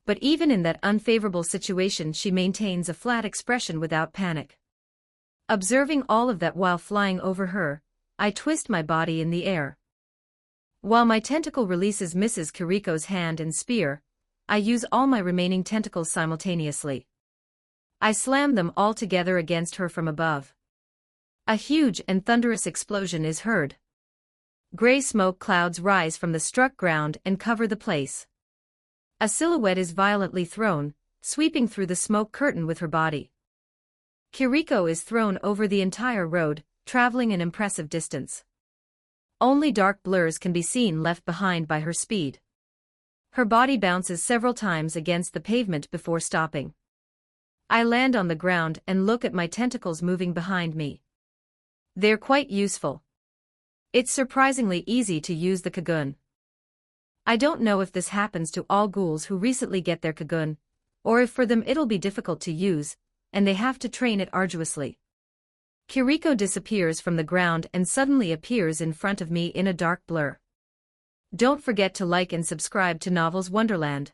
But even in that unfavorable situation, she maintains a flat expression without panic. Observing all of that while flying over her, I twist my body in the air. While my tentacle releases Mrs. Kiriko's hand and spear, I use all my remaining tentacles simultaneously. I slam them all together against her from above. A huge and thunderous explosion is heard. Gray smoke clouds rise from the struck ground and cover the place. A silhouette is violently thrown, sweeping through the smoke curtain with her body. Kiriko is thrown over the entire road, traveling an impressive distance. Only dark blurs can be seen left behind by her speed. Her body bounces several times against the pavement before stopping. I land on the ground and look at my tentacles moving behind me. They're quite useful. It's surprisingly easy to use the Kagun. I don't know if this happens to all ghouls who recently get their Kagun, or if for them it'll be difficult to use, and they have to train it arduously. Kiriko disappears from the ground and suddenly appears in front of me in a dark blur. Don't forget to like and subscribe to Novels Wonderland.